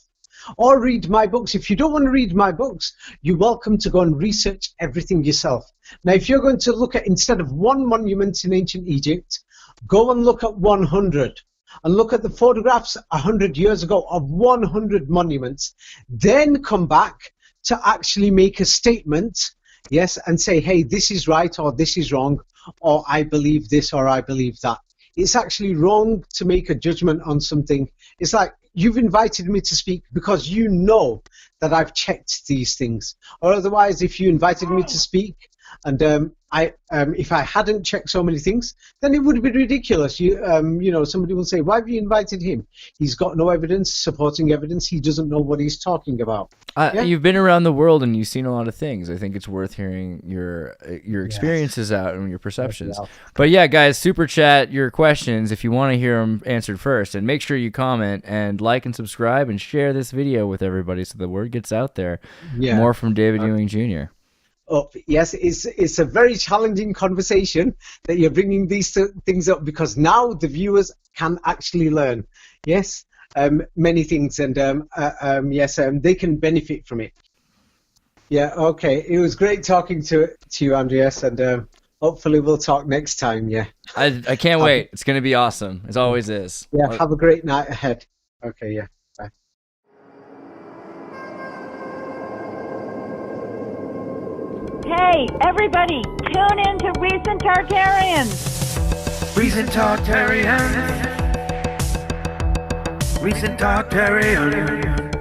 or read my books. If you don't want to read my books, you're welcome to go and research everything yourself. Now, if you're going to look at, instead of one monument in ancient Egypt, go and look at 100. And look at the photographs 100 years ago of 100 monuments. Then come back to actually make a statement, yes, and say, hey, this is right or this is wrong, or I believe this or I believe that. It's actually wrong to make a judgment on something. It's like, you've invited me to speak because you know that I've checked these things. Or otherwise, if you invited me to speak and if I hadn't checked so many things, then it would be ridiculous. You know, somebody will say, why have you invited him? He's got no evidence, supporting evidence. He doesn't know what he's talking about. Yeah? You've been around the world and you've seen a lot of things. I think it's worth hearing your experiences out and your perceptions. But yeah, guys, super chat your questions if you want to hear them answered first, and make sure you comment and like and subscribe and share this video with everybody so the word gets out there. Yeah. More from David Ewing Jr. Up. Yes, it's a very challenging conversation that you're bringing these things up, because now the viewers can actually learn, yes, many things, and yes, they can benefit from it. Yeah, okay. It was great talking to you, Andreas, and hopefully we'll talk next time. Yeah. I can't wait. It's going to be awesome. It always is. Yeah. Have a great night ahead. Okay. Yeah. Bye. Hey, everybody, tune in to Recent Tartarians. Recent Tartarians. Recent Tartarians.